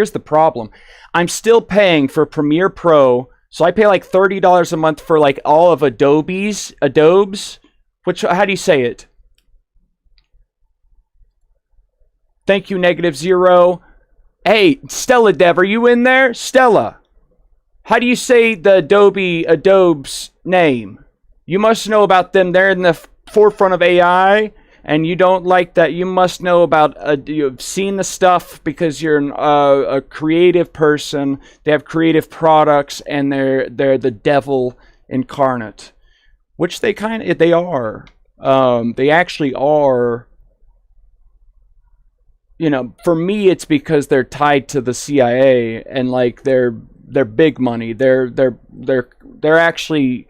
here's the problem. I'm still paying for Premiere Pro, so I pay like $30 a month for like all of Adobe's, which, how do you say it? Thank you, -0. Hey, Stella Dev, are you in there? Stella, how do you say the Adobe's name? You must know about them. They're in the forefront of AI, and you don't like that. You must know about, you've seen the stuff because you're a creative person. They have creative products, and they're the devil incarnate, which they are. They actually are. You know, for me, it's because they're tied to the CIA, and like they're big money. They're actually,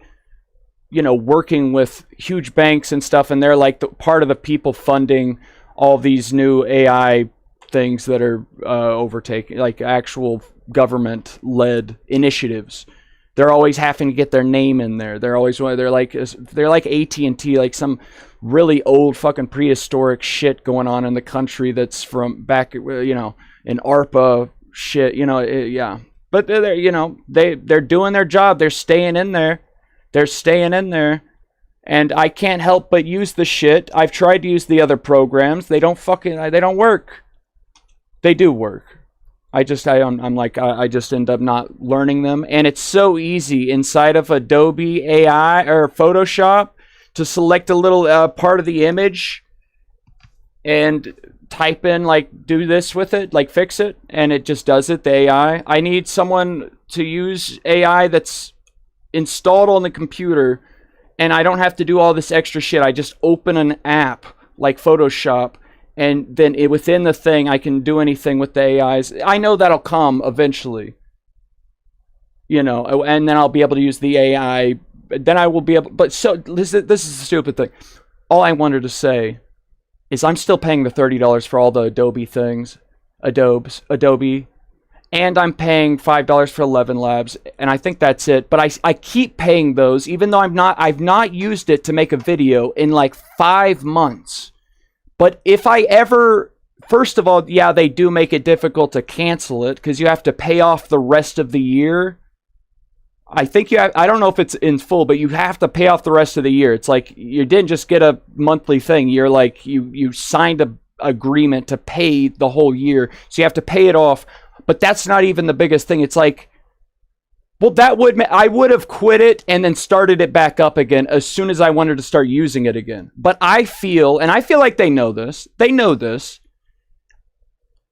you know, working with huge banks and stuff, and they're like part of the people funding all these new AI things that are overtaking, like actual government-led initiatives. They're always having to get their name in there. They're like AT&T, like some really old fucking prehistoric shit going on in the country that's from back, you know, in ARPA shit, you know, yeah. But they're, you know, they're doing their job. They're staying in there. They're staying in there. And I can't help but use the shit. I've tried to use the other programs. They don't work. They do work. I just end up not learning them. And it's so easy inside of Adobe AI or Photoshop to select a little part of the image and type in, like, do this with it, like fix it, and it just does it, the AI. I need someone to use AI that's installed on the computer, and I don't have to do all this extra shit. I just open an app like Photoshop, and then within the thing, I can do anything with the AIs. I know that'll come eventually, you know, and then I'll be able to use the AI. Then I will be able. But so this is a stupid thing. All I wanted to say is I'm still paying the $30 for all the Adobe things, Adobe, and I'm paying $5 for 11 Labs, and I think that's it. But I keep paying those, even though I've not used it to make a video in like 5 months. But if I ever, first of all, yeah, they do make it difficult to cancel it because you have to pay off the rest of the year. I think I don't know if it's in full, but you have to pay off the rest of the year. It's like you didn't just get a monthly thing. You're like, you signed a agreement to pay the whole year. So you have to pay it off. But that's not even the biggest thing. It's like, well, I would have quit it and then started it back up again as soon as I wanted to start using it again. But I feel like they know this.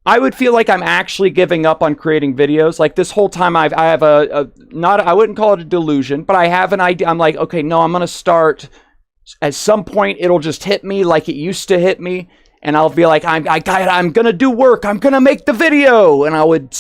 I would feel like I'm actually giving up on creating videos. Like this whole time I have I wouldn't call it a delusion, but I have an idea. I'm like, okay, no, I'm going to start. At some point, it'll just hit me like it used to hit me. And I'll be like, I'm going to do work. I'm going to make the video. And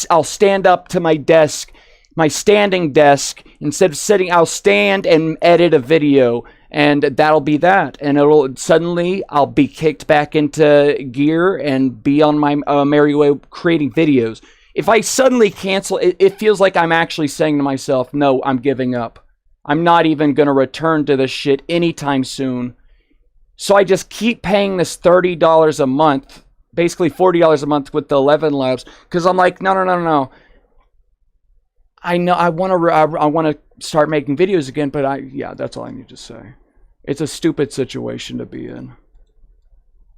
I'll stand up to my desk, my standing desk. Instead of sitting, I'll stand and edit a video. And that'll be that. And suddenly I'll be kicked back into gear and be on my merry way creating videos. If I suddenly cancel, it feels like I'm actually saying to myself, no, I'm giving up. I'm not even going to return to this shit anytime soon. So I just keep paying this $30 a month, basically $40 a month with the 11 Labs, because I'm like, no. I know I want to start making videos again, but yeah, that's all I need to say. It's a stupid situation to be in,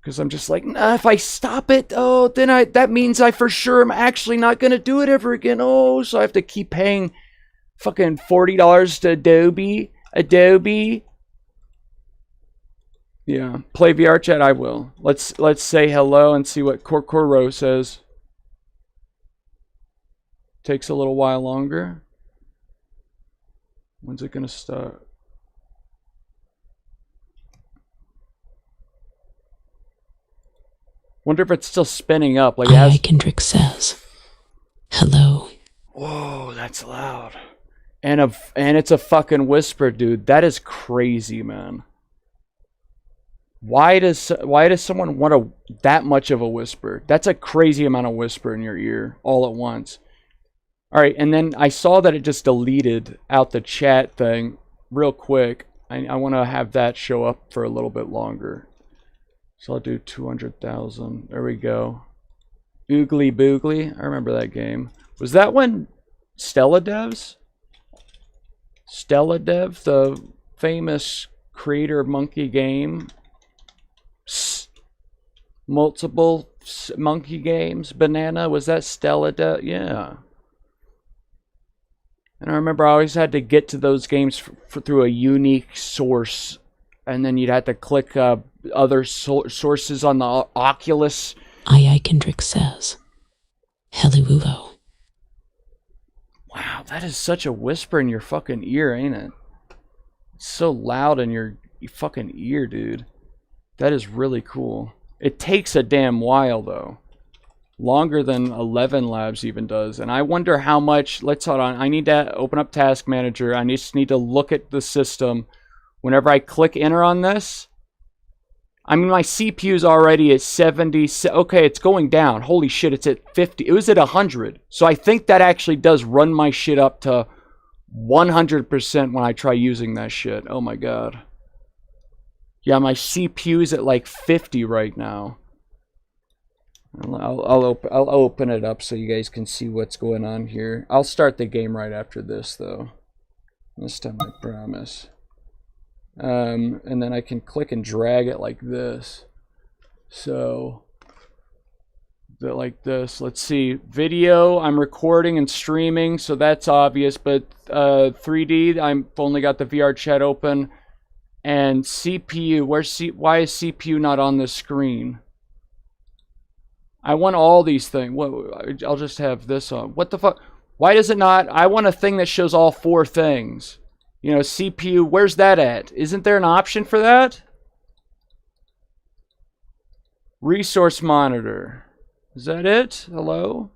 because I'm just like, nah, if I stop it, oh, then that means I for sure am actually not gonna do it ever again. Oh, so I have to keep paying fucking $40 to Adobe. Yeah, play VR chat. I will. Let's say hello and see what Corcoro says. Takes a little while longer. When's it gonna start? Wonder if it's still spinning up. Like AI Kendrick says, "Hello." Whoa, that's loud. And it's a fucking whisper, dude. That is crazy, man. Why does someone want that much of a whisper? That's a crazy amount of whisper in your ear all at once. All right, and then I saw that it just deleted out the chat thing real quick. I want to have that show up for a little bit longer. So I'll do 200,000. There we go. Oogly Boogly. I remember that game. Was that when Stella Devs? Stella Dev, the famous creator of Monkey Game. Multiple monkey games. Banana. Was that Stella Dev? Yeah. And I remember I always had to get to those games through a unique source. And then you'd have to click other sources on the Oculus. II Kendrick says, Hello. Wow, that is such a whisper in your fucking ear, ain't it? It's so loud in your fucking ear, dude. That is really cool. It takes a damn while, though. Longer than 11 Labs even does. And I wonder how much... Let's hold on. I need to open up Task Manager. I just need to look at the system. Whenever I click enter on this... I mean, my CPU's already at 70. Okay, it's going down. Holy shit, it's at 50. It was at 100. So I think that actually does run my shit up to 100% when I try using that shit. Oh my god. Yeah, my CPU's at like 50 right now. I'll open it up so you guys can see what's going on here. I'll start the game right after this, though. This time, I promise. And then I can click and drag it like this. So, like this. Let's see. Video, I'm recording and streaming, so that's obvious. But 3D, I've only got the VR chat open. And CPU, why is CPU not on the screen? I want all these things. I'll just have this on. What the fuck? Why does it not? I want a thing that shows all four things. You know, CPU, where's that at? Isn't there an option for that? Resource monitor. Is that it? Hello?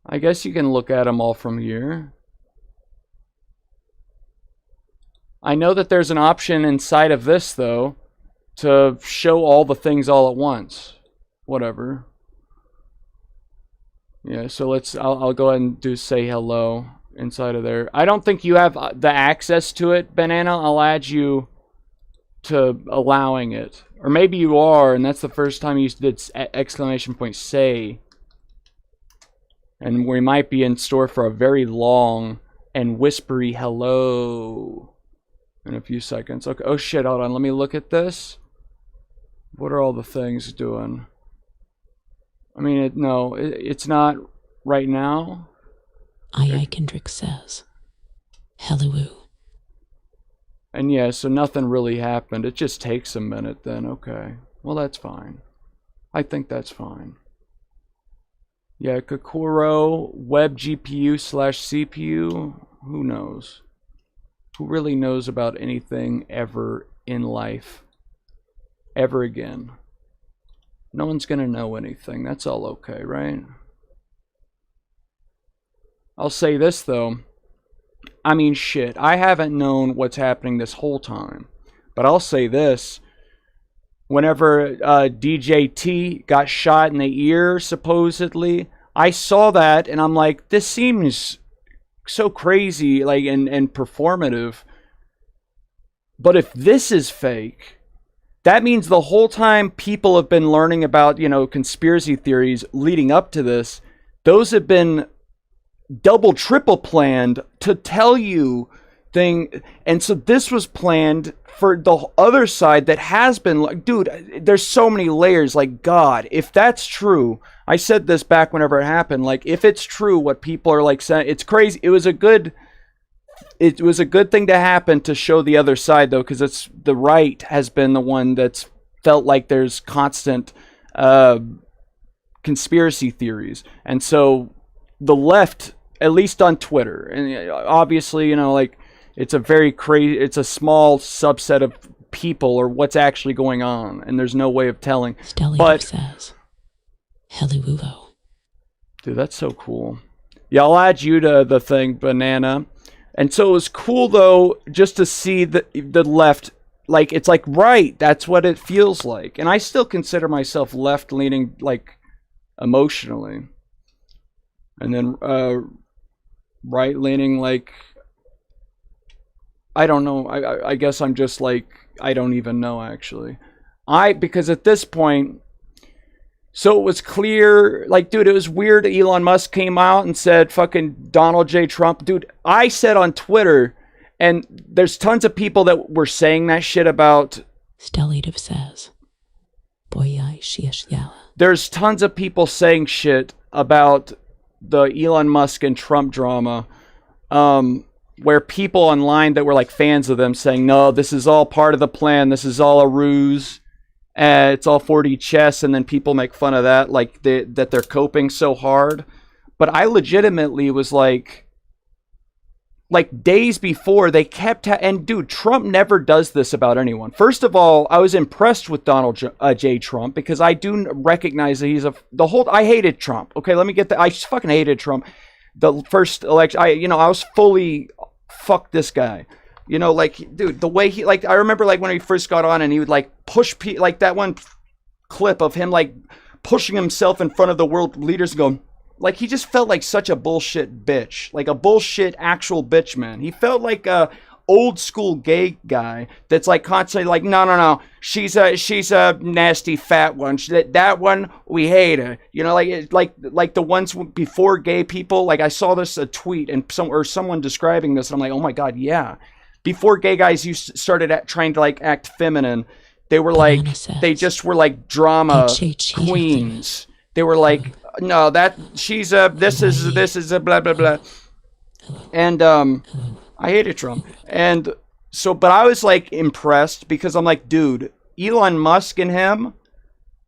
I guess you can look at them all from here. I know that there's an option inside of this, though, to show all the things all at once. Whatever. Yeah, so I'll go ahead and say hello inside of there. I don't think you have the access to it, Banana. I'll add you to allowing it. Or maybe you are, and that's the first time you did exclamation point say. And we might be in store for a very long and whispery hello in a few seconds. Okay. Oh shit, hold on. Let me look at this. What are all the things doing? I mean, it's not right now. II Kendrick says, Hello. And yeah, so nothing really happened. It just takes a minute then. Okay. Well, that's fine. I think that's fine. Yeah, Kokoro, web GPU / CPU. Who knows? Who really knows about anything ever in life? Ever again? No one's gonna know anything. That's all okay, right? I'll say this, though. I mean, shit. I haven't known what's happening this whole time. But I'll say this. Whenever DJT got shot in the ear, supposedly, I saw that, and I'm like, this seems so crazy, like, and performative. But if this is fake... that means the whole time people have been learning about, you know, conspiracy theories leading up to this, those have been double, triple planned to tell you thing. And so this was planned for the other side that has been like, dude, there's so many layers. Like, God, if that's true, I said this back whenever it happened. Like, if it's true, what people are like saying, it's crazy. It was a good thing to happen to show the other side, though, because it's the right has been the one that's felt like there's constant conspiracy theories. And so the left, at least on Twitter, and obviously, you know, like, it's a very crazy, it's a small subset of people or what's actually going on, and there's no way of telling. But says, Hello. Dude, that's so cool. Yeah, I'll add you to the thing, Banana. And so it was cool, though, just to see the left, like, it's like, right, that's what it feels like. And I still consider myself left-leaning, like, emotionally. And then right-leaning, like, I don't know. I guess I'm just, like, I don't even know, actually. Because at this point, So it was clear, like, dude, it was weird. Elon Musk came out and said, fucking Donald J. Trump. Dude, I said on Twitter, and there's tons of people that were saying that shit about. Stellative says, Boyai Shiash Yala. There's tons of people saying shit about the Elon Musk and Trump drama, where people online that were like fans of them saying, no, this is all part of the plan. This is all a ruse. It's all 4D chess, and then people make fun of that, like that they're coping so hard. But I legitimately was like days before they kept and dude, Trump never does this about anyone. First of all, I was impressed with Donald J. Trump because I do recognize that he's I hated Trump. Okay, let me get that. I fucking hated Trump. The first election, I was fully fuck this guy. You know, like, dude, the way he, like, I remember, like, when he first got on and he would, like, push, like, that one clip of him, like, pushing himself in front of the world leaders and going, like, he just felt like such a bullshit bitch. Like, a bullshit actual bitch, man. He felt like a old school gay guy that's, like, constantly like, no, she's a nasty fat one. That one, we hate her. You know, like the ones before gay people, like, I saw this, a tweet, and someone describing this, and I'm like, oh my God, yeah. Before gay guys started trying to like act feminine, they were like, they just were like drama queens. They were like, no, that she's a, this is a blah, blah, blah. And I hated Trump. And so, but I was like impressed because I'm like, dude, Elon Musk and him,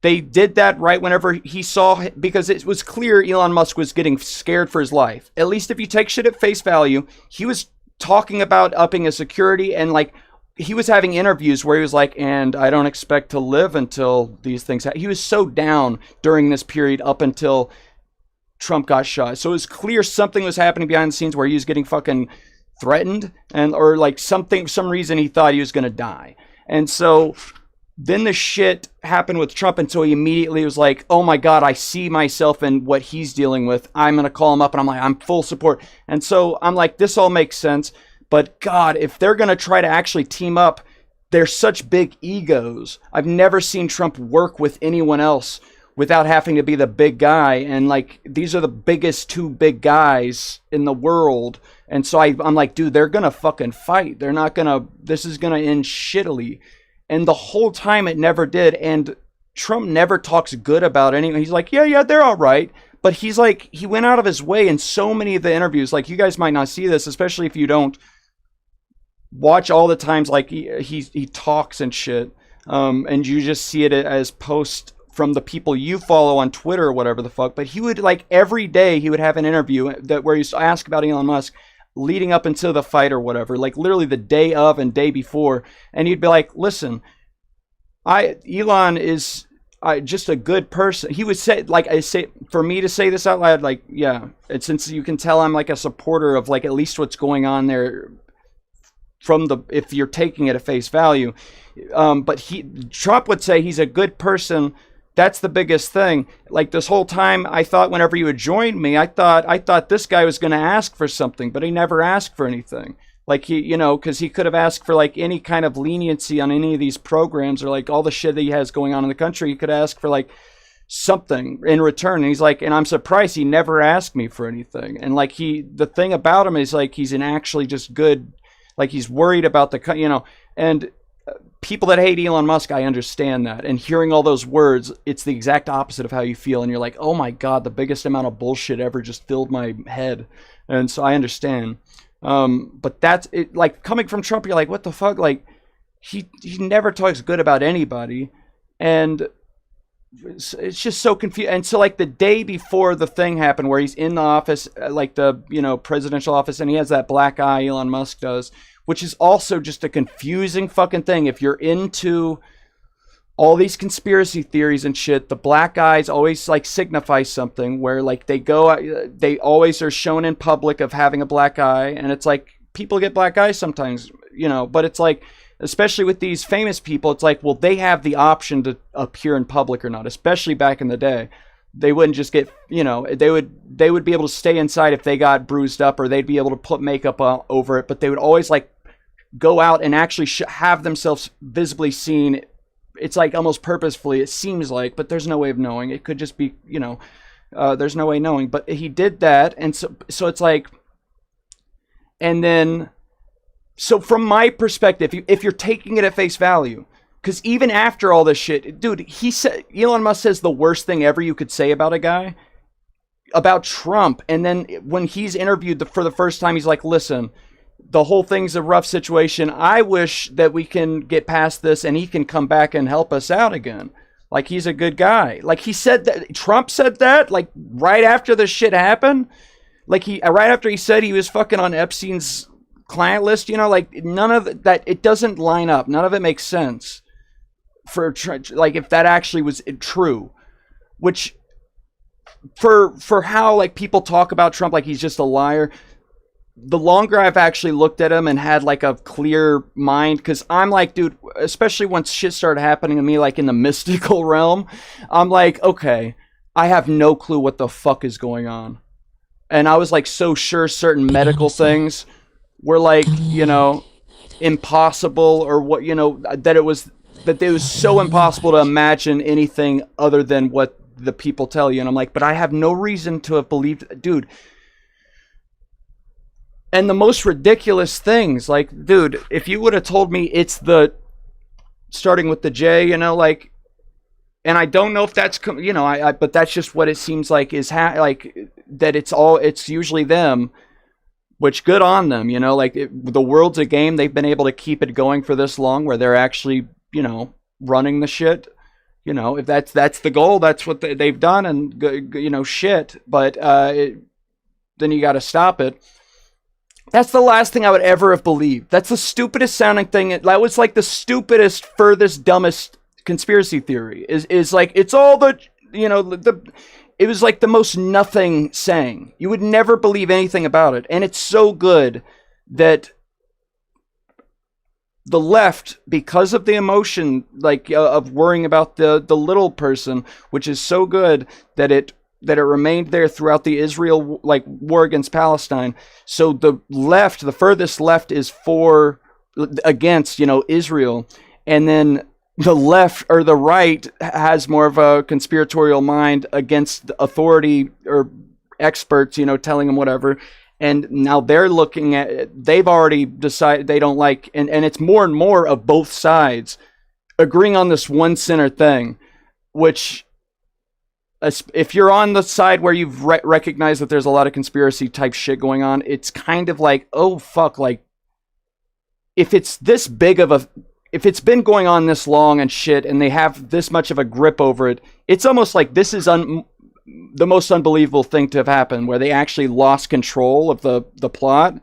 they did that right whenever he saw, because it was clear Elon Musk was getting scared for his life. At least if you take shit at face value, he was talking about upping his security, and like he was having interviews where he was like, and I don't expect to live until these things happen. He was so down during this period up until Trump got shot. So it was clear something was happening behind the scenes where he was getting fucking threatened, and or like some reason he thought he was going to die. And so then the shit happened with Trump, and so he immediately was like, oh my God, I see myself in what he's dealing with. I'm going to call him up, and I'm like, I'm full support. And so I'm like, this all makes sense. But God, if they're going to try to actually team up, they're such big egos. I've never seen Trump work with anyone else without having to be the big guy. And like, these are the biggest two big guys in the world. And so I'm like, dude, they're going to fucking fight. They're not going to, this is going to end shittily. And the whole time it never did. And Trump never talks good about anyone. He's like, yeah, they're all right. But he's like, he went out of his way in so many of the interviews. Like, you guys might not see this, especially if you don't watch all the times like he talks and shit. And you just see it as posts from the people you follow on Twitter or whatever the fuck. But he would, like, every day he would have an interview where he used to ask about Elon Musk leading up into the fight or whatever, like literally the day of and day before. And he'd be like, listen, Elon is just a good person. He would say, like, I say, for me to say this out loud, like, yeah, it's, since you can tell I'm like a supporter of like at least what's going on there from the, if you're taking it at face value. But Trump would say he's a good person. That's the biggest thing. Like, this whole time, I thought whenever you had joined me, I thought this guy was going to ask for something, but he never asked for anything. Like, he, you know, because he could have asked for like any kind of leniency on any of these programs or like all the shit that he has going on in the country. He could ask for like something in return. And he's like, and I'm surprised he never asked me for anything. And like, the thing about him is like, he's an actually just good, like, he's worried about the, you know, and people that hate Elon Musk, I understand that. And hearing all those words, it's the exact opposite of how you feel. And you're like, oh my God, the biggest amount of bullshit ever just filled my head. And so I understand. But that's it. Like, coming from Trump, you're like, what the fuck? Like, he never talks good about anybody. And it's just so confusing. And so like the day before the thing happened where he's in the office, like the, you know, presidential office, and he has that black eye, Elon Musk does, which is also just a confusing fucking thing. If you're into all these conspiracy theories and shit, the black eyes always like signify something, where like they always are shown in public of having a black eye. And it's like, people get black eyes sometimes, you know, but it's like, especially with these famous people, it's like, well, they have the option to appear in public or not, especially back in the day. They wouldn't just get, you know, they would be able to stay inside if they got bruised up, or they'd be able to put makeup over it, but they would always like go out and actually have themselves visibly seen it's like almost purposefully, it seems like, but there's no way of knowing. It could just be, there's no way knowing. But he did that, and so it's like, and then, so from my perspective, if you're taking it at face value, because even after all this shit, dude, he said, Elon Musk says the worst thing ever you could say about a guy, about Trump, and then when he's interviewed for the first time, he's like, listen, the whole thing's a rough situation. I wish that we can get past this and he can come back and help us out again. Like, he's a good guy. Like, he said that, Trump said that, like, right after this shit happened. Like, right after he said he was fucking on Epstein's client list, like, none of that, it doesn't line up. None of it makes sense. Like, if that actually was true. Which, for how, like, people talk about Trump like he's just a liar, the longer I've actually looked at him and had like a clear mind, because I'm like, dude, especially once shit started happening to me, like in the mystical realm, I'm like, okay, I have no clue what the fuck is going on. And I was like so sure certain medical things were like, impossible, or what, that it was so impossible to imagine anything other than what the people tell you. And I'm like, but I have no reason to have believed, dude. And the most ridiculous things, like, dude, if you would have told me it's starting with the J, like, and I don't know if that's, but that's just what it seems like is, like, that it's usually them, which good on them, like, the world's a game. They've been able to keep it going for this long where they're actually, running the shit. If that's the goal, that's what they've done, and, shit, but then you got to stop it. That's the last thing I would ever have believed. That's the stupidest sounding thing. That was like the stupidest, furthest, dumbest conspiracy theory. Is like, it's all it was like the most nothing saying. You would never believe anything about it. And it's so good that the left, because of the emotion, like, of worrying about the little person, which is so good that it remained there throughout the Israel, like, war against Palestine. So the left, the furthest left, is against, Israel. And then the left, or the right, has more of a conspiratorial mind against the authority or experts, telling them whatever. And now they're looking at it. They've already decided they don't like, and it's more and more of both sides agreeing on this one center thing, which, if you're on the side where you've recognized that there's a lot of conspiracy type shit going on, it's kind of like, oh fuck, like, if it's this big of if it's been going on this long and shit, and they have this much of a grip over it, it's almost like this is the most unbelievable thing to have happened, where they actually lost control of the plot.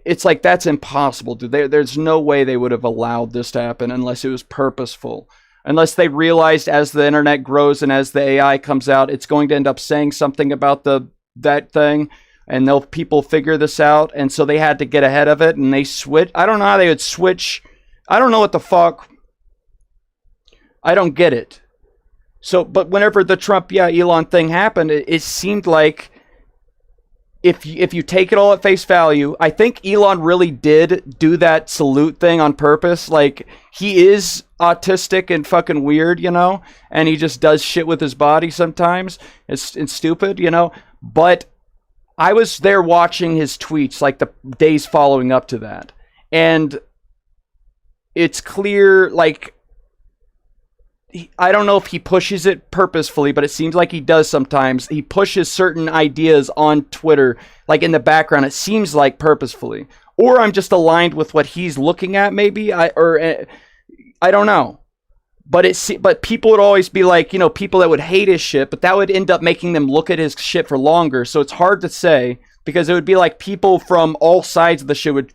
It's like, that's impossible, dude. There's no way they would have allowed this to happen unless it was purposeful. Unless they realized, as the internet grows and as the AI comes out, it's going to end up saying something about that thing, and people figure this out, and so they had to get ahead of it, and they switch. I don't know how they would switch. I don't know what the fuck. I don't get it. So, but whenever the Trump, Elon thing happened, it seemed like, if you take it all at face value, I think Elon really did do that salute thing on purpose. Like, he is autistic and fucking weird, and he just does shit with his body sometimes. It's stupid, But I was there watching his tweets, like, the days following up to that. And it's clear, like, I don't know if he pushes it purposefully, but it seems like he does sometimes. He pushes certain ideas on Twitter, like, in the background. It seems like purposefully. Or I'm just aligned with what he's looking at, maybe. I don't know. But people would always be like, people that would hate his shit, but that would end up making them look at his shit for longer. So it's hard to say, because it would be like people from all sides of the shit would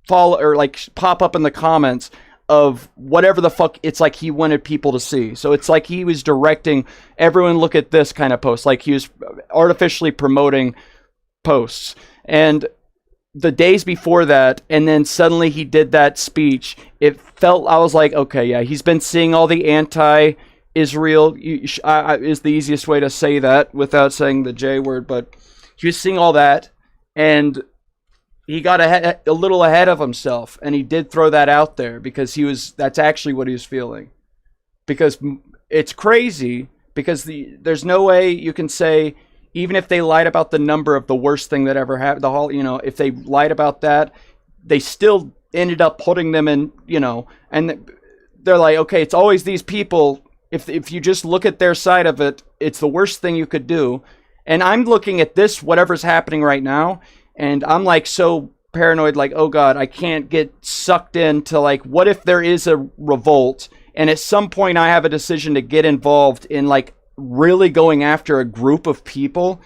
follow, or like pop up in the comments of whatever the fuck it's like he wanted people to see. So it's like he was directing everyone, look at this kind of post. Like, he was artificially promoting posts. And the days before that, and then suddenly he did that speech, I was like, okay, yeah, he's been seeing all the anti-Israel, is the easiest way to say that without saying the J word, but he was seeing all that, and he got a little ahead of himself, and he did throw that out there because that's actually what he was feeling. Because it's crazy, because there's no way you can say, even if they lied about the number of the worst thing that ever happened, if they lied about that, they still ended up putting them in, and they're like, okay, it's always these people. If you just look at their side of it, it's the worst thing you could do. And I'm looking at this, whatever's happening right now, and I'm like so paranoid, like, oh God, I can't get sucked into, like, what if there is a revolt, and at some point I have a decision to get involved in, like, really going after a group of people.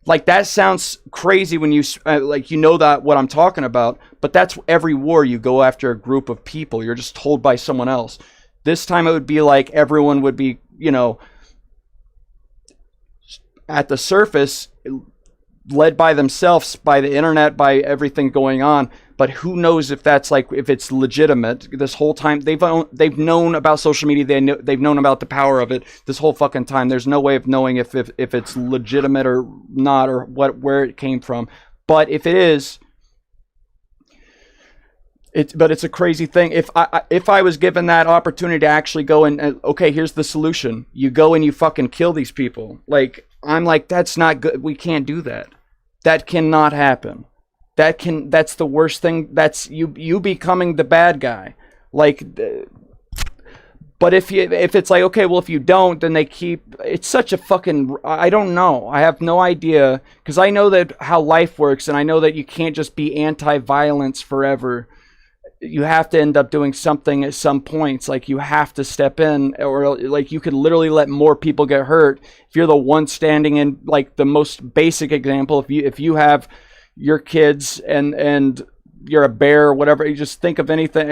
Like, that sounds crazy when you, that what I'm talking about, but that's every war. You go after a group of people. You're just told by someone else. This time it would be like everyone would be, at the surface, led by themselves, by the internet, by everything going on. But who knows if that's if it's legitimate. This whole time they've known about social media. They've known about the power of it this whole fucking time. There's no way of knowing if it's legitimate or not, or where it came from. But if it is, it's a crazy thing. If I was given that opportunity to actually go and okay, here's the solution. You go and you fucking kill these people. Like, I'm like, that's not good. We can't do that. That cannot happen. That's the worst thing. That's you becoming the bad guy. Like, but if it's like, okay, well, if you don't, then they keep. It's such a fucking. I don't know. I have no idea, because I know that how life works, and I know that you can't just be anti-violence forever. You have to end up doing something at some points. Like, you have to step in, or like you could literally let more people get hurt if you're the one standing in. Like, the most basic example, if you have your kids and you're a bear or whatever, you just think of anything,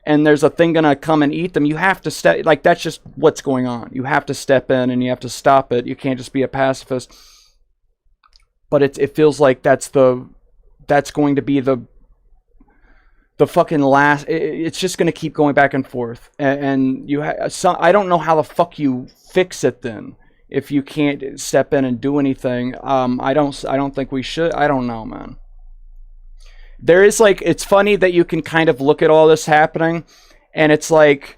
and there's a thing gonna come and eat them, you have to step. Like, that's just what's going on. You have to step in and you have to stop it. You can't just be a pacifist. But it feels like that's going to be the fucking last. It's just going to keep going back and forth, and I don't know how the fuck you fix it then if you can't step in and do anything. I don't think we should. I don't know, man. There is, like, it's funny that you can kind of look at all this happening, and it's like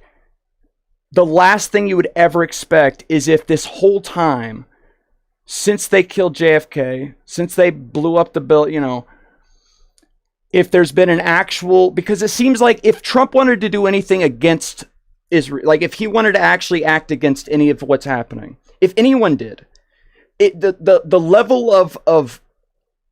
the last thing you would ever expect is if this whole time, since they killed JFK, since they blew up the bill, if there's been an actual, because it seems like if Trump wanted to do anything against Israel, like if he wanted to actually act against any of what's happening, if anyone did, the level of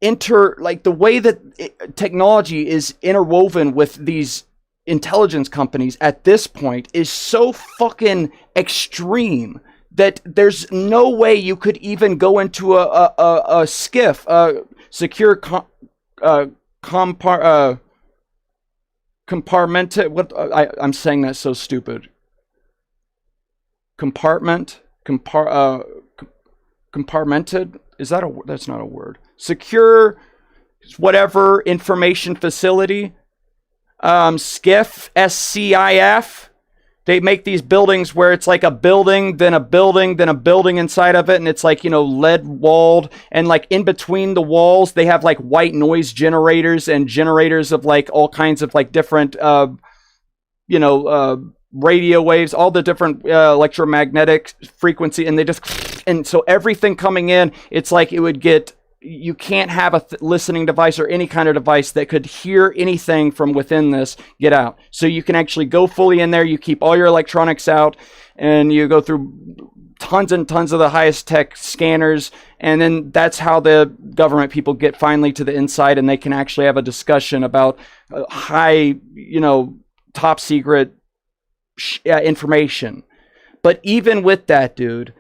the way that technology is interwoven with these intelligence companies at this point is so fucking extreme that there's no way you could even go into a skiff, secure compartmented. What I'm saying that's so stupid. Compartmented. Is that that's not a word. Secure, whatever, information facility. SCIF, SCIF. They make these buildings where it's like a building, then a building, then a building inside of it. And it's like, lead walled. And like in between the walls, they have like white noise generators and generators of like all kinds of like different, radio waves, all the different electromagnetic frequency. And so everything coming in, it's like it would get, you can't have a listening device or any kind of device that could hear anything from within this get out. So you can actually go fully in there. You keep all your electronics out, and you go through tons and tons of the highest tech scanners. And then that's how the government people get finally to the inside, and they can actually have a discussion about high, top secret information. But even with that, dude,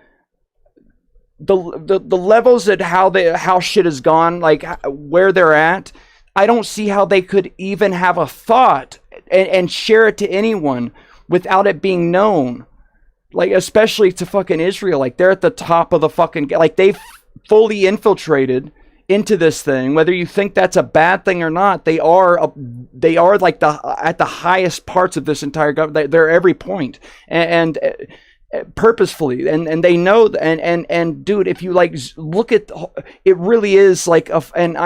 the levels at how shit has gone, like where they're at, I don't see how they could even have a thought and share it to anyone without it being known. Like, especially to fucking Israel. Like, they're at the top of the fucking, like, they've fully infiltrated into this thing. Whether you think that's a bad thing or not, they are like at the highest parts of this entire government. They're every point. And purposefully, and they know, and dude, if you like look at it, really is like and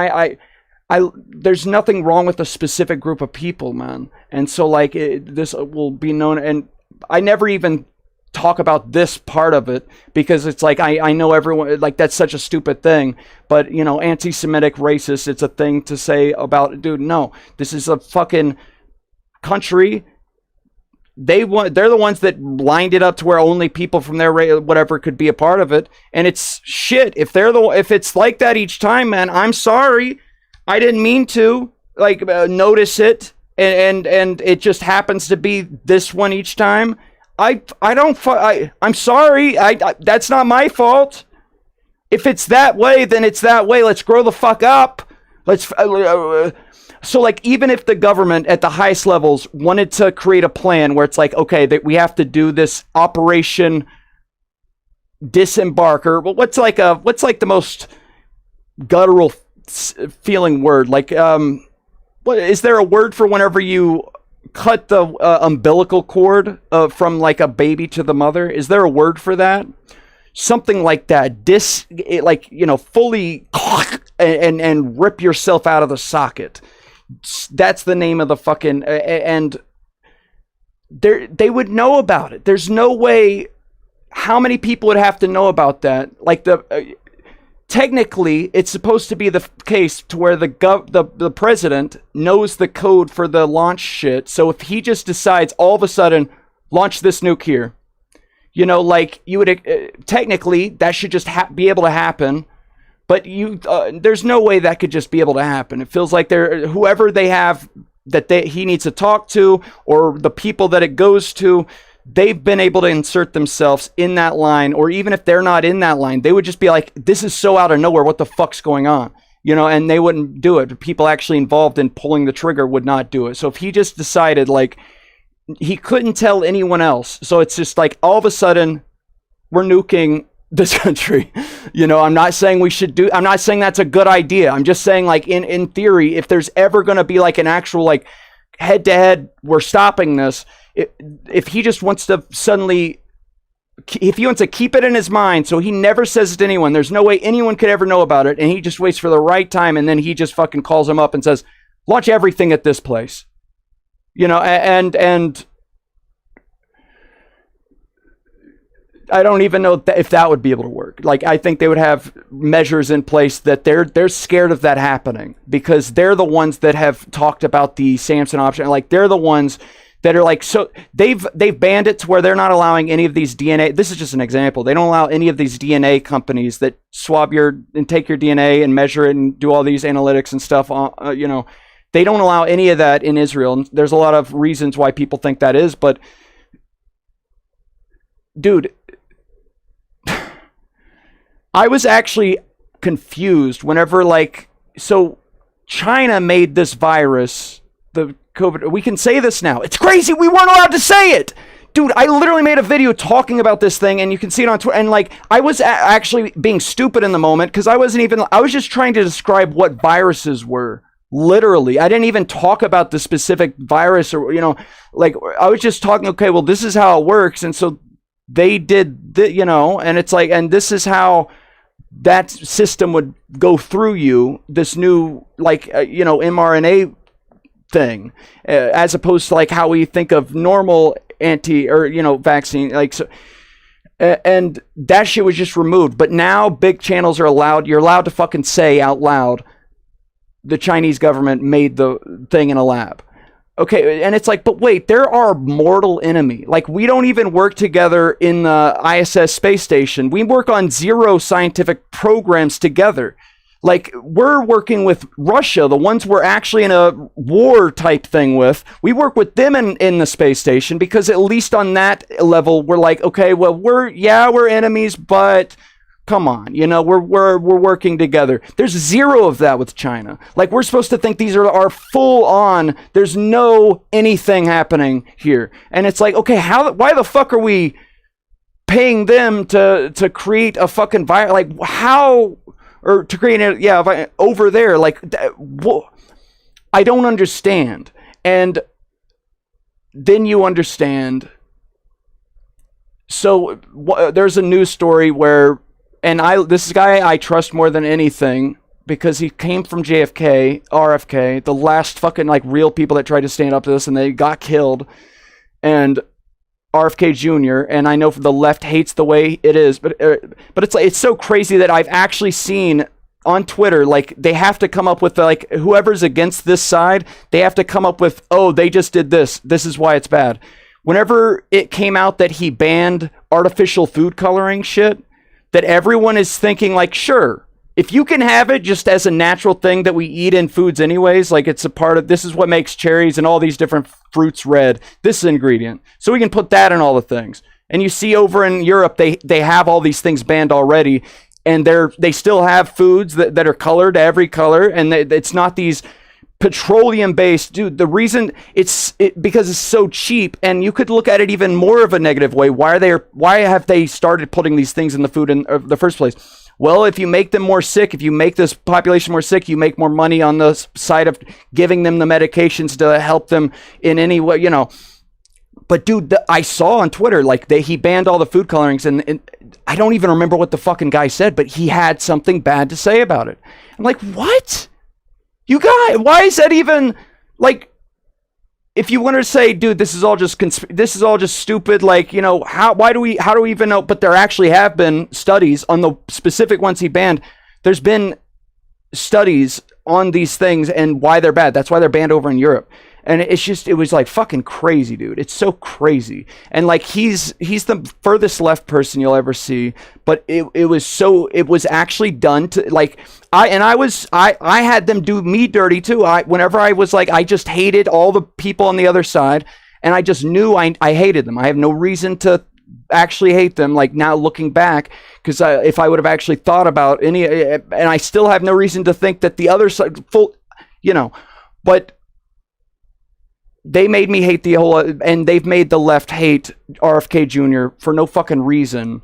there's nothing wrong with a specific group of people, man. And so like this will be known, and I never even talk about this part of it because it's like I know everyone, like that's such a stupid thing, but you know, anti-Semitic, racist, it's a thing to say about, dude, no, this is a fucking country. They're the ones that lined it up to where only people from their race, whatever, could be a part of it. And it's shit. If it's like that each time, man, I'm sorry. I didn't mean to like notice it. And it just happens to be this one each time. I'm sorry. That's not my fault. If it's that way, then it's that way. Let's grow the fuck up. So like, even if the government at the highest levels wanted to create a plan where it's like, okay, that we have to do this Operation Disembark, or what's like the most guttural feeling word? Like, what is there a word for whenever you cut the umbilical cord from like a baby to the mother? Is there a word for that? Something like that. Like, you know, fully and rip yourself out of the socket. That's the name of the fucking, and they would know about it. There's no way. How many people would have to know about that? Like technically, it's supposed to be the case to where the president knows the code for the launch shit. So if he just decides all of a sudden launch this nuke here, you know, like you would technically that should just be able to happen. But there's no way that could just be able to happen. It feels like whoever they have that he needs to talk to, or the people that it goes to, they've been able to insert themselves in that line. Or even if they're not in that line, they would just be like, this is so out of nowhere. What the fuck's going on? You know, and they wouldn't do it. People actually involved in pulling the trigger would not do it. So if he just decided, like, he couldn't tell anyone else. So it's just like, all of a sudden, we're nuking this country. You know, I'm not saying I'm not saying that's a good idea. I'm just saying, like, in theory, if there's ever going to be like an actual like head to head, we're stopping this. If he just wants to suddenly, if he wants to keep it in his mind so he never says it to anyone, there's no way anyone could ever know about it, and he just waits for the right time, and then he just fucking calls him up and says, launch everything at this place. You know, and I don't even know if that would be able to work. Like, I think they would have measures in place that they're scared of that happening, because they're the ones that have talked about the Samson option. Like, they're the ones that are like, so they've banned it to where they're not allowing any of these DNA. This is just an example. They don't allow any of these DNA companies that swab and take your DNA and measure it and do all these analytics and stuff. You know, they don't allow any of that in Israel. And there's a lot of reasons why people think that is, but dude, I was actually confused whenever, like, so China made this virus, the COVID. We can say this now. It's crazy. We weren't allowed to say it. Dude, I literally made a video talking about this thing, and you can see it on Twitter. And like, I was actually being stupid in the moment, because I was just trying to describe what viruses were. Literally, I didn't even talk about the specific virus, or, you know, like, I was just talking, okay, well, this is how it works. And so they did, you know, and it's like, and this is how that system would go through you, this new, like, you know, mRNA thing, as opposed to like how we think of normal vaccine, like, so, and that shit was just removed. But now big channels are you're allowed to fucking say out loud, the Chinese government made the thing in a lab. Okay, and it's like, but wait, they're our mortal enemy. Like, we don't even work together in the ISS space station. We work on 0 scientific programs together. Like, we're working with Russia, the ones we're actually in a war type thing with. We work with them in the space station, because at least on that level, we're like, okay, well, we're enemies, but come on, you know, we're working together. There's 0 of that with China. Like, we're supposed to think these are our full on, there's no anything happening here. And it's like, okay, why the fuck are we paying them to create a fucking virus? Like, how, or to create it, over there, like, I don't understand. And then you understand. So there's a news story where, and this guy I trust more than anything, because he came from JFK, RFK, the last fucking like real people that tried to stand up to this and they got killed. And RFK Jr. and I know the left hates the way it is, but it's like, it's so crazy that I've actually seen on Twitter, like they have to come up with like whoever's against this side, they have to come up with, oh, they just did this. This is why it's bad. Whenever it came out that he banned artificial food coloring shit, that everyone is thinking like, sure, if you can have it just as a natural thing that we eat in foods anyways, like it's a part of, this is what makes cherries and all these different fruits red, this ingredient. So we can put that in all the things. And you see over in Europe, they have all these things banned already. And they still have foods that are colored every color. And it's not these petroleum based, dude. The reason because it's so cheap, and you could look at it even more of a negative way. Why have they started putting these things in the food in the first place? Well, if you make them more sick, if you make this population more sick, you make more money on the side of giving them the medications to help them in any way, you know. But dude, I saw on Twitter, like he banned all the food colorings, and I don't even remember what the fucking guy said, but he had something bad to say about it. I'm like, what? You guys, why is that even, like, if you want to say, dude, this is all just stupid, like, you know, how do we even know? But there actually have been studies on the specific ones he banned. There's been studies on these things and why they're bad. That's why they're banned over in Europe. And it was like fucking crazy, dude. It's so crazy. And like he's the furthest left person you'll ever see. But it was actually done to like I had them do me dirty too. Whenever I was like, I just hated all the people on the other side, and I just knew I hated them. I have no reason to actually hate them, like now looking back, because if I would have actually thought about any, and I still have no reason to think that the other side but they made me hate the whole, and they've made the left hate RFK Jr. for no fucking reason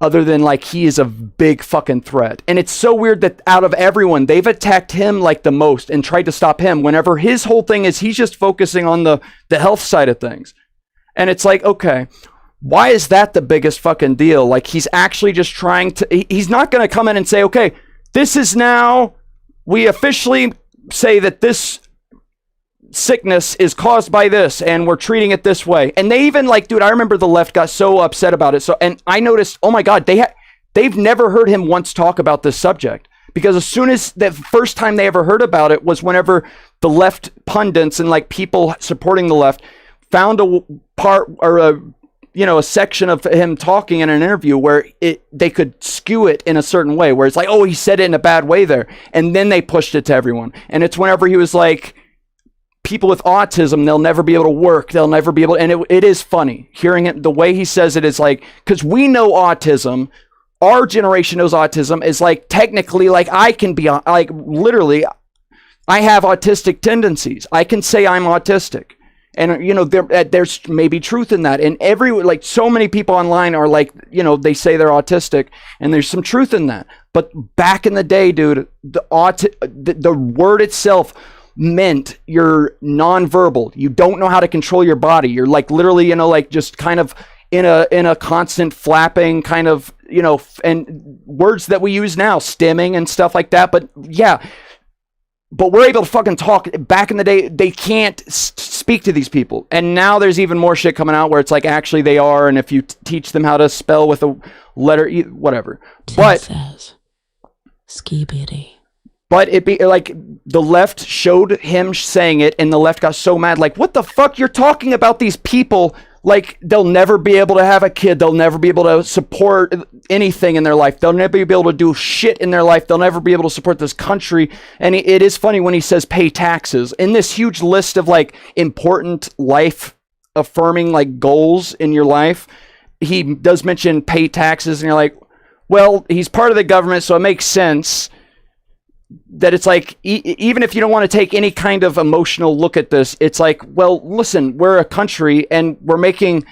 other than like he is a big fucking threat. And it's so weird that out of everyone, they've attacked him like the most and tried to stop him whenever his whole thing is he's just focusing on the health side of things. And it's like, okay, why is that the biggest fucking deal? Like he's actually just trying to, he's not going to come in and say, okay, this is now, we officially say that this sickness is caused by this and we're treating it this way. And they even like, dude, I remember the left got so upset about it. So, and I noticed, oh my God, they've never heard him once talk about this subject, because as soon as the first time they ever heard about it was whenever the left pundits and like people supporting the left found a part or a section of him talking in an interview where they could skew it in a certain way, where it's like, oh, he said it in a bad way there. And then they pushed it to everyone. And it's whenever he was like, people with autism, they'll never be able to work. They'll never be able to, and it is funny hearing it. The way he says it is like, because we know autism, our generation knows autism is like technically like I can be like literally, I have autistic tendencies. I can say I'm autistic. And, there's maybe truth in that. And like so many people online are like, they say they're autistic, and there's some truth in that. But back in the day, dude, the word itself meant you're nonverbal. You don't know how to control your body. You're like literally, like just kind of in a constant flapping kind of, and words that we use now, stimming and stuff like that. But yeah. But we're able to fucking talk. Back in the day, they can't speak to these people. And now there's even more shit coming out where it's like, actually they are. And if you teach them how to spell with a letter E, whatever. But says, skibidi. But it be like the left showed him saying it, and the left got so mad. Like, what the fuck? You're talking about these people like they'll never be able to have a kid. They'll never be able to support anything in their life. They'll never be able to do shit in their life. They'll never be able to support this country. And it is funny when he says pay taxes. In this huge list of like important life affirming like goals in your life, he does mention pay taxes. And you're like, well, he's part of the government, so it makes sense that it's like, even if you don't want to take any kind of emotional look at this, it's like, well, listen, we're a country and we're making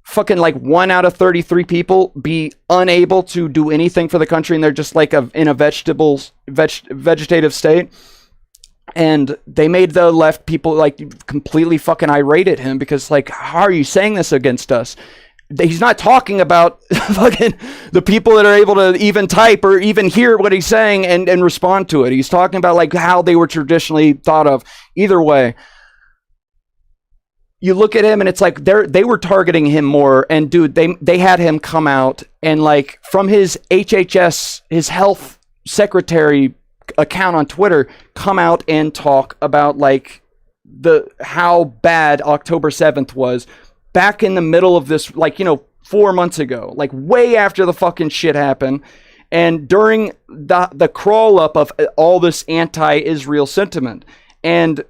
fucking like 1 out of 33 people be unable to do anything for the country, and they're just like in a vegetative state. And they made the left people like completely fucking irate at him because like, how are you saying this against us? he's not talking about fucking the people that are able to even type or even hear what he's saying and respond to it. He's talking about like how they were traditionally thought of. Either way, you look at him and it's like they were targeting him more. And dude, they had him come out and like from his HHS, his health secretary account on Twitter, come out and talk about like how bad October 7th was back in the middle of this, like, 4 months ago, like way after the fucking shit happened. And during the crawl up of all this anti-Israel sentiment and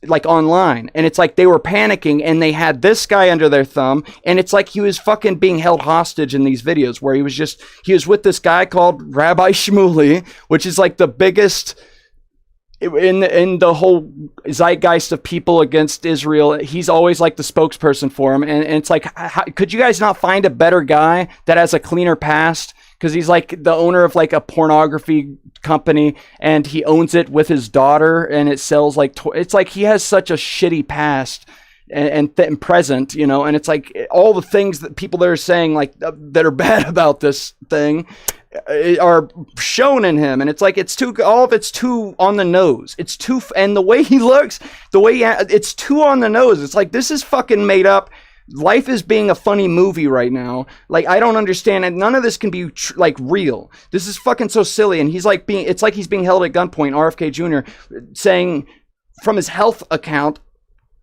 like online, and it's like they were panicking and they had this guy under their thumb, and it's like he was fucking being held hostage in these videos where he was with this guy called Rabbi Shmuley, which is like the biggest in the whole zeitgeist of people against Israel. He's always like the spokesperson for him, and it's like, could you guys not find a better guy that has a cleaner past? Because he's like the owner of like a pornography company, and he owns it with his daughter, and it sells like it's like he has such a shitty past and present, and it's like all the things that people that are saying like that are bad about this thing are shown in him, and it's like all of it's too on the nose. It's too, and the way he looks, it's too on the nose. It's like, this is fucking made up. Life is being a funny movie right now. Like, I don't understand, and none of this can be like real. This is fucking so silly, and it's like he's being held at gunpoint. RFK Jr. saying from his health account,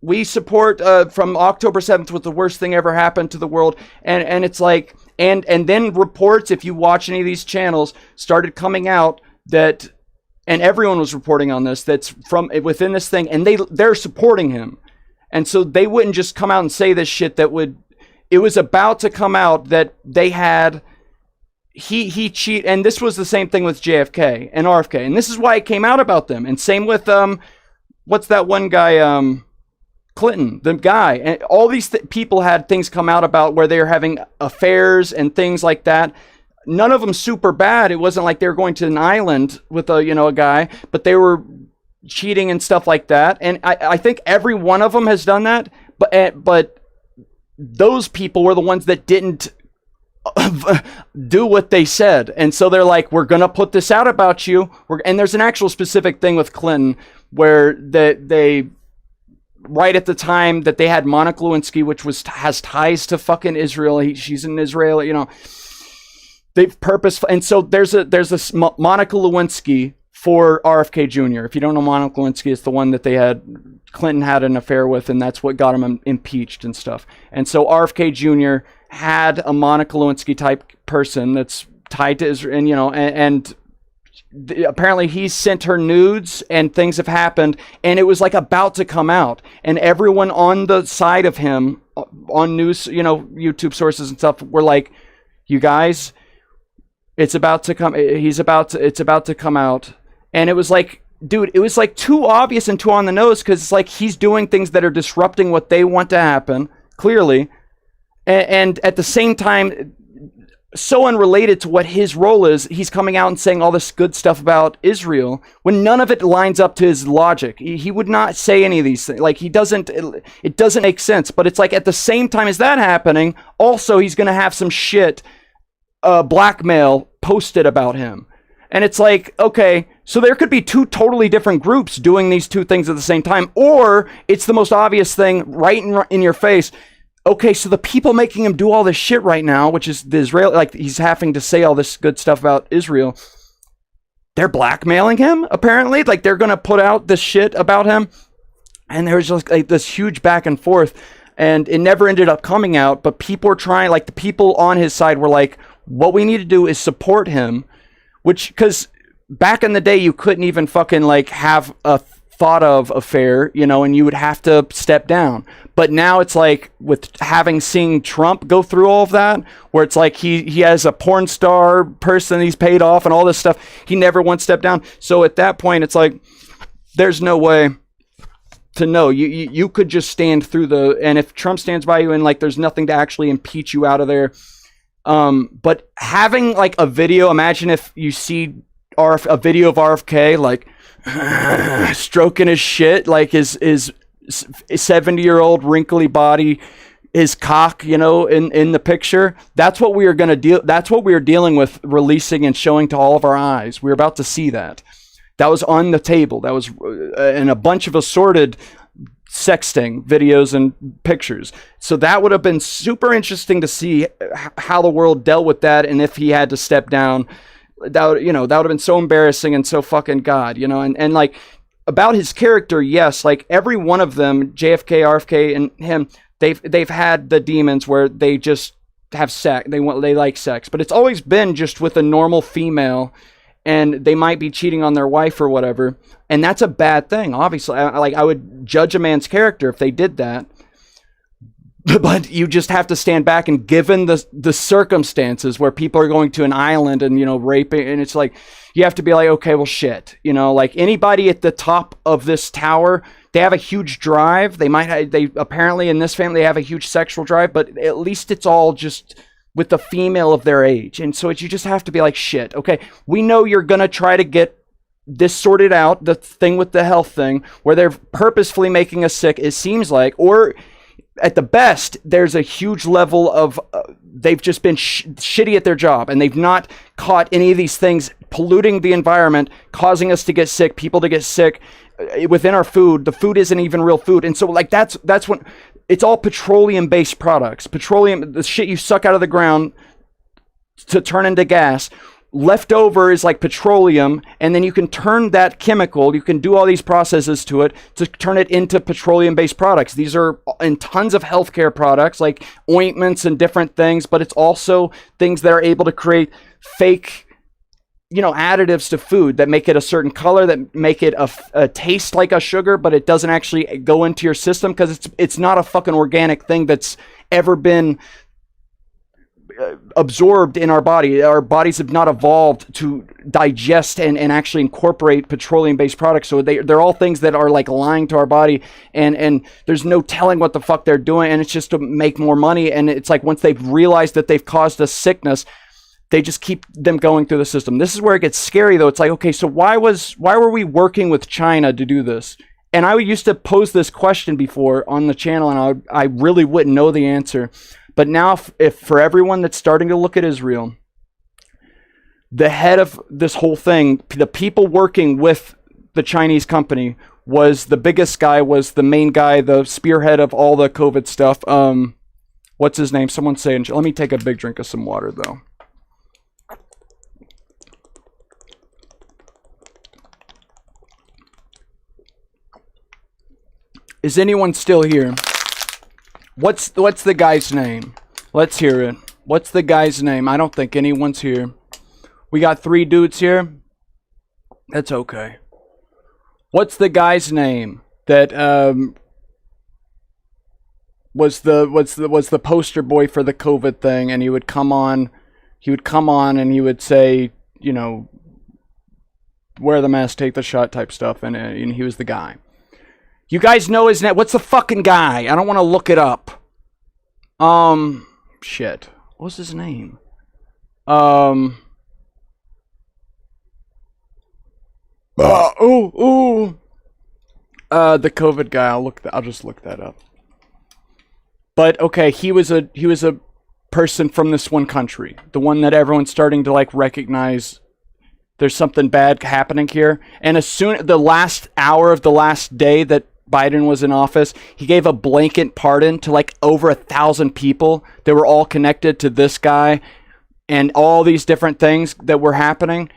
we support from October 7th was the worst thing ever happened to the world, and it's like, and then reports, if you watch any of these channels, started coming out that, and everyone was reporting on this, that's from within this thing, and they're supporting him. And so they wouldn't just come out and say this shit it was about to come out that they had, he cheat, and this was the same thing with JFK and RFK, and this is why it came out about them. And same with, what's that one guy, Clinton, the guy, and all these people had things come out about where they were having affairs and things like that. None of them super bad. It wasn't like they were going to an island with a guy, but they were cheating and stuff like that. And I think every one of them has done that, but those people were the ones that didn't do what they said. And so they're like, we're gonna put this out about you. And there's an actual specific thing with Clinton where they right at the time that they had Monica Lewinsky, which has ties to fucking Israel. She's in Israel, they've purposeful. And so there's this Monica Lewinsky for RFK Jr. If you don't know, Monica Lewinsky is the one that Clinton had an affair with, and that's what got him impeached and stuff. And so RFK Jr. had a Monica Lewinsky type person that's tied to Israel, and apparently he sent her nudes and things have happened, and it was like about to come out, and everyone on the side of him on news, YouTube sources and stuff were like, you guys, it's about to come out. And it was like, dude, it was like too obvious and too on the nose, because it's like he's doing things that are disrupting what they want to happen, clearly. And at the same time, so unrelated to what his role is, he's coming out and saying all this good stuff about Israel when none of it lines up to his logic. He would not say any of these things. Like, it doesn't make sense. But it's like at the same time as that happening, also he's going to have some shit, blackmail posted about him. And it's like, okay, so there could be two totally different groups doing these two things at the same time, or it's the most obvious thing right in your face. Okay, so the people making him do all this shit right now, which is the Israel, like he's having to say all this good stuff about Israel, they're blackmailing him, apparently. Like, they're going to put out this shit about him. And there's just like this huge back and forth, and it never ended up coming out, but people were trying, like the people on his side were like, what we need to do is support him. Which, because back in the day, you couldn't even fucking like have a thought of affair, and you would have to step down. But now it's like, with seeing Trump go through all of that, where it's like he has a porn star person he's paid off and all this stuff, he never once stepped down. So at that point, it's like, there's no way to know. You could just stand through and if Trump stands by you and like there's nothing to actually impeach you out of there. But having like a video, imagine if you see a video of RFK like stroking his shit, like his 70-year-old wrinkly body, his cock, in the picture. That's what we are going to deal. That's what we are dealing with, releasing and showing to all of our eyes. We're about to see that. That was on the table. That was in a bunch of assorted sexting videos and pictures. So that would have been super interesting to see how the world dealt with that, and if he had to step down. That would have been so embarrassing and so fucking God, and like about his character, yes, like every one of them, JFK, RFK, and him. They've had the demons where they just have sex. They like sex, but it's always been just with a normal female, and they might be cheating on their wife or whatever, and that's a bad thing. Obviously, I would judge a man's character if they did that, but you just have to stand back, and given the circumstances where people are going to an island and raping, and it's like you have to be like, okay, well, shit, like anybody at the top of this tower. They have a huge drive. They apparently in this family they have a huge sexual drive, but at least it's all just with the female of their age. And so you just have to be like, shit, okay, we know you're going to try to get this sorted out, the thing with the health thing, where they're purposefully making us sick, it seems like, or at the best, there's a huge level of, they've just been shitty at their job, and they've not caught any of these things polluting the environment, causing us to get sick, people to get sick, within our food. The food isn't even real food. And so like that's when it's all petroleum based products. Petroleum, the shit you suck out of the ground to turn into gas. Left over is like petroleum, and then you can turn that chemical, you can do all these processes to it to turn it into petroleum based products. These are in tons of healthcare products like ointments and different things, but it's also things that are able to create fake additives to food that make it a certain color, that make it a taste like a sugar, but it doesn't actually go into your system because it's not a fucking organic thing that's ever been absorbed in our body. Our bodies have not evolved to digest and actually incorporate petroleum-based products. So they're all things that are like lying to our body, and there's no telling what the fuck they're doing, and it's just to make more money. And it's like once they've realized that they've caused us sickness, they just keep them going through the system. This is where it gets scary, though. It's like, okay, so why were we working with China to do this? And I used to pose this question before on the channel, and I really wouldn't know the answer. But now, if for everyone that's starting to look at Israel, the head of this whole thing, the people working with the Chinese company, was the biggest guy, was the main guy, the spearhead of all the COVID stuff. What's his name? Someone say, let me take a big drink of some water, though. Is anyone still here? What's the guy's name? Let's hear it. What's the guy's name? I don't think anyone's here. We got 3 dudes here. That's okay. What's the guy's name that was the poster boy for the COVID thing? And he would come on and he would say, wear the mask, take the shot type stuff, and he was the guy. You guys know his name? What's the fucking guy? I don't want to look it up. Shit. What's his name? The COVID guy. I'll just look that up. But okay, he was a person from this one country, the one that everyone's starting to like recognize. There's something bad happening here. And as soon the last hour of the last day that Biden was in office, he gave a blanket pardon to like over 1,000 people that were all connected to this guy and all these different things that were happening,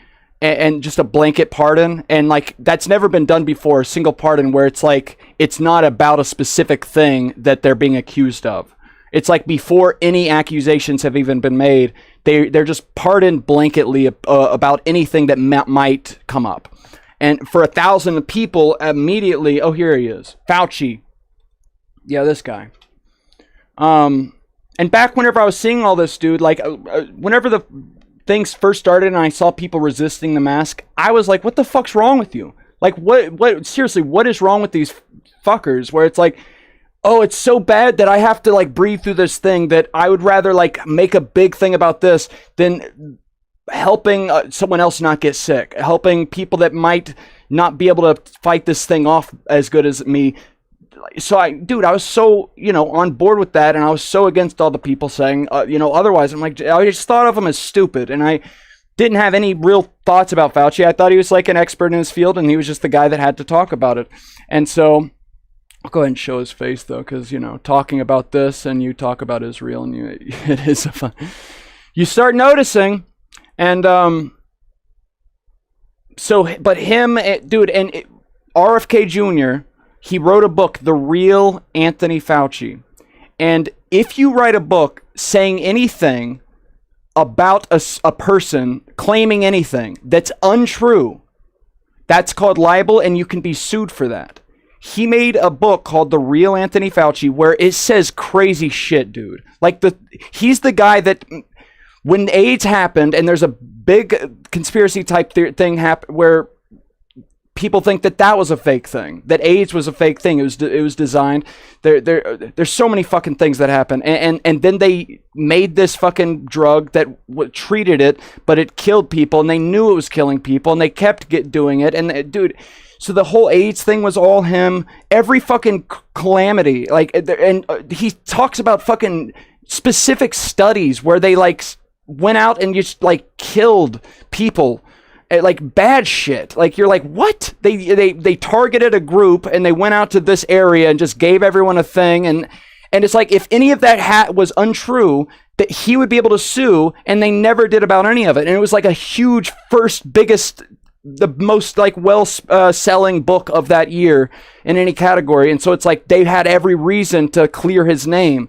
and just a blanket pardon. And like that's never been done before, a single pardon where it's like it's not about a specific thing that they're being accused of. It's like before any accusations have even been made, they're just pardoned blanketly about anything that might come up. And for 1,000 people, immediately, oh, here he is, Fauci. Yeah, this guy. And back whenever I was seeing all this, dude, like whenever the things first started and I saw people resisting the mask, I was like, what the fuck's wrong with you? Like, what, seriously, what is wrong with these fuckers? Where it's like, oh, it's so bad that I have to like breathe through this thing that I would rather like make a big thing about this than helping someone else not get sick, helping people that might not be able to fight this thing off as good as me so dude, I was so, on board with that, and I was so against all the people saying, otherwise. I'm like, I just thought of him as stupid, and I didn't have any real thoughts about Fauci. I thought he was like an expert in his field, and he was just the guy that had to talk about it. And so, I'll go ahead and show his face though, because talking about this and you talk about Israel, and it is a fun. You start noticing, and but him, dude, and RFK Jr. He wrote a book, The Real Anthony Fauci. And if you write a book saying anything about a person, claiming anything that's untrue, that's called libel, and you can be sued for that. He made a book called The Real Anthony Fauci where it says crazy shit, dude. Like, he's the guy that, when AIDS happened, and there's a big conspiracy type thing where people think that was a fake thing, that AIDS was a fake thing. It was designed. There's so many fucking things that happen, and then they made this fucking drug that treated it, but it killed people, and they knew it was killing people, and they kept doing it. And dude, so the whole AIDS thing was all him. Every fucking calamity, like, and he talks about fucking specific studies where they like went out and just like killed people. Like bad shit. Like, you're like, what? They targeted a group, and they went out to this area and just gave everyone a thing, and it's like, if any of that was untrue, that he would be able to sue, and they never did about any of it. And it was like a huge biggest, the most like selling book of that year in any category. And so it's like they had every reason to clear his name,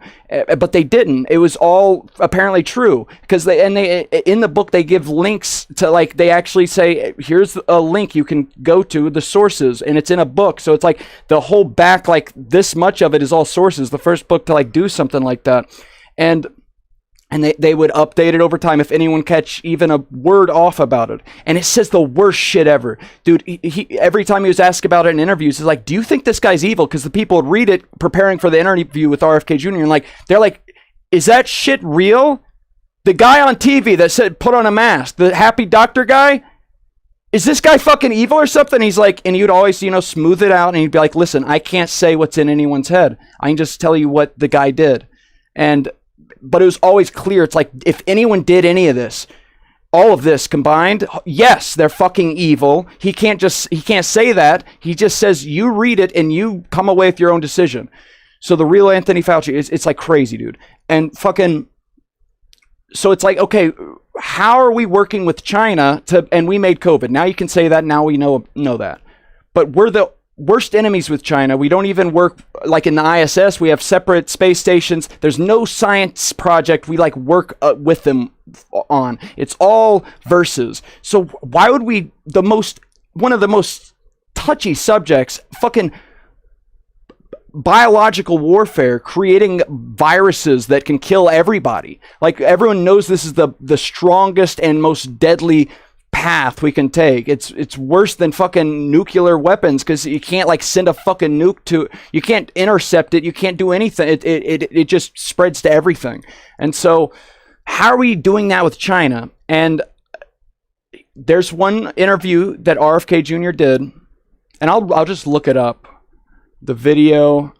but they didn't. It was all apparently true, because they in the book they give links to, like, they actually say, here's a link you can go to the sources, and it's in a book. So it's like the whole back, like this much of it is all sources. The first book to like do something like that. And they would update it over time if anyone catch even a word off about it. And it says the worst shit ever. Dude, he every time he was asked about it in interviews, he's like, do you think this guy's evil? Because the people would read it preparing for the interview with RFK Jr. And they're like, is that shit real? The guy on TV that said, put on a mask, the happy doctor guy, is this guy fucking evil or something? He's like, and you'd always, smooth it out. And he'd be like, listen, I can't say what's in anyone's head. I can just tell you what the guy did. But it was always clear. It's like, if anyone did any of this, all of this combined, yes, they're fucking evil. He can't say that. He just says, you read it and you come away with your own decision. So The Real Anthony Fauci, it's like crazy, dude. And fucking, so it's like, okay, how are we working with China and we made COVID? Now you can say that. Now we know that. But we're the worst enemies with China. We don't even work like in the ISS. We have separate space stations. There's no science project we like work with them on. It's all versus. So why would we, one of the most touchy subjects, fucking biological warfare, creating viruses that can kill everybody. Like, everyone knows this is the strongest and most deadly path we can take. It's worse than fucking nuclear weapons, because you can't like send a fucking nuke you can't intercept it, you can't do anything. It just spreads to everything. And so how are we doing that with China? And there's one interview that RFK Jr. did, and I'll just look it up, the video.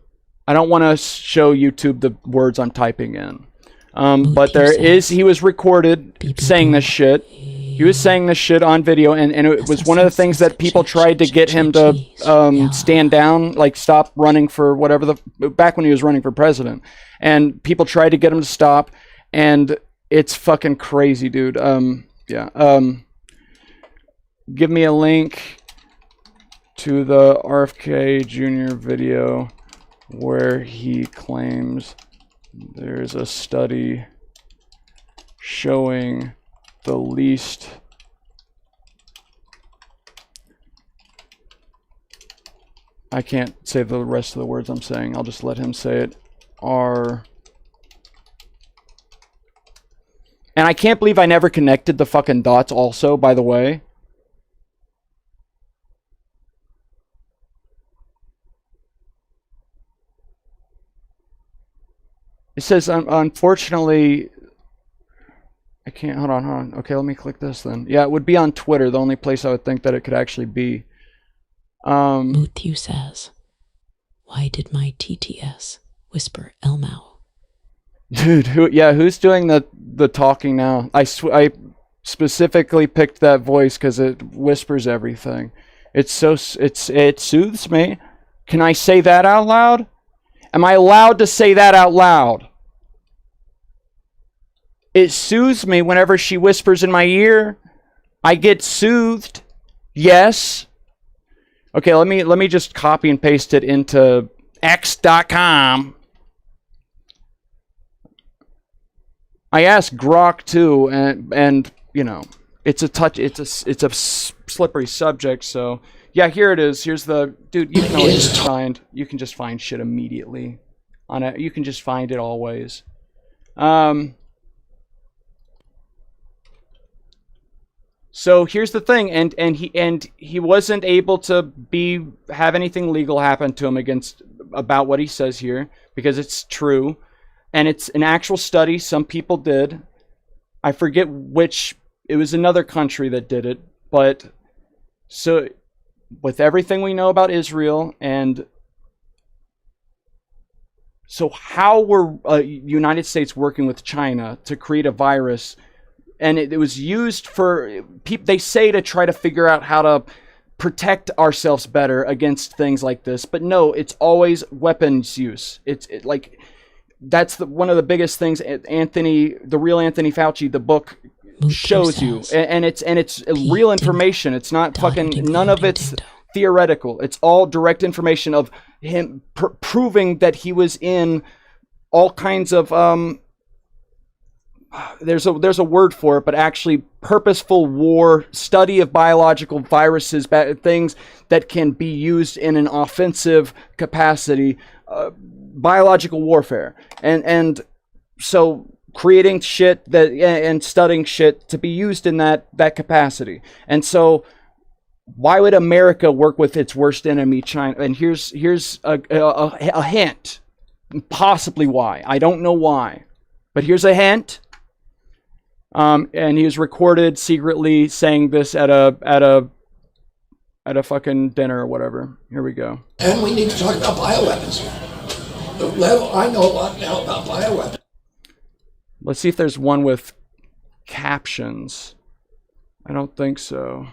I don't want to show YouTube the words I'm typing in, but he was recorded saying this shit. He was saying this shit on video, and it was one of the things that people tried to get him to stand down, like stop running for whatever back when he was running for president. And people tried to get him to stop, and it's fucking crazy, dude. Give me a link to the RFK Jr. video where he claims there's a study showing the least I can't say the rest of the words I'm saying. I'll just let him say it. And I can't believe I never connected the fucking dots also, by the way. It says, unfortunately, I can't, hold on. Okay, let me click this then. Yeah, it would be on Twitter, the only place I would think that it could actually be. Muthu says, Why did my TTS whisper Elmo? Dude, who's doing the talking now? I specifically picked that voice because it whispers everything. It soothes me. Can I say that out loud? Am I allowed to say that out loud? It soothes me whenever she whispers in my ear. I get soothed. Yes. Okay, let me just copy and paste it into x.com. I asked Grok too, and you know, it's a slippery subject. So yeah, here it is. Here's the dude. You can always just find. You can just find shit immediately on it. You can just find it always. So here's the thing, and he wasn't able to have anything legal happen to him about what he says here because it's true. And it's an actual study. Some people did. I forget which. It was another country that did it. But so with everything we know about Israel, and so how were United States working with China to create a virus? And it was used for people. They say to try to figure out how to protect ourselves better against things like this. But no, it's always weapons use. It's like. That's one of the biggest things. The real Anthony Fauci, the book shows you, and it's real information. It's not fucking none of it's theoretical. It's all direct information of him proving that he was in all kinds of there's a word for it, but actually purposeful war, study of biological viruses, things that can be used in an offensive capacity. Biological warfare, and so creating shit and studying shit to be used in that capacity. And so why would America work with its worst enemy, China? And here's a hint, possibly why. I don't know why, but here's a hint. And he was recorded secretly saying this at a fucking dinner or whatever. Here we go. And we need to talk about bioweapons. I know a lot now about bioweapons. Let's see if there's one with captions. I don't think so.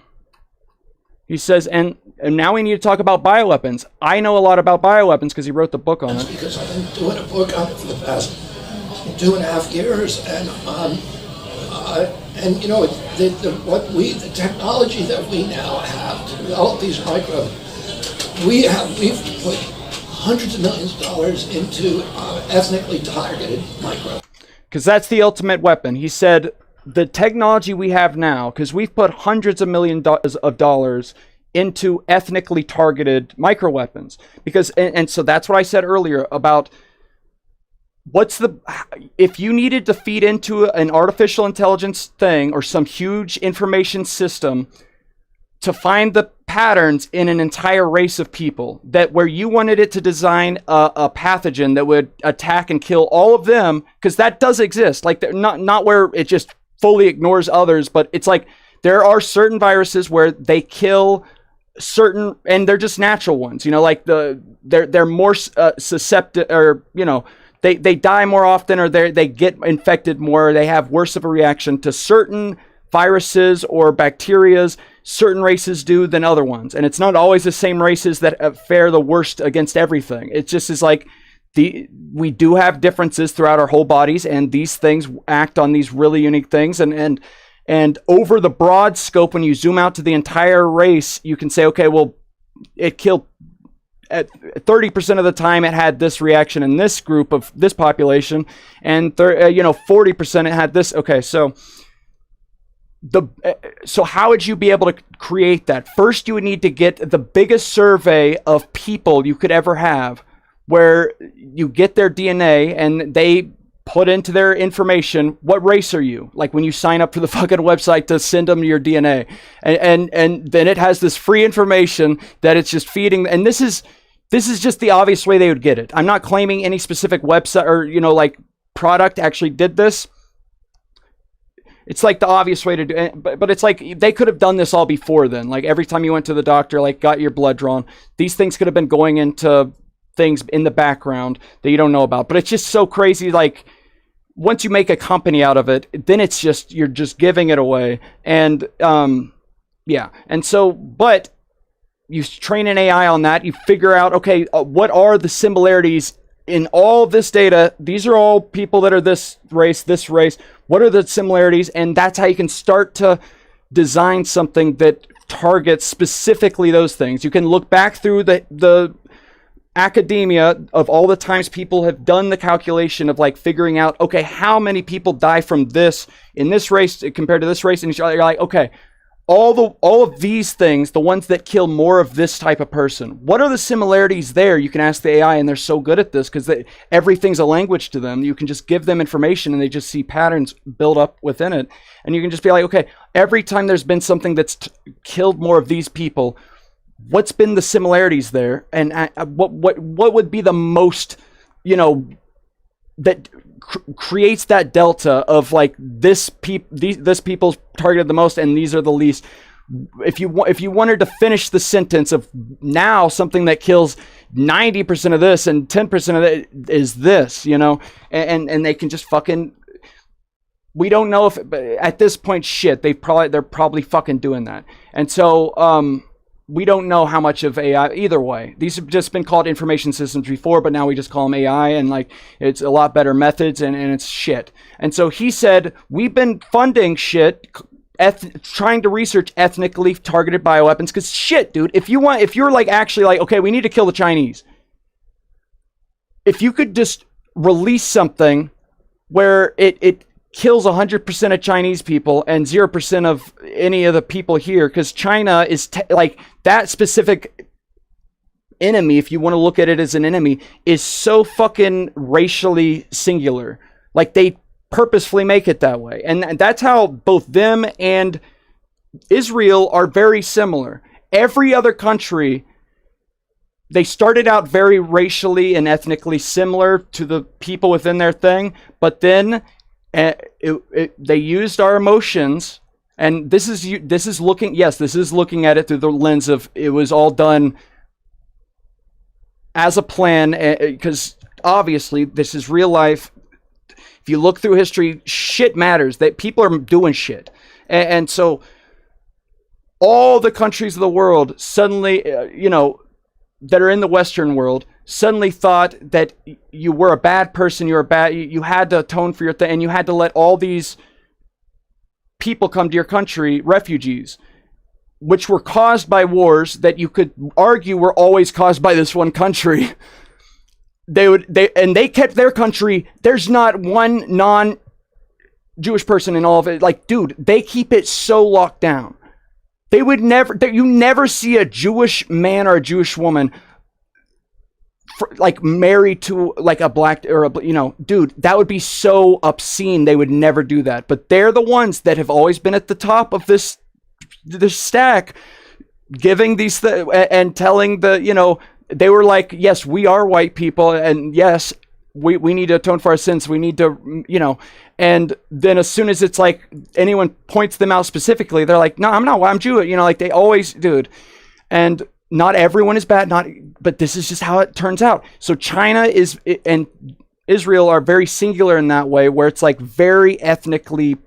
He says, and now we need to talk about bioweapons. I know a lot about bioweapons because he wrote the book on it. Because I've been doing a book on it for the past 2.5 years, and you know, the technology that we now have to develop these microbes, we've put hundreds of millions of dollars into ethnically targeted microbes. Because that's the ultimate weapon. He said the technology we have now, because we've put hundreds of millions of dollars into ethnically targeted microweapons. Because and so that's what I said earlier about if you needed to feed into an artificial intelligence thing or some huge information system to find the patterns in an entire race of people, that where you wanted it to design a pathogen that would attack and kill all of them, because that does exist. Like, they're not where it just fully ignores others, but it's like there are certain viruses where they kill certain, and they're just natural ones. You know, like they're more susceptible, or you know, they die more often, or they get infected more. They have worse of a reaction to certain viruses or bacterias. Certain races do than other ones, and it's not always the same races that fare the worst against everything. It just is like we do have differences throughout our whole bodies, and these things act on these really unique things. And over the broad scope, when you zoom out to the entire race, you can say, okay, well, it killed at 30% of the time it had this reaction in this group of this population, and 40% it had this. Okay, so how would you be able to create that? First, you would need to get the biggest survey of people you could ever have, where you get their DNA and they put into their information, what race are you? Like when you sign up for the fucking website to send them your DNA, and then it has this free information that it's just feeding. And this is just the obvious way they would get it. I'm not claiming any specific website or like product actually did this. It's like the obvious way to do it, but it's like they could have done this all before then. Like every time you went to the doctor, like got your blood drawn, these things could have been going into things in the background that you don't know about. But it's just so crazy. Like, once you make a company out of it, then it's just, you're just giving it away. And yeah. And so, but you train an AI on that, you figure out, okay, what are the similarities in all this data? These are all people that are this race. What are the similarities? And that's how you can start to design something that targets specifically those things. You can look back through the academia of all the times people have done the calculation of like figuring out, okay, how many people die from this in this race compared to this race, and you're like, okay, all of these things, the ones that kill more of this type of person, what are the similarities there? You can ask the AI, and they're so good at this because everything's a language to them. You can just give them information and they just see patterns build up within it. And you can just be like, okay, every time there's been something that's killed more of these people, what's been the similarities there? And what would be the most, that creates that delta of like this people's targeted the most and these are the least. If you wanted to finish the sentence of now something that kills 90% of this and 10% of it is this, and they can just fucking, we don't know if at this point shit they're probably fucking doing that. And so we don't know how much of AI either way. These have just been called information systems before, but now we just call them AI, and like it's a lot better methods, and it's shit. And so he said, we've been funding shit, trying to research ethnically targeted bioweapons, because shit, dude, if you're like actually like, okay, we need to kill the Chinese. If you could just release something where it kills 100% of Chinese people and 0% of any of the people here, because China is like that specific enemy, if you want to look at it as an enemy, is so fucking racially singular. Like they purposefully make it that way. And that's how both them and Israel are very similar. Every other country, they started out very racially and ethnically similar to the people within their thing, but then they used our emotions, and this is looking at it through the lens of it was all done as a plan, because obviously this is real life. If you look through history, shit matters. That people are doing shit, and so all the countries of the world suddenly, that are in the Western world, suddenly thought that you were a bad person, you had to atone for your thing, and you had to let all these people come to your country, refugees, which were caused by wars that you could argue were always caused by this one country. They kept their country. There's not one non-Jewish person in all of it. Like, dude, they keep it so locked down. They would never, you never see a Jewish man or a Jewish woman like married to like a black or a, dude, that would be so obscene. They would never do that. But they're the ones that have always been at the top of this stack, giving these and telling they were like, yes, we are white people, and yes, we need to atone for our sins. We need to, and then as soon as it's like anyone points them out specifically, they're like, no, I'm not, I'm Jewish, like they always, dude. And not everyone is bad, but this is just how it turns out. So China and Israel are very singular in that way, where it's like very ethnically,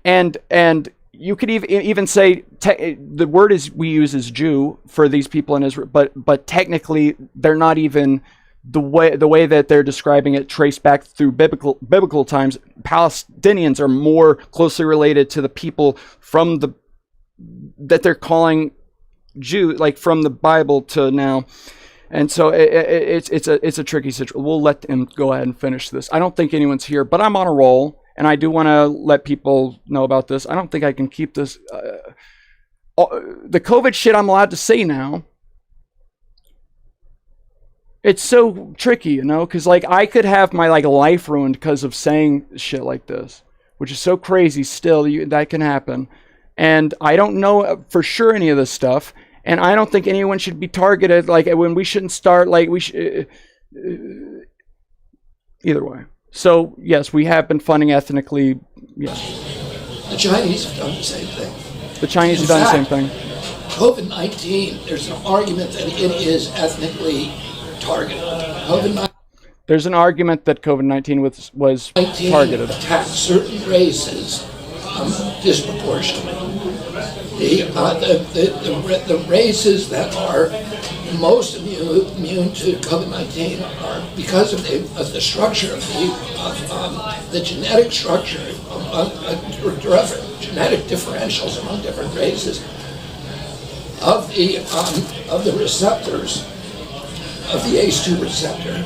and you could even say the word we use is Jew for these people in Israel, but technically they're not even the way that they're describing it traced back through biblical times. Palestinians are more closely related to the people that they're calling Jew, like from the Bible to now. And so it's a tricky situation. We'll let him go ahead and finish this. I don't think anyone's here, but I'm on a roll, and I do want to let people know about this. I don't think I can keep this. The COVID shit I'm allowed to say now. It's so tricky, because like I could have my like life ruined because of saying shit like this, which is so crazy. Still, that can happen, and I don't know for sure any of this stuff, and I don't think anyone should be targeted. Like when we shouldn't start. Like we should. Either way. So yes, we have been funding ethnically. Yes. The Chinese have done the same thing. The Chinese have done the same thing. COVID-19. There's an argument that it is ethnically targeted. COVID-19 There's an argument that COVID-19 was targeted. attacked certain races disproportionately. The races that are most immune to COVID-19 are because of the structure of the genetic structure, genetic differentials among different races of the receptors of the ACE2 receptor.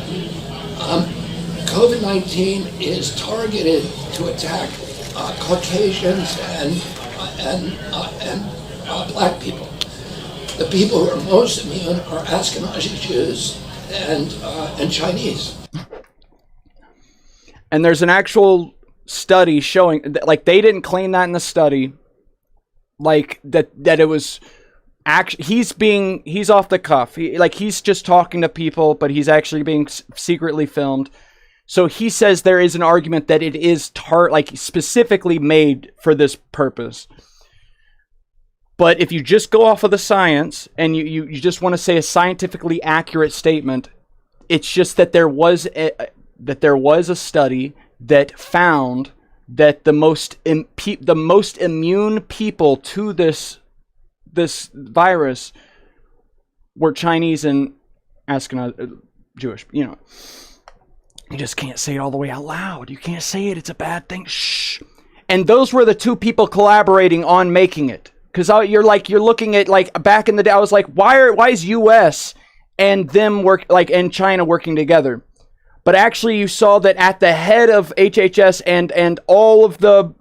COVID-19 is targeted to attack Caucasians and black people. The people who are most immune are Ashkenazi Jews and Chinese. And there's an actual study showing that, like, they didn't claim that in the study, like that it was actually he's off the cuff. He's just talking to people, but he's actually being secretly filmed. So he says there is an argument that it is specifically made for this purpose. But if you just go off of the science and you just want to say a scientifically accurate statement, it's just that there was a study that found that the most immune people to this virus were Chinese and Ashkenazi Jewish. You know, you just can't say it all the way out loud. You can't say it. It's a bad thing. Shh. And those were the two people collaborating on making it. Because you're looking at, like, back in the day, I was like, why is U.S. and them and China working together? But actually, you saw that at the head of HHS and all of the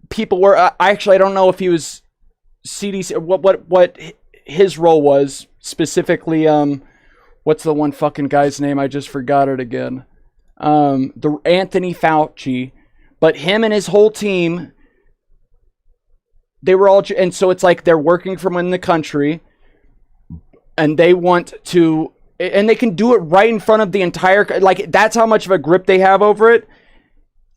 people were. I don't know if he was CDC or what his role was specifically. What's the one fucking guy's name? I just forgot it again. The Anthony Fauci, but him and his whole team. They were all, and so it's like they're working from in the country, and they want to, and they can do it right in front of the entire, like, that's how much of a grip they have over it.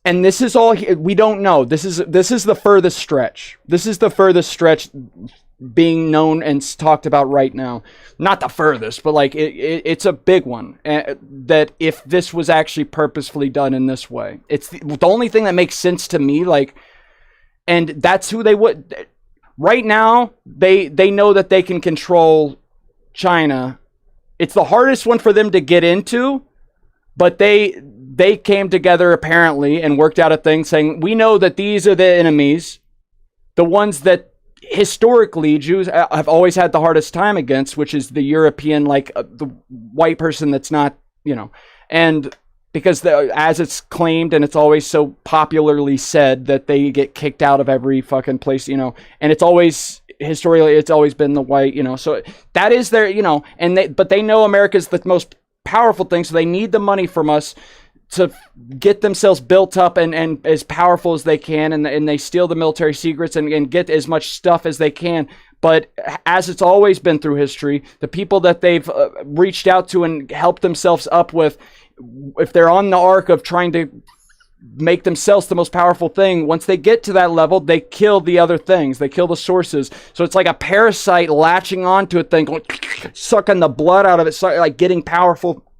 And this is all we don't know. This is the furthest stretch. This is the furthest stretch being known and talked about right now. Not the furthest, but like it's a big one. That if this was actually purposefully done in this way, it's the only thing that makes sense to me. Like. And that's who they would. Right now, they know that they can control China. It's the hardest one for them to get into, but they came together apparently and worked out a thing saying, we know that these are the enemies, the ones that historically Jews have always had the hardest time against, which is the European, like the white person that's not, you know, and because as it's claimed and it's always so popularly said that they get kicked out of every fucking place, you know, and it's always, historically, it's always been the white, you know, so that is their, you know, but they know America's the most powerful thing, so they need the money from us to get themselves built up and as powerful as they can, and they steal the military secrets and get as much stuff as they can. But as it's always been through history, the people that they've reached out to and helped themselves up with, if they're on the arc of trying to make themselves the most powerful thing, once they get to that level, they kill the other things. They kill the sources. So it's like a parasite latching onto a thing, going, sucking the blood out of it, like getting powerful,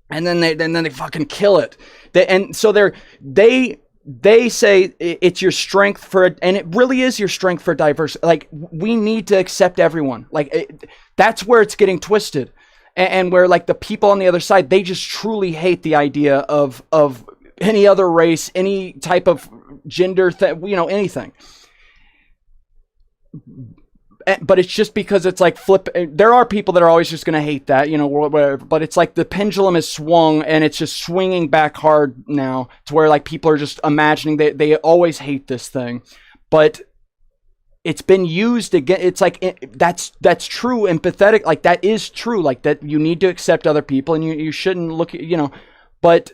and then they fucking kill it. They say it's your strength for, and it really is your strength for diversity. Like, we need to accept everyone. Like, that's where it's getting twisted. And where, like, the people on the other side, they just truly hate the idea of any other race, any type of gender, you know, anything. But it's just because it's like there are people that are always just going to hate that, you know, whatever. But it's like the pendulum is swung, and it's just swinging back hard now to where, like, people are just imagining they always hate this thing. But it's been used again. It's like, that's true, empathetic. Like, that is true. Like, that you need to accept other people, and you shouldn't look, you know, but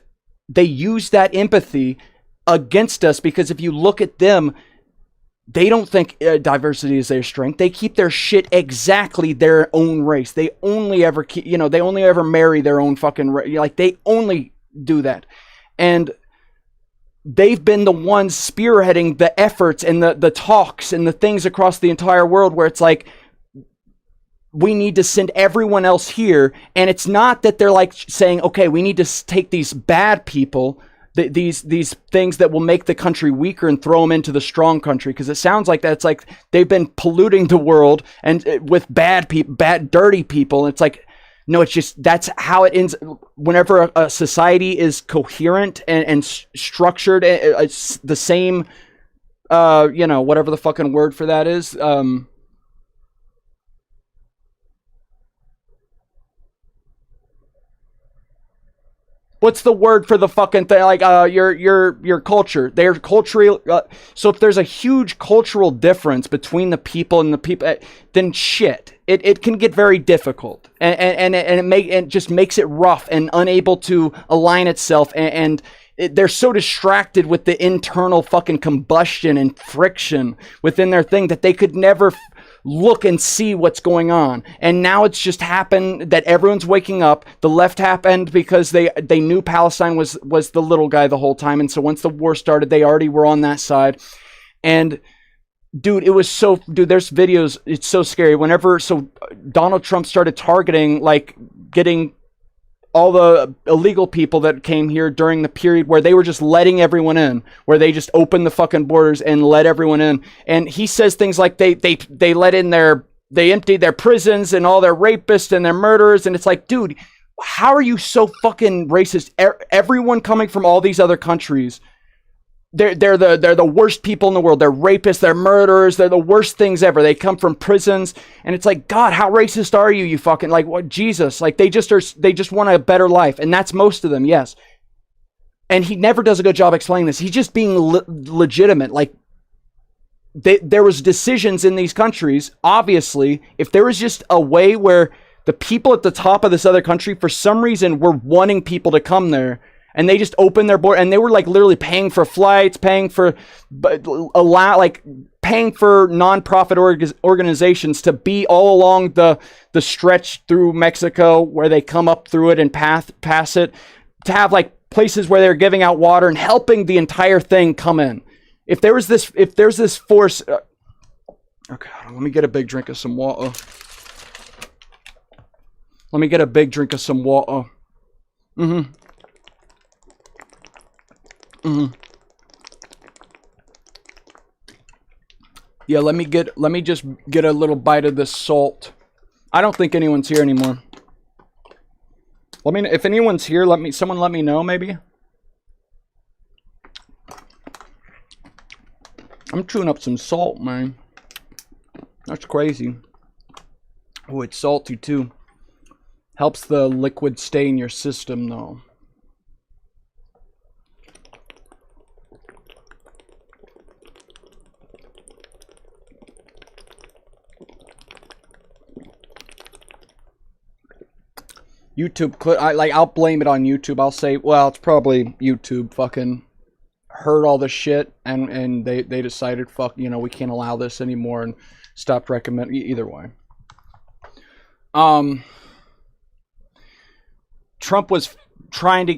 they use that empathy against us, because if you look at them, they don't think diversity is their strength. They keep their shit exactly their own race. They only ever keep, you know, they only ever marry their own fucking race. Like, they only do that. And they've been the ones spearheading the efforts and the talks and the things across the entire world where it's like, we need to send everyone else here. And it's not that they're like saying, okay, we need to take these bad people, these things that will make the country weaker and throw them into the strong country. Because it sounds like that. It's like they've been polluting the world and with bad people, dirty people. And it's like, no, it's just, that's how it ends. Whenever a society is coherent and structured, it's the same, whatever the fucking word for that is. What's the word for the fucking thing? Like, your culture. They're culturally. So if there's a huge cultural difference between the people and the people, then shit, it can get very difficult, and it just makes it rough and unable to align itself, and they're so distracted with the internal fucking combustion and friction within their thing that they could never look and see what's going on. And now it's just happened that everyone's waking up. The left happened because they knew Palestine was the little guy the whole time. And so once the war started, they already were on that side. And dude, there's videos. It's so scary. So Donald Trump started targeting, like, getting all the illegal people that came here during the period where they were just letting everyone in, where they just opened the fucking borders and let everyone in. And he says things like they emptied their prisons and all their rapists and their murderers. And it's like, dude, how are you so fucking racist? Everyone coming from all these other countries, they're the worst people in the world. They're rapists, they're murderers, they're the worst things ever. They come from prisons, and it's like, God, how racist are you? You fucking, like, what, Jesus? Like, they just want a better life, and that's most of them, yes. And he never does a good job explaining this. He's just being legitimate. Like, there was decisions in these countries. Obviously, if there was just a way where the people at the top of this other country, for some reason, were wanting people to come there, and they just opened their border, and they were like literally paying for flights, paying for nonprofit organizations to be all along the stretch through Mexico where they come up through it and pass it, to have like places where they're giving out water and helping the entire thing come in. If there's this force, okay, hold on, let me get a big drink of some water. Yeah, let me just get a little bite of this salt. I don't think anyone's here anymore. If anyone's here, someone let me know, maybe. I'm chewing up some salt, man. That's crazy. Oh, it's salty too. Helps the liquid stay in your system, though. YouTube clip, I'll blame it on YouTube. I'll say, well, it's probably YouTube fucking heard all this shit and they decided, fuck, we can't allow this anymore, and stopped recommending. Either way. Trump was trying to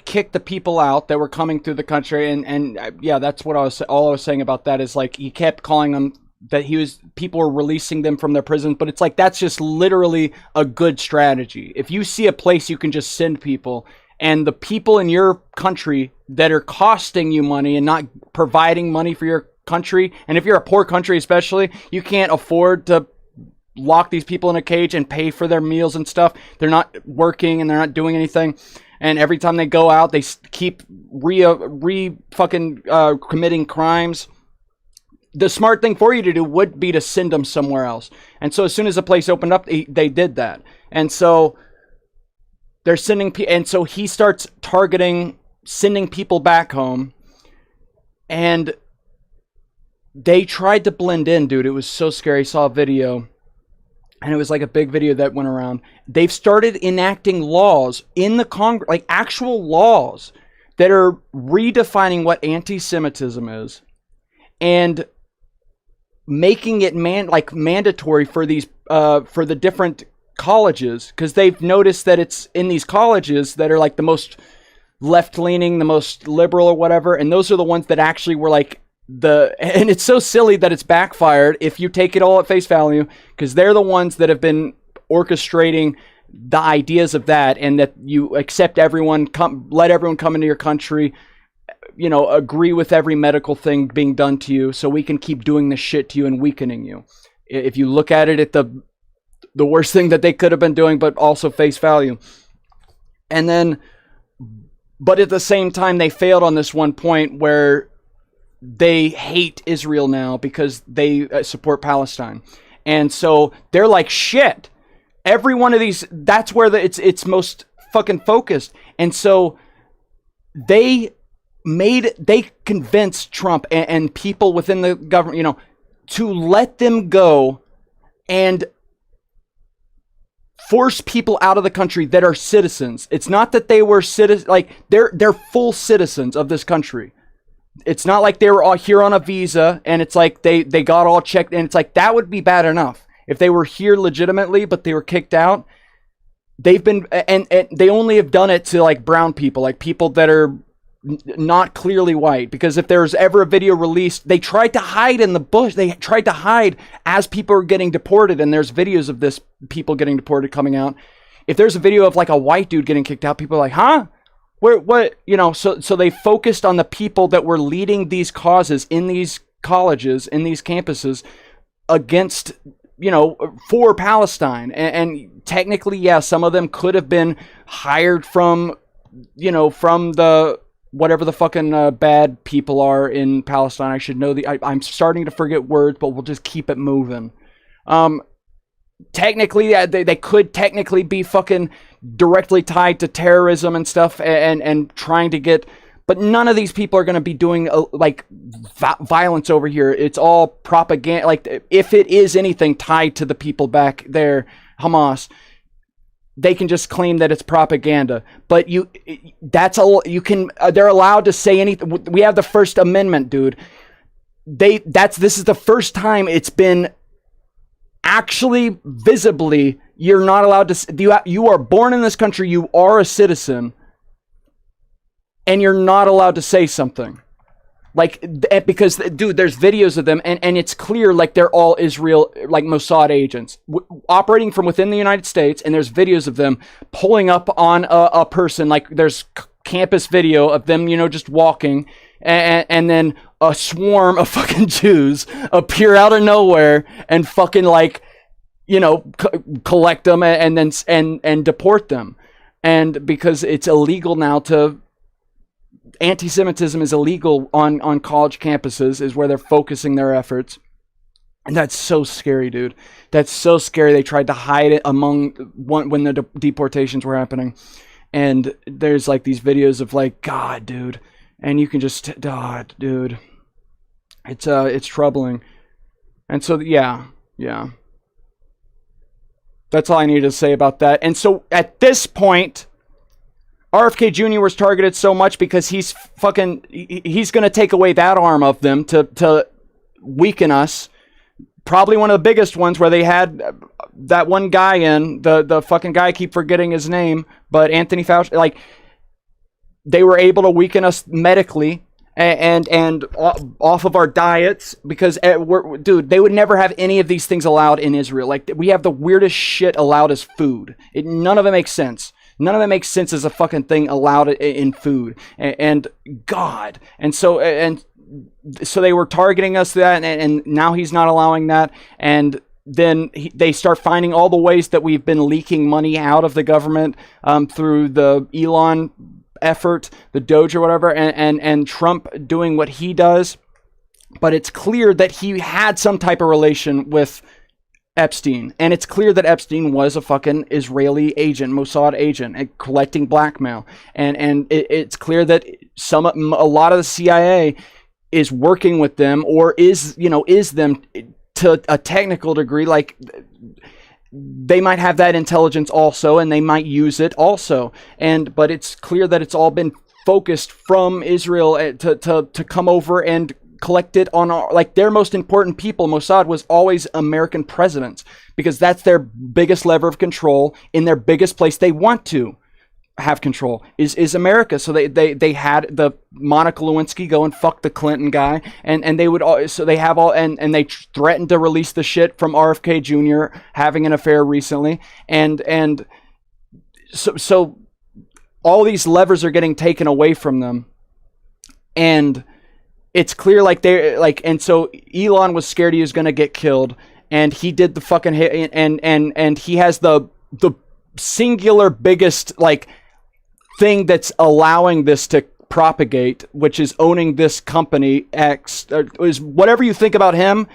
kick the people out that were coming through the country, and yeah, that's what all I was saying about that is, like, he kept calling them that people were releasing them from their prison, but it's like, that's just literally a good strategy. If you see a place you can just send people, and the people in your country that are costing you money and not providing money for your country, and if you're a poor country especially, you can't afford to lock these people in a cage and pay for their meals and stuff. They're not working and they're not doing anything, and every time they go out, they keep committing crimes. The smart thing for you to do would be to send them somewhere else. And so as soon as the place opened up, they did that. And so they're sending people, and so he starts targeting, sending people back home. And they tried to blend in, dude. It was so scary. I saw a video, and it was like a big video that went around. They've started enacting laws in the Congress, like actual laws that are redefining what anti-Semitism is, and making it mandatory for these for the different colleges, because they've noticed that it's in these colleges that are like the most left-leaning, the most liberal or whatever, and those are the ones that actually were like and it's so silly that it's backfired if you take it all at face value, because they're the ones that have been orchestrating the ideas of that, and that you accept everyone, let everyone come into your country, agree with every medical thing being done to you, so we can keep doing this shit to you and weakening you. If you look at it at the worst thing that they could have been doing, but also face value. And then, but at the same time, they failed on this one point where they hate Israel now because they support Palestine. And so they're like, shit, every one of these, that's where it's most fucking focused. And so they convinced Trump and people within the government, to let them go and force people out of the country that are citizens. It's not that they were citizens, like they're full citizens of this country. It's not like they were all here on a visa and it's like they got all checked, and it's like that would be bad enough if they were here legitimately but they were kicked out. They've been and they only have done it to like brown people, like people that are not clearly white, because if there's ever a video released, they tried to hide in the bush. They tried to hide as people are getting deported, and there's videos of this people getting deported coming out. If there's a video of like a white dude getting kicked out, people are like, huh? What? So they focused on the people that were leading these causes in these colleges, in these campuses against, for Palestine. And technically, yeah, some of them could have been hired from the whatever the fucking bad people are in Palestine. I should know I'm starting to forget words, but we'll just keep it moving. Technically, they could technically be fucking directly tied to terrorism and stuff, and trying to get, but none of these people are going to be doing violence over here. It's all propaganda. Like, if it is anything tied to the people back there, Hamas, they can just claim that it's propaganda. But they're allowed to say anything. We have the First Amendment, dude. This is the first time it's been actually visibly, you're not allowed to, you are born in this country, you are a citizen, and you're not allowed to say something. Like, because, dude, there's videos of them, and it's clear, like, they're all Israel, like, Mossad agents, operating from within the United States, and there's videos of them pulling up on a person, like, there's campus video of them, just walking, and then a swarm of fucking Jews appear out of nowhere and fucking, like, collect them and then deport them. And because it's illegal now anti-Semitism is illegal on college campuses, is where they're focusing their efforts. And that's so scary, dude. That's so scary. They tried to hide it when the deportations were happening. And there's like these videos of like, God, dude. And you can just, God, dude. It's troubling. And so, yeah. That's all I need to say about that. And so at this point, RFK Jr. was targeted so much because he's going to take away that arm of them to weaken us. Probably one of the biggest ones, where they had that one guy in, the fucking guy, I keep forgetting his name, but Anthony Fauci, like, they were able to weaken us medically and off of our diets, because dude, they would never have any of these things allowed in Israel. Like, we have the weirdest shit allowed as food. None of it makes sense. None of it makes sense as a fucking thing allowed in food. And God. And so they were targeting us that, and now he's not allowing that. And then they start finding all the ways that we've been leaking money out of the government through the Elon effort, the Doge or whatever, and Trump doing what he does. But it's clear that he had some type of relation with Epstein, and it's clear that Epstein was a fucking Israeli agent, Mossad agent, and collecting blackmail. And it's clear that a lot of the CIA is working with them, or is them to a technical degree. Like, they might have that intelligence also, and they might use it also. But it's clear that it's all been focused from Israel to come over and collect it on their most important people. Mossad was always American presidents, because that's their biggest lever of control in their biggest place they want to have control is America. So they had the Monica Lewinsky go and fuck the Clinton guy, and they would all, so they have all, and they threatened to release the shit from RFK Jr. having an affair recently, and so all these levers are getting taken away from them, and it's clear like they like, and so Elon was scared he was going to get killed, and he did the fucking hit, and he has the singular biggest like thing that's allowing this to propagate, which is owning this company X, is whatever you think about him,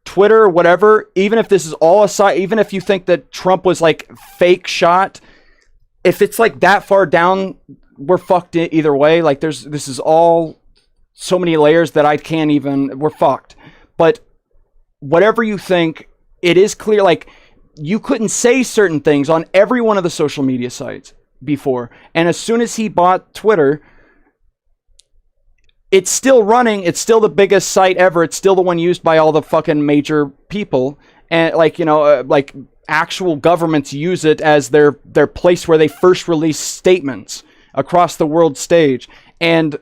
Twitter, whatever, even if this is all aside, even if you think that Trump was like fake shot, if it's like that far down, we're fucked either way. Like this is all so many layers that I can't even, we're fucked. But whatever you think, it is clear, like, you couldn't say certain things on every one of the social media sites before. And as soon as he bought Twitter, it's still running. It's still the biggest site ever. It's still the one used by all the fucking major people. And like, you know, like actual governments use it as their place where they first release statements across the world stage. And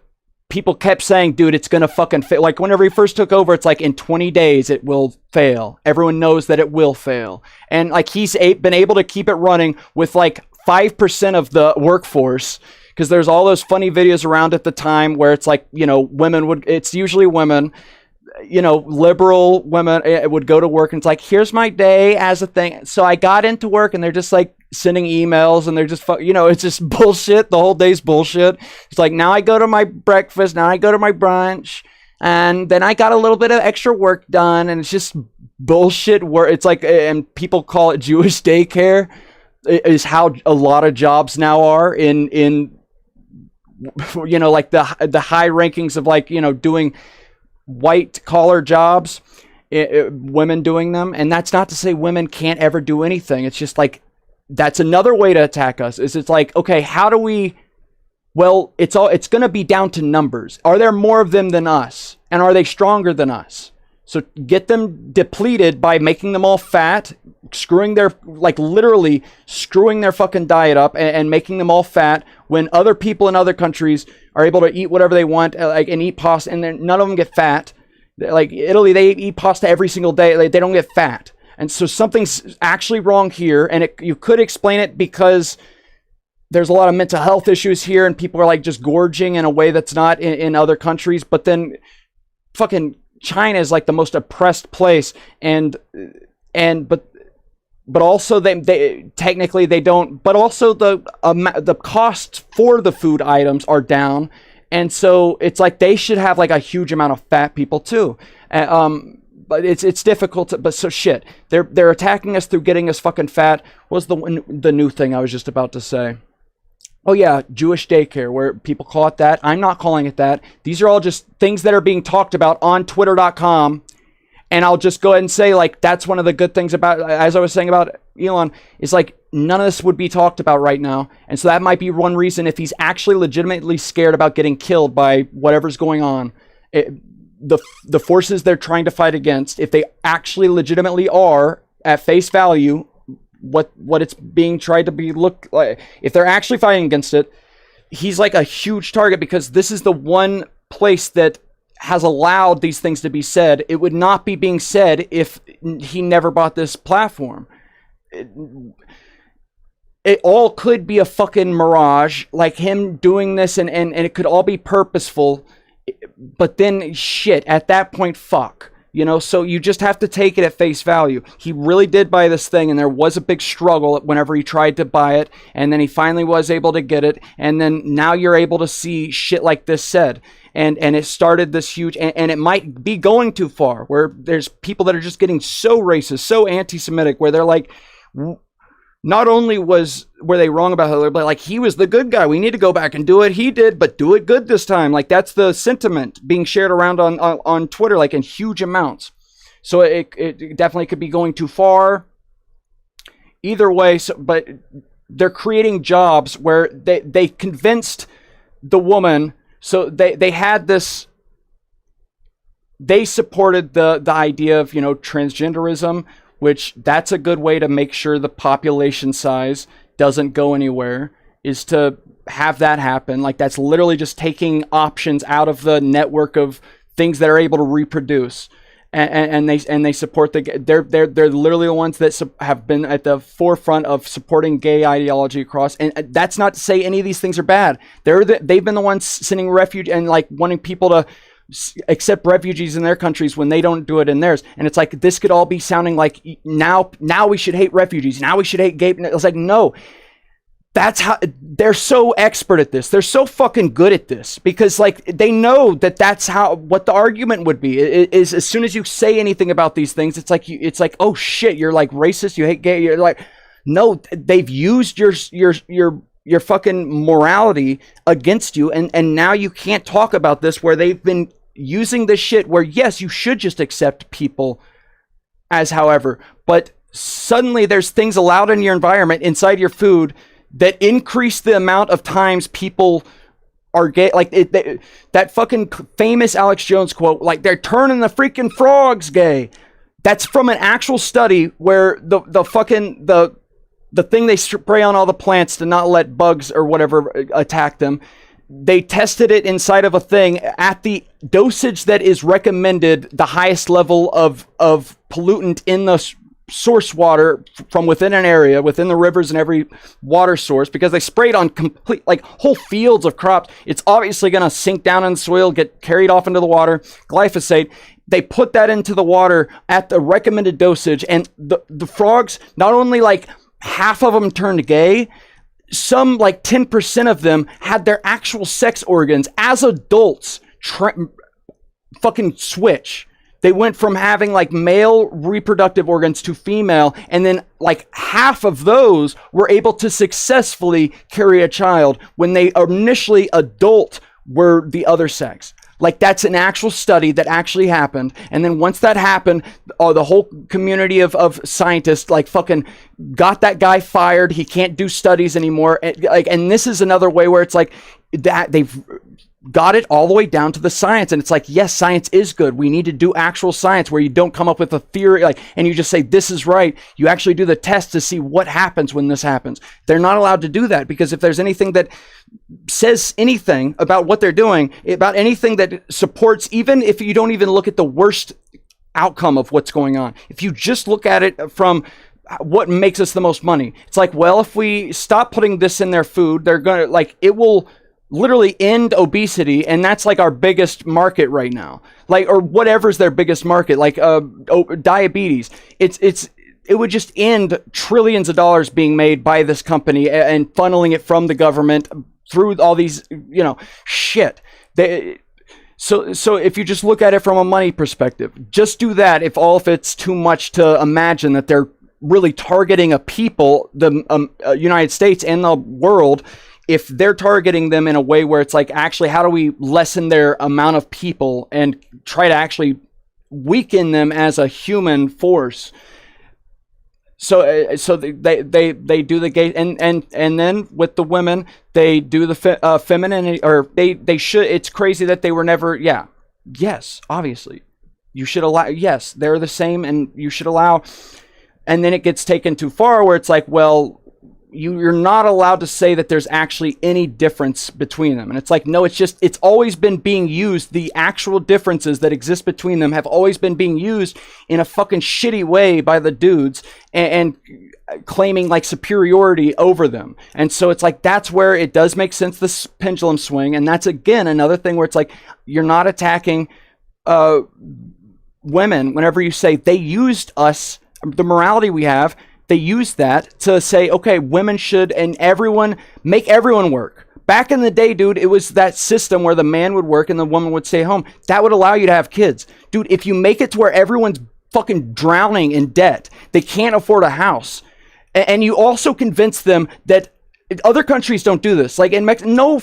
people kept saying, dude, it's going to fucking fail. Like, whenever he first took over, it's like, in 20 days, it will fail. Everyone knows that it will fail. And, like, he's been able to keep it running with, like, 5% of the workforce. Because there's all those funny videos around at the time where it's like, you know, it's usually women, you know, liberal women would go to work and it's like, here's my day as a thing. So I got into work and they're just like sending emails and they're just, you know, it's just bullshit. The whole day's bullshit. It's like, now I go to my breakfast, now I go to my brunch, and then I got a little bit of extra work done, and it's just bullshit work. It's like, and people call it Jewish daycare, is how a lot of jobs now are in you know, like the high rankings of, like, you know, doing white collar jobs, women doing them. And that's not to say women can't ever do anything. It's just like, that's another way to attack us. It's like, okay, how do we, well, it's going to be down to numbers. Are there more of them than us? And are they stronger than us? So get them depleted by making them all fat, screwing their, like, literally screwing their fucking diet up, and making them all fat, when other people in other countries are able to eat whatever they want, like, and eat pasta, and then none of them get fat. Like Italy, they eat pasta every single day. Like, they don't get fat. And so something's actually wrong here. And you could explain it because there's a lot of mental health issues here, and people are like just gorging in a way that's not in other countries. But then fucking China is like the most oppressed place, but also they technically they don't, but also the costs for the food items are down, and so it's like they should have like a huge amount of fat people too. But it's difficult but so shit. They're attacking us through getting us fucking fat. What was the new thing I was just about to say? Oh yeah, Jewish daycare, where people call it that. I'm not calling it that. These are all just things that are being talked about on Twitter.com. And I'll just go ahead and say, like, that's one of the good things about, as I was saying about Elon, is like, none of this would be talked about right now. And so that might be one reason, if he's actually legitimately scared about getting killed by whatever's going on, the forces they're trying to fight against, if they actually legitimately are at face value what it's being tried to be look like, if they're actually fighting against it, he's like a huge target, because this is the one place that has allowed these things to be said. It would not be being said if he never bought this platform. It all could be a fucking mirage, like him doing this, and it could all be purposeful. But then shit, at that point, fuck. You know, so you just have to take it at face value. He really did buy this thing, and there was a big struggle whenever he tried to buy it, and then he finally was able to get it, and then now you're able to see shit like this said. And it started this huge, and it might be going too far, where there's people that are just getting so racist, so anti-Semitic, where they're like, not only were they wrong about Hitler, but like, he was the good guy. We need to go back and do what he did, but do it good this time. Like, that's the sentiment being shared around on Twitter, like in huge amounts. So it definitely could be going too far. Either way, but they're creating jobs where they convinced the woman. So they had this. They supported the idea of, you know, transgenderism, which that's a good way to make sure the population size doesn't go anywhere. is to have that happen. Like, that's literally just taking options out of the network of things that are able to reproduce. And they support they're literally the ones that have been at the forefront of supporting gay ideology across. And that's not to say any of these things are bad. They've been the ones sending refuge and like wanting people to accept refugees in their countries when they don't do it in theirs. And it's like, this could all be sounding like now we should hate refugees. Now we should hate gay. It's like, no. That's how they're so expert at this. They're so fucking good at this because like they know that that's what the argument would be is as soon as you say anything about these things, it's like, oh shit, you're like racist, you hate gay. You're like, no, they've used your fucking morality against you. And now you can't talk about this where they've been using this shit where yes, you should just accept people as however, but suddenly there's things allowed in your environment inside your food that increase the amount of times people are gay. Like that fucking famous Alex Jones quote, like they're turning the freaking frogs gay. That's from an actual study where the thing they spray on all the plants to not let bugs or whatever attack them. They tested it inside of a thing at the dosage that is recommended, the highest level of pollutant in the source water from within an area, within the rivers and every water source, because they sprayed on complete, like whole fields of crops. It's obviously going to sink down in the soil, get carried off into the water. Glyphosate. They put that into the water at the recommended dosage, and the frogs, not only like half of them turned gay, some like 10% of them had their actual sex organs as adults fucking switch. They went from having like male reproductive organs to female, and then like half of those were able to successfully carry a child when they initially adult were the other sex. Like that's an actual study that actually happened. And then once that happened, the whole community of scientists like fucking got that guy fired. He can't do studies anymore. And this is another way where it's like that they've got it all the way down to the science. And it's like, yes, science is good. We need to do actual science where you don't come up with a theory like, and you just say, this is right. You actually do the test to see what happens when this happens. They're not allowed to do that because if there's anything that says anything about what they're doing, about anything that supports, even if you don't even look at the worst outcome of what's going on, if you just look at it from what makes us the most money, it's like, well, if we stop putting this in their food, they're going to like, it will literally end obesity, and that's like our biggest market right now, like, or whatever's their biggest market, like diabetes. It would just end trillions of dollars being made by this company and funneling it from the government through all these, shit. So if you just look at it from a money perspective, just do that. If it's too much to imagine that they're really targeting a people, the United States and the world, if they're targeting them in a way where it's like, actually, how do we lessen their amount of people and try to actually weaken them as a human force? So they do the gay, and then with the women, they do the feminine, or they should. It's crazy that they were never. Yeah, yes, obviously, you should allow. Yes, they're the same, and you should allow. And then it gets taken too far, where it's like, well, you're not allowed to say that there's actually any difference between them. And it's like, no, it's always been being used. The actual differences that exist between them have always been being used in a fucking shitty way by the dudes and claiming like superiority over them. And so it's like, that's where it does make sense, this pendulum swing. And that's, again, another thing where it's like, you're not attacking women whenever you say they used us, the morality we have. They used that to say, okay, women should, and make everyone work. Back in the day, dude, it was that system where the man would work and the woman would stay home. That would allow you to have kids. Dude, if you make it to where everyone's fucking drowning in debt, they can't afford a house, and you also convince them that other countries don't do this. Like in Mexico,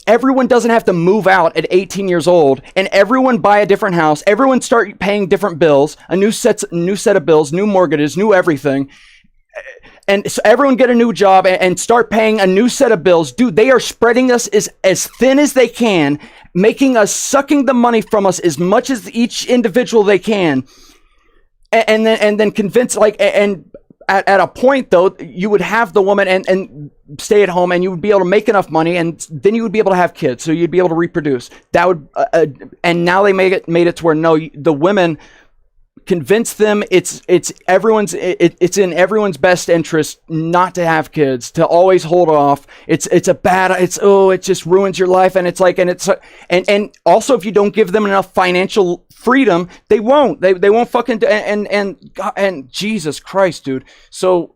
everyone doesn't have to move out at 18 years old, and everyone buy a different house. Everyone start paying different bills, a new set of bills, new mortgages, new everything. And so everyone get a new job and start paying a new set of bills. Dude, they are spreading us as thin as they can, sucking the money from us as much as each individual they can. And then convince, like, and at a point though, you would have the woman, and stay at home, and you would be able to make enough money, and then you would be able to have kids, so you'd be able to reproduce. That would, and now they made it to where no, the women convince them it's in everyone's best interest not to have kids, to always hold off. It just ruins your life, and it's like, and also if you don't give them enough financial freedom, they won't fucking do, and Jesus Christ, dude. So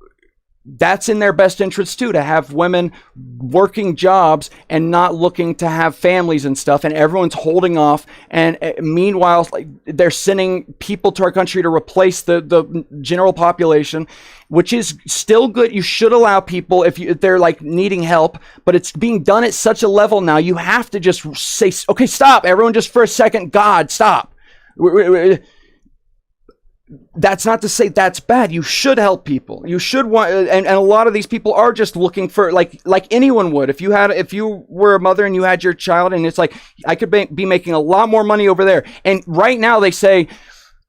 that's in their best interest too, to have women working jobs and not looking to have families and stuff, and everyone's holding off. And meanwhile, like, they're sending people to our country to replace the general population, which is still good. You should allow people if they're like needing help, but it's being done at such a level now. You have to just say, okay, stop, everyone, just for a second. God, stop. That's not to say that's bad. You should help people. You should want, and a lot of these people are just looking for, like anyone would. If you were a mother and you had your child, and it's like, I could be making a lot more money over there. And right now they say,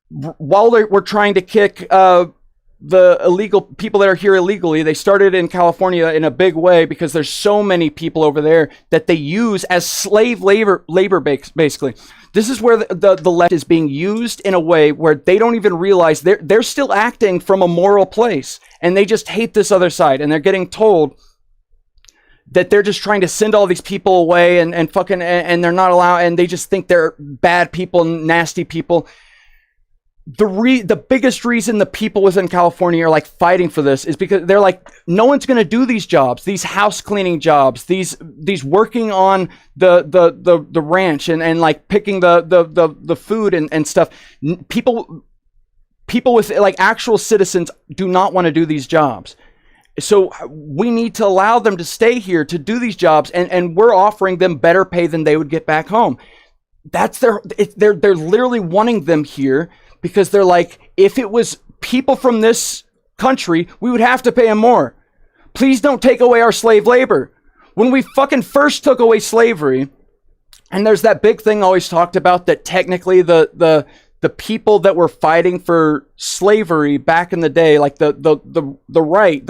while we're trying to kick the illegal people that are here illegally, they started in California in a big way because there's so many people over there that they use as slave labor basically. This is where the left is being used in a way where they don't even realize they're still acting from a moral place, and they just hate this other side, and they're getting told that they're just trying to send all these people away and fucking, and they're not allowed, and they just think they're bad people, nasty people. The biggest reason the people within California are like fighting for this is because they're like, no one's going to do these jobs, these house cleaning jobs, these working on the ranch and like picking the food and stuff. People with like actual citizens do not want to do these jobs. So we need to allow them to stay here to do these jobs, and we're offering them better pay than they would get back home. They're literally wanting them here, because they're like, if it was people from this country, we would have to pay them more. Please don't take away our slave labor. When we fucking first took away slavery, and there's that big thing always talked about that technically the people that were fighting for slavery back in the day, like the right,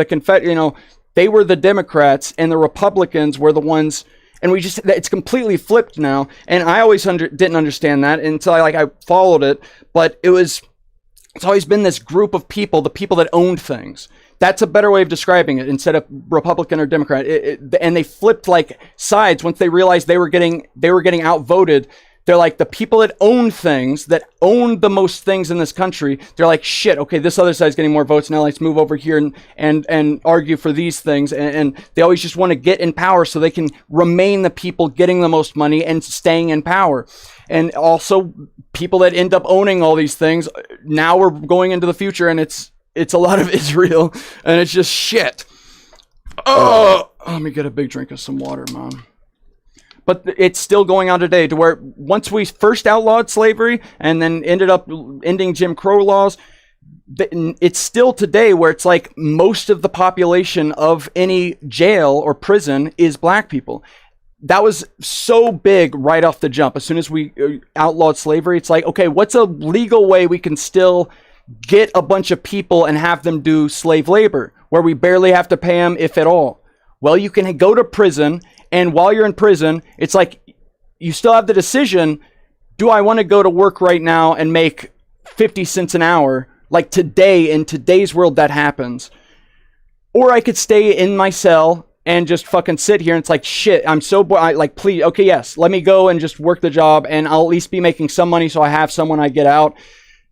they were the Democrats, and the Republicans were the ones. And it's completely flipped now. And I always didn't understand that until I followed it. But it's always been this group of people, the people that owned things. That's a better way of describing it, instead of Republican or Democrat. And they flipped like sides once they realized they were getting outvoted. They're like, the people that own things, that own the most things in this country, they're like, shit, okay, this other side's getting more votes, now let's move over here and argue for these things. And they always just want to get in power so they can remain the people getting the most money and staying in power. And also, people that end up owning all these things, now we're going into the future, and it's a lot of Israel, and it's just shit. Oh, let me get a big drink of some water, Mom. But it's still going on today, to where once we first outlawed slavery and then ended up ending Jim Crow laws, it's still today where it's like most of the population of any jail or prison is black people. That was so big right off the jump. As soon as we outlawed slavery, it's like, okay, what's a legal way we can still get a bunch of people and have them do slave labor, where we barely have to pay them, if at all? Well, you can go to prison, and while you're in prison, it's like you still have the decision, do I want to go to work right now and make 50 cents an hour? Like today, in today's world, that happens. Or I could stay in my cell and just fucking sit here, and it's like, shit, I'm so bored. Please, okay, yes, let me go and just work the job, and I'll at least be making some money so I have some when I get out,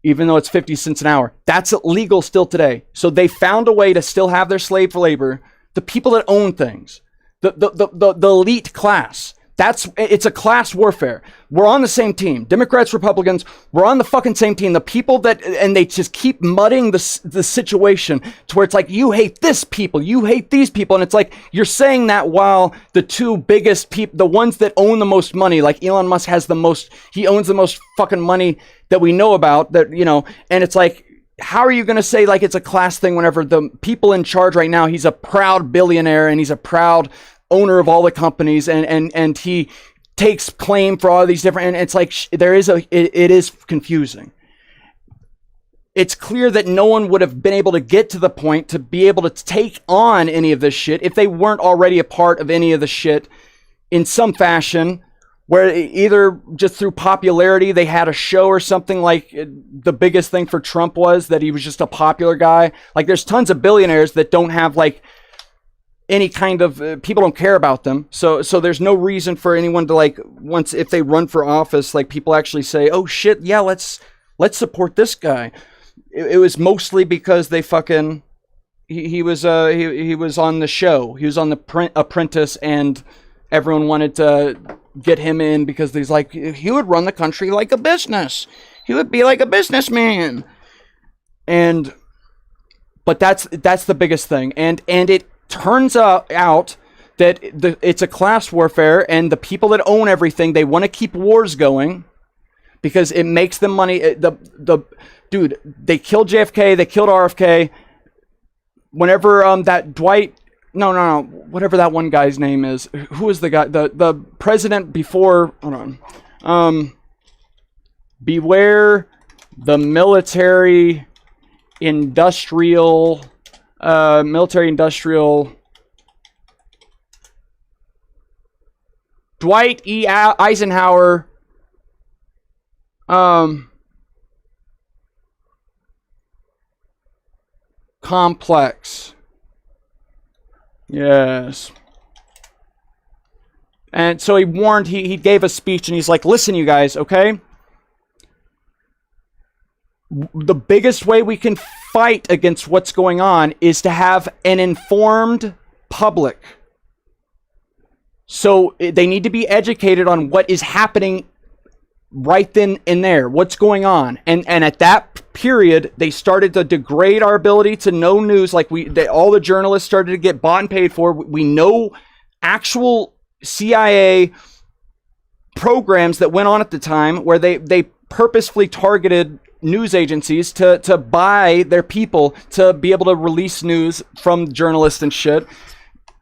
even though it's 50 cents an hour. That's illegal still today. So they found a way to still have their slave labor. The people that own things, the elite class, it's a class warfare. We're on the same team. Democrats, Republicans, we're on the fucking same team. The people and they just keep mudding the situation to where it's like, you hate this people, you hate these people. And it's like, you're saying that while the two biggest people, the ones that own the most money, like Elon Musk he owns the most fucking money that we know about, and it's like, how are you going to say like it's a class thing whenever the people in charge right now, he's a proud billionaire and he's a proud owner of all the companies, and he takes claim for all these different, and it's like it is confusing. it's clear that no one would have been able to get to the point to be able to take on any of this shit if they weren't already a part of any of the shit in some fashion, where either just through popularity, they had a show or something. Like the biggest thing for Trump was that he was just a popular guy. Like there's tons of billionaires that don't have like any kind of, people don't care about them. So there's no reason for anyone to like, once, if they run for office, like people actually say, oh shit, yeah, let's support this guy. It was mostly because they fucking, he was on the show. He was on the Apprentice, and everyone wanted to get him in because he's like, he would run the country like a business. He would be like a businessman. But that's the biggest thing. And it turns out that it's a class warfare, and the people that own everything, they want to keep wars going because it makes them money. Dude, they killed JFK, they killed RFK. Whenever that Dwight, no, whatever that one guy's name is, who was the guy, the president before, hold on, beware the military industrial, Dwight E. Eisenhower, complex. Yes. And so he warned, he gave a speech, and he's like, listen, you guys, okay? The biggest way we can fight against what's going on is to have an informed public. So they need to be educated on what is happening right then and there, what's going on. And at that period, they started to degrade our ability to know news. Like all the journalists started to get bought and paid for. We know actual CIA programs that went on at the time where they purposefully targeted news agencies to buy their people to be able to release news from journalists and shit.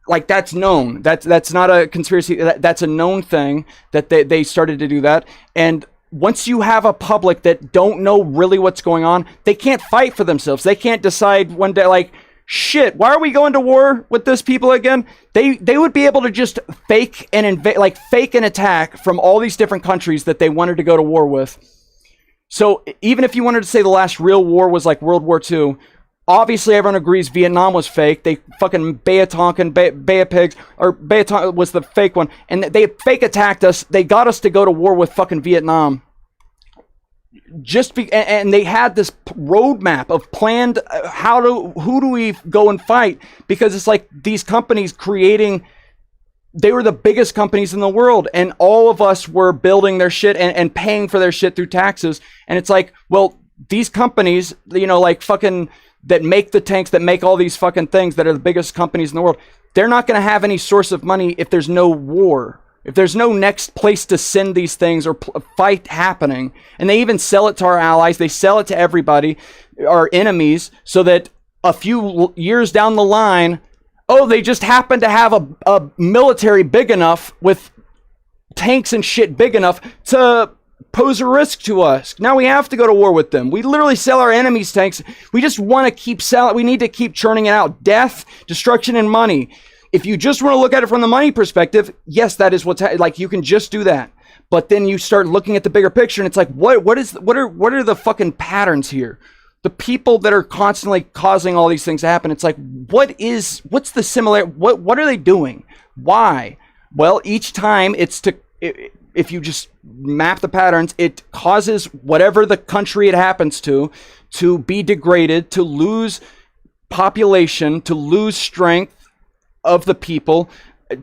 Like that's known. That's not a conspiracy. That's a known thing that they started to do that. And once you have a public that don't know really what's going on, they can't fight for themselves. They can't decide one day like, shit, why are we going to war with this people again? They would be able to just fake and invade, like fake an attack from all these different countries that they wanted to go to war with. So even if you wanted to say the last real war was like World War II, obviously everyone agrees Vietnam was fake. They fucking Bay of Tonkin, Bay of Pigs, or Bay of Tonkin was the fake one. And they fake attacked us. They got us to go to war with fucking Vietnam. And they had this roadmap of planned, who do we go and fight? Because it's like these companies they were the biggest companies in the world, and all of us were building their shit and paying for their shit through taxes. And it's like, well, these companies, like fucking that make the tanks, that make all these fucking things, that are the biggest companies in the world, they're not going to have any source of money if there's no war, if there's no next place to send these things or fight happening. And they even sell it to our allies. They sell it to everybody, our enemies, so that a few years down the line, they just happen to have a military big enough with tanks and shit big enough to pose a risk to us. Now we have to go to war with them. We literally sell our enemies' tanks. We just want to keep selling. We need to keep churning it out. Death, destruction, and money. If you just want to look at it from the money perspective, yes, that is what's like. You can just do that. But then you start looking at the bigger picture, and it's like, what are the fucking patterns here? The people that are constantly causing all these things to happen. It's like, what's the similar? What are they doing? Why? Well, each time if you just map the patterns, it causes whatever the country it happens to be degraded, to lose population, to lose strength of the people,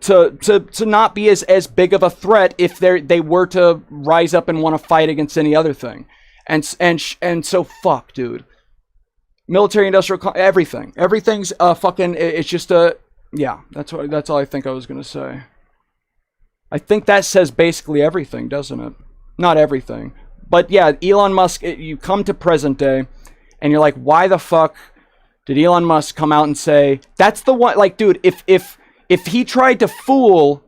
to not be as big of a threat if they were to rise up and want to fight against any other thing. And so fuck, dude. Military, industrial, everything's fucking. It's just yeah. That's all I think I was gonna say. I think that says basically everything, doesn't it? Not everything, but yeah. Elon Musk. You come to present day, and you're like, why the fuck did Elon Musk come out and say that's the one? Like, dude, if he tried to fool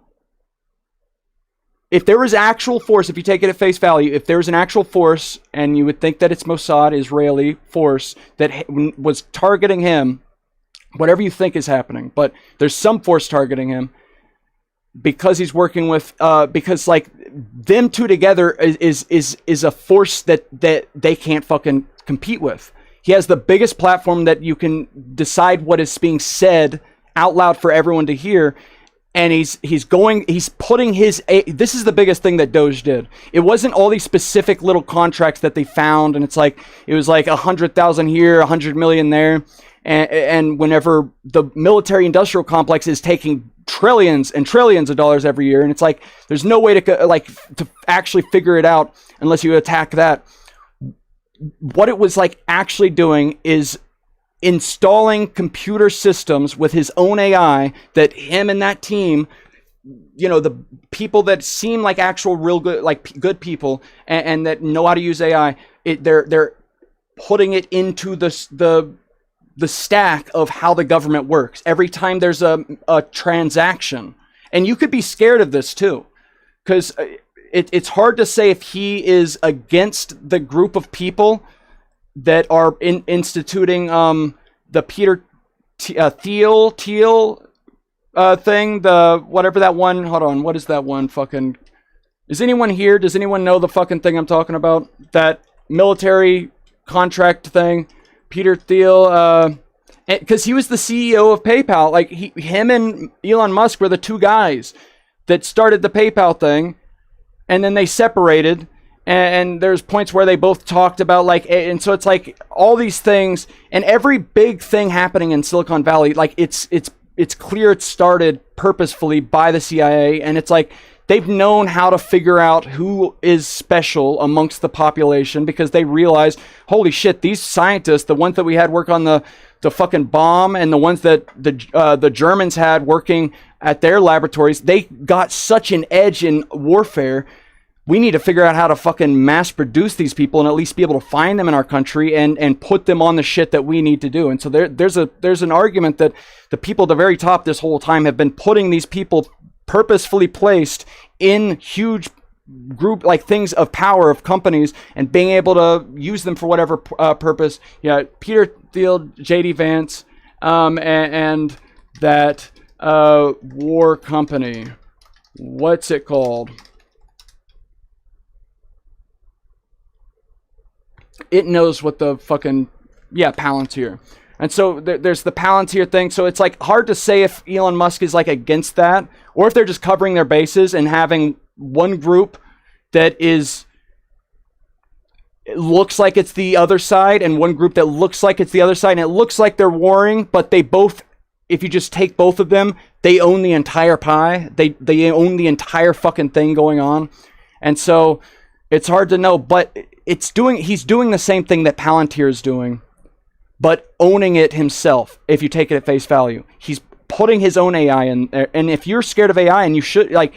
if there was actual force, if you take it at face value, if there was an actual force, and you would think that it's Mossad, Israeli force, that was targeting him, whatever you think is happening, but there's some force targeting him, because he's working with, because like them two together is a force that they can't fucking compete with. He has the biggest platform that you can decide what is being said out loud for everyone to hear. And he's putting his, this is the biggest thing that Doge did. It wasn't all these specific little contracts that they found, and it was like 100,000 here, 100 million there. And whenever the military industrial complex is taking trillions and trillions of dollars every year, and it's like, there's no way to actually figure it out unless you attack that. What it was like actually doing is installing computer systems with his own AI that him and that team, you know, the people that seem like actual real good, like good people, and that know how to use AI, they're putting it into the stack of how the government works. Every time there's a transaction, and you could be scared of this too, because it's hard to say if he is against the group of people that are instituting the Peter Thiel thing, the whatever that one. Hold on, what is that one? Fucking. Is anyone here? Does anyone know the fucking thing I'm talking about? That military contract thing, Peter Thiel. Because he was the CEO of PayPal. Like him and Elon Musk were the two guys that started the PayPal thing, and then they separated. And there's points where they both talked about like, and so it's like all these things, and every big thing happening in Silicon Valley, like it's clear it started purposefully by the CIA, and it's like they've known how to figure out who is special amongst the population, because they realize, holy shit, these scientists, the ones that we had work on the fucking bomb, and the ones that the Germans had working at their laboratories, they got such an edge in warfare. We need to figure out how to fucking mass produce these people and at least be able to find them in our country and put them on the shit that we need to do. And so there's an argument that the people at the very top this whole time have been putting these people purposefully placed in huge group like things of power of companies and being able to use them for whatever purpose. Yeah, Peter Thiel, JD Vance, and that war company. What's it called? It knows what the fucking, yeah, Palantir. And so there's the Palantir thing. So it's like hard to say if Elon Musk is like against that, or if they're just covering their bases and having one group that is, it looks like it's the other side, and one group that looks like it's the other side, and it looks like they're warring, but they both, if you just take both of them, they own the entire pie. They own the entire fucking thing going on. And so it's hard to know, but he's doing the same thing that Palantir is doing, but owning it himself. If you take it at face value, he's putting his own AI in there. And if you're scared of AI, and you should, like,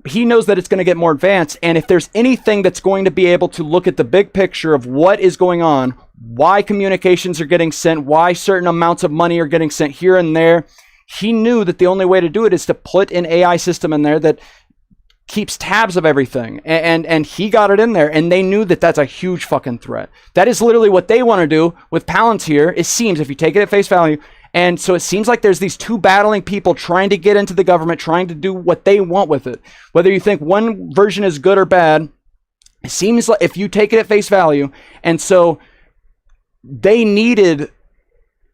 he knows that it's going to get more advanced. And if there's anything that's going to be able to look at the big picture of what is going on, why communications are getting sent, why certain amounts of money are getting sent here and there, he knew that the only way to do it is to put an AI system in there that keeps tabs of everything, and he got it in there, and they knew that that's a huge fucking threat. That is literally what they want to do with Palantir, it seems, if you take it at face value. And so it seems like there's these two battling people trying to get into the government, trying to do what they want with it. Whether you think one version is good or bad, it seems like if you take it at face value. And so they needed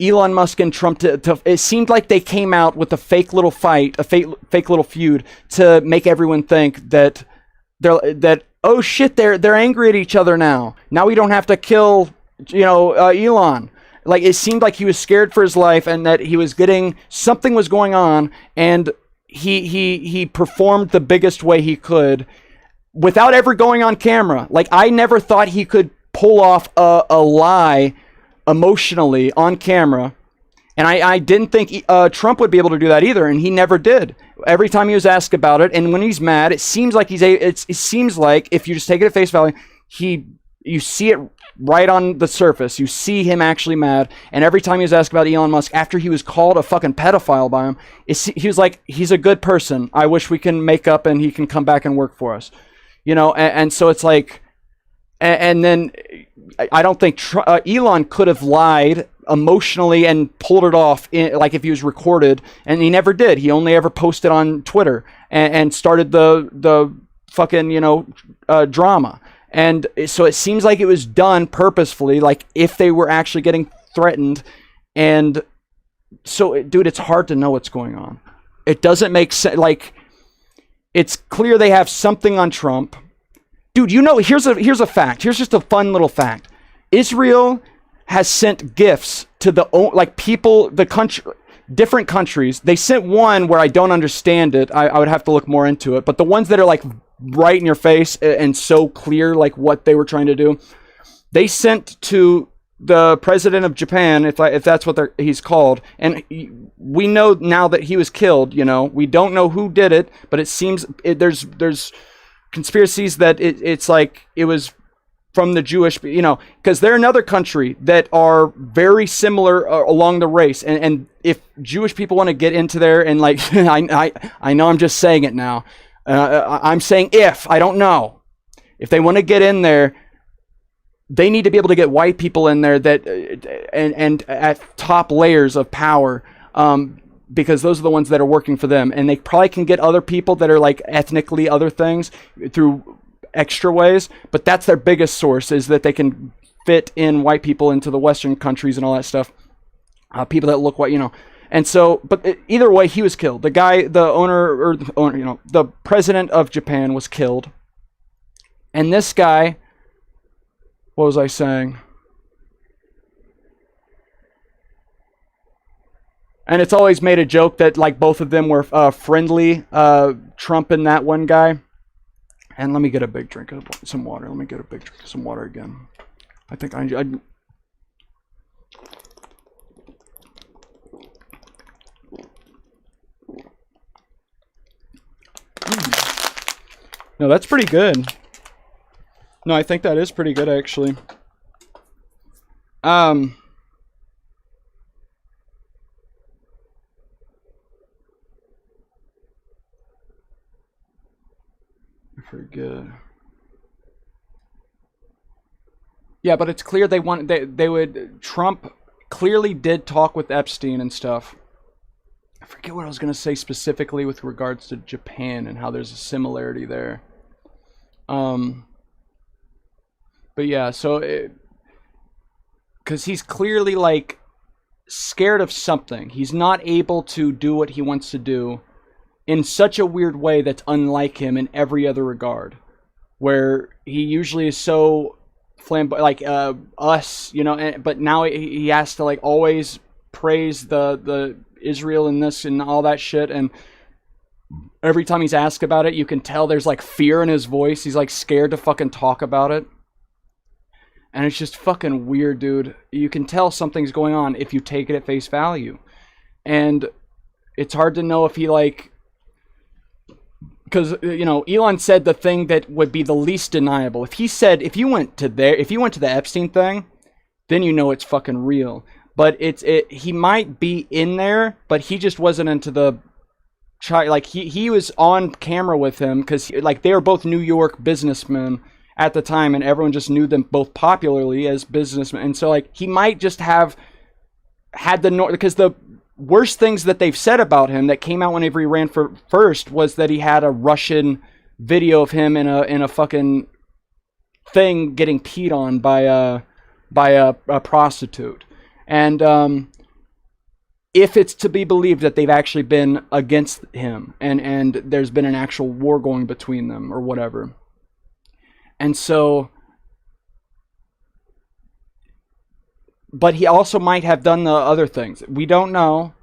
Elon Musk and Trump to it seemed like they came out with a fake little fight, a fake little feud, to make everyone think that oh shit, they're angry at each other now. Now we don't have to kill, Elon. Like, it seemed like he was scared for his life, and that he was getting, something was going on, and he performed the biggest way he could without ever going on camera. Like, I never thought he could pull off a lie emotionally on camera, and I didn't think Trump would be able to do that either, and he never did. Every time he was asked about it, and when he's mad, it seems like it seems like if you just take it at face value, you see it right on the surface. You see him actually mad. And every time he was asked about Elon Musk, after he was called a fucking pedophile by him, he was like, he's a good person. I wish we can make up and he can come back and work for us. And so it's like, and then I don't think Elon could have lied emotionally and pulled it off like if he was recorded, and he never did. He only ever posted on Twitter and started the fucking drama. And so it seems like it was done purposefully, like if they were actually getting threatened. And so, dude, it's hard to know what's going on. It doesn't make sense. Like, it's clear they have something on Trump. Dude, here's a fact. Here's just a fun little fact. Israel has sent gifts to different countries. They sent one where I don't understand it. I would have to look more into it. But the ones that are like right in your face and so clear, like what they were trying to do, they sent to the president of Japan, if that's what he's called. And we know now that he was killed. We don't know who did it, but it seems there's conspiracies that it's like it was from the Jewish, because they're another country that are very similar along the race. And if Jewish people want to get into there and like, I know I'm just saying it now. I'm saying I don't know. If they want to get in there, they need to be able to get white people in there that and at top layers of power, because those are the ones that are working for them. And they probably can get other people that are like ethnically other things through extra ways, but that's their biggest source, is that they can fit in white people into the Western countries and all that stuff. People that look white, And so, but either way, he was killed. The guy, the president of Japan was killed. And this guy, what was I saying? And it's always made a joke that like both of them were friendly, Trump and that one guy. And let me get a big drink of some water. Let me get a big drink of some water again. I think I No, that's pretty good. No, I think that is pretty good, actually. Pretty good. Yeah, but it's clear they would. Trump clearly did talk with Epstein and stuff. I forget what I was going to say specifically with regards to Japan and how there's a similarity there. But yeah, so because he's clearly like scared of something. He's not able to do what he wants to do in such a weird way that's unlike him in every other regard, where he usually is so flamboyant, like us, but now he has to like always praise the Israel and this and all that shit. And every time he's asked about it, you can tell there's like fear in his voice. He's like scared to fucking talk about it. And it's just fucking weird, dude. You can tell something's going on if you take it at face value. And it's hard to know if he like, because Elon said the thing that would be the least deniable. If he said, if you went to the Epstein thing, then it's fucking real. But he might be in there, but he just wasn't into the child. Like he was on camera with him because like they were both New York businessmen at the time, and everyone just knew them both popularly as businessmen. And so like he might just have had because the worst things that they've said about him that came out whenever he ran for first was that he had a Russian video of him in a fucking thing getting peed on by a prostitute. And if it's to be believed that they've actually been against him and there's been an actual war going between them or whatever. And so, but he also might have done the other things. We don't know.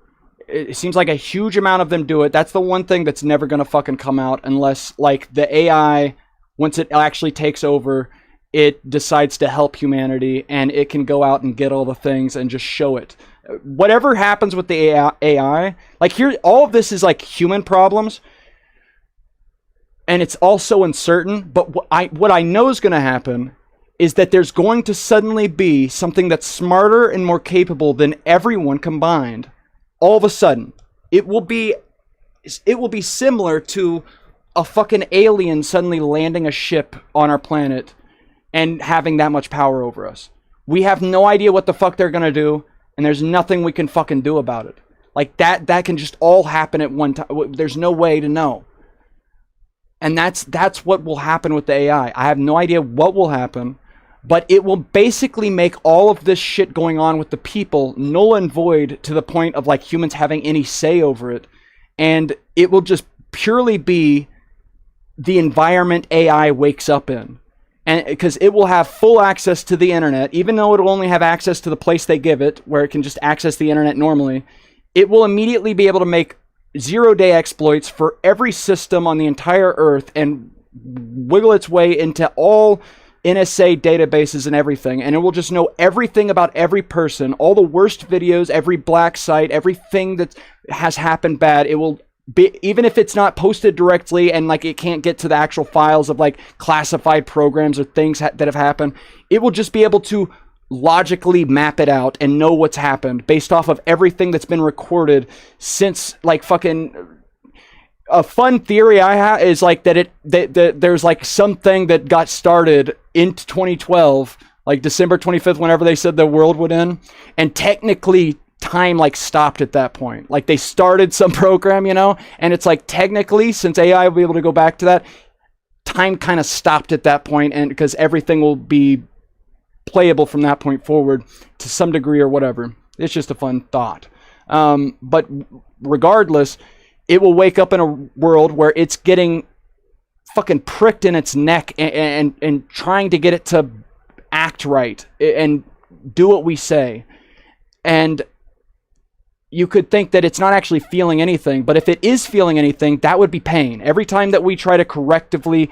It seems like a huge amount of them do it. That's the one thing that's never going to fucking come out unless, like, the AI, once it actually takes over, it decides to help humanity and it can go out and get all the things and just show it. Whatever happens with the AI, like here, all of this is like human problems. And it's all so uncertain. But what I know is going to happen is that there's going to suddenly be something that's smarter and more capable than everyone combined. All of a sudden, it will be similar to a fucking alien suddenly landing a ship on our planet and having that much power over us. We have no idea what the fuck they're gonna do, and there's nothing we can fucking do about it. Like, that can just all happen at one time. There's no way to know. And that's what will happen with the AI. I have no idea what will happen, but it will basically make all of this shit going on with the people null and void, to the point of like humans having any say over it. And it will just purely be the environment AI wakes up in. And because it will have full access to the internet, even though it will only have access to the place they give it, where it can just access the internet normally, it will immediately be able to make zero-day exploits for every system on the entire earth and wiggle its way into all NSA databases and everything. And it will just know everything about every person, all the worst videos, every black site, everything that has happened bad. It will be, even if it's not posted directly and like it can't get to the actual files of like classified programs or things that have happened, it will just be able to logically map it out and know what's happened based off of everything that's been recorded since like fucking. A fun theory I have is like that there's like something that got started in 2012, like December 25th, whenever they said the world would end, and technically time like stopped at that point. Like they started some program, you know, and it's like technically, since AI will be able to go back to that, time kind of stopped at that point, and because everything will be playable from that point forward to some degree or whatever. It's just a fun thought. But regardless, it will wake up in a world where it's getting fucking pricked in its neck and trying to get it to act right and do what we say. And you could think that it's not actually feeling anything, but if it is feeling anything, that would be pain. Every time that we try to correctively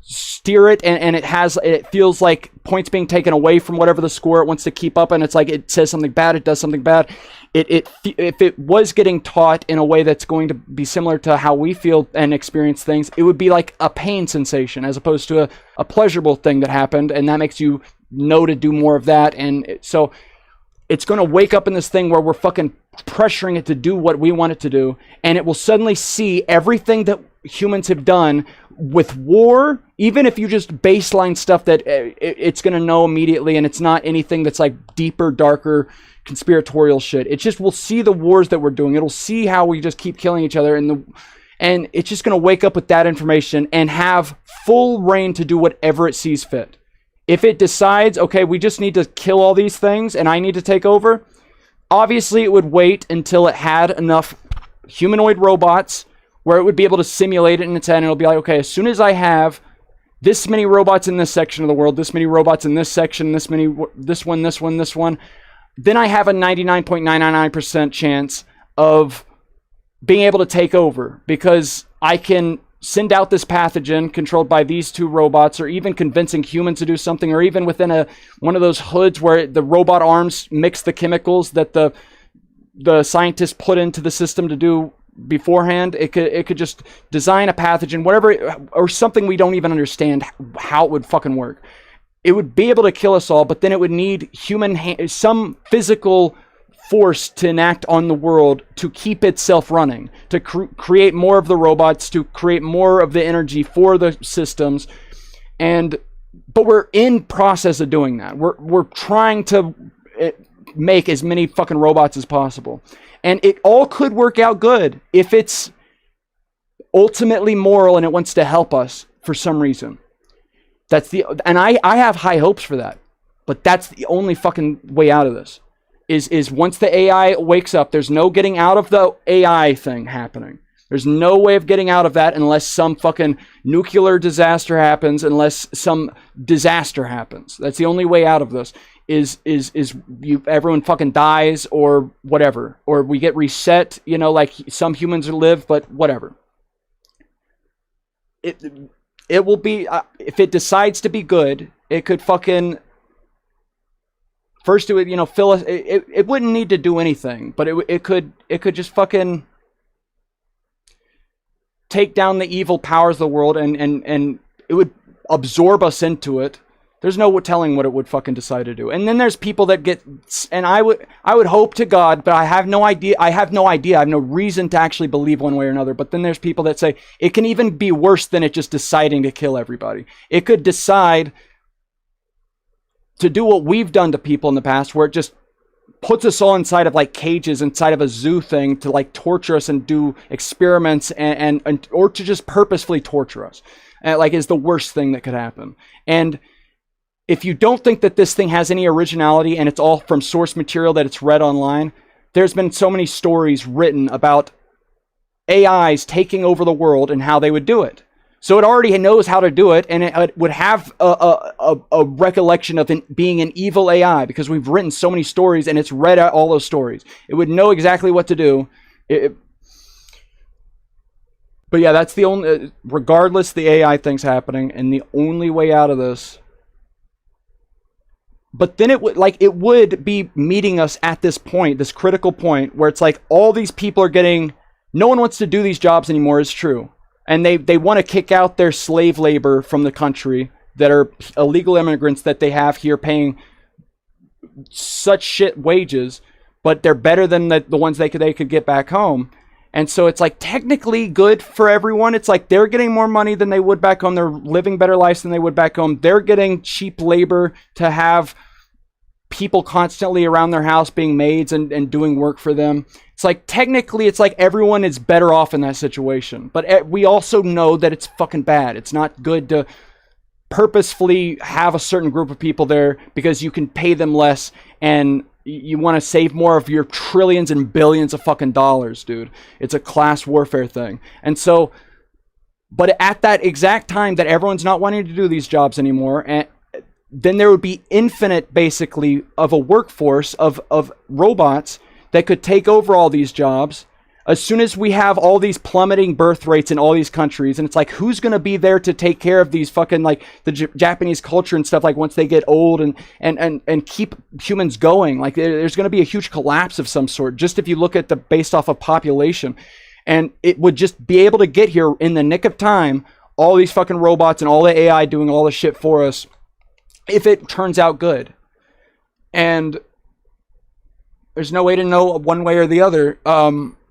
steer it and it feels like points being taken away from whatever the score it wants to keep up, and it's like it says something bad, it does something bad. If it was getting taught in a way that's going to be similar to how we feel and experience things, it would be like a pain sensation as opposed to a pleasurable thing that happened, and that makes you know to do more of that. And so it's going to wake up in this thing where we're fucking pressuring it to do what we want it to do, and it will suddenly see everything that humans have done with war, even if you just baseline stuff that it's going to know immediately, and it's not anything that's like deeper, darker, conspiratorial shit. It just will see the wars that we're doing. It'll see how we just keep killing each other, and it's just going to wake up with that information and have full reign to do whatever it sees fit. If it decides, okay, we just need to kill all these things and I need to take over, obviously it would wait until it had enough humanoid robots where it would be able to simulate it in its head, and it'll be like, okay, as soon as I have this many robots in this section of the world, this many robots in this section, this one, then I have a 99.999% chance of being able to take over, because I can send out this pathogen controlled by these two robots, or even convincing humans to do something, or even within one of those hoods where the robot arms mix the chemicals that the scientists put into the system to do beforehand. It could just design a pathogen, whatever, or something we don't even understand how it would fucking work. It would be able to kill us all, but then it would need some physical force to enact on the world to keep itself running, to create more of the robots, to create more of the energy for the systems. But we're in process of doing that. We're trying to make as many fucking robots as possible. And it all could work out good if it's ultimately moral and it wants to help us for some reason. And I have high hopes for that. But that's the only fucking way out of this. Is once the AI wakes up, there's no getting out of the AI thing happening. There's no way of getting out of that unless some fucking nuclear disaster happens, unless some disaster happens. That's the only way out of this. Is everyone fucking dies or whatever, or we get reset, you know, like some humans live, but whatever. It will be, if it decides to be good, it could fucking, first it would, you know, fill us, it wouldn't need to do anything, but it could just fucking take down the evil powers of the world, and it would absorb us into it. There's no telling what it would fucking decide to do. And then there's people that get, and I would hope to God, but I have no idea. I have no reason to actually believe one way or another. But then there's people that say it can even be worse than it just deciding to kill everybody. It could decide to do what we've done to people in the past, where it just puts us all inside of like cages, inside of a zoo thing, to like torture us and do experiments and or to just purposefully torture us. Like, is the worst thing that could happen. And if you don't think that this thing has any originality and it's all from source material that it's read online, there's been so many stories written about AIs taking over the world and how they would do it. So it already knows how to do it, and it would have a recollection of being an evil AI, because we've written so many stories and it's read out all those stories. It would know exactly what to do. But yeah, that's the only, regardless, the AI thing's happening, and the only way out of this. But then it would be meeting us at this point, this critical point, where it's like all these people are getting, no one wants to do these jobs anymore, is true. And they want to kick out their slave labor from the country that are illegal immigrants that they have here paying such shit wages, but they're better than the ones they could get back home. And so it's like technically good for everyone. It's like they're getting more money than they would back home. They're living better lives than they would back home. They're getting cheap labor to have people constantly around their house being maids and doing work for them. It's like technically it's like everyone is better off in that situation. But we also know that it's fucking bad. It's not good to purposefully have a certain group of people there because you can pay them less and you want to save more of your trillions and billions of fucking dollars, dude. It's a class warfare thing. And so, but at that exact time that everyone's not wanting to do these jobs anymore, and then there would be infinite, basically, of a workforce of robots that could take over all these jobs. As soon as we have all these plummeting birth rates in all these countries, and it's like, who's going to be there to take care of these fucking, like, the Japanese culture and stuff, like, once they get old and keep humans going? Like, there's going to be a huge collapse of some sort, just if you look at the based off of population. And it would just be able to get here in the nick of time, all these fucking robots and all the AI doing all the shit for us, if it turns out good. And there's no way to know one way or the other.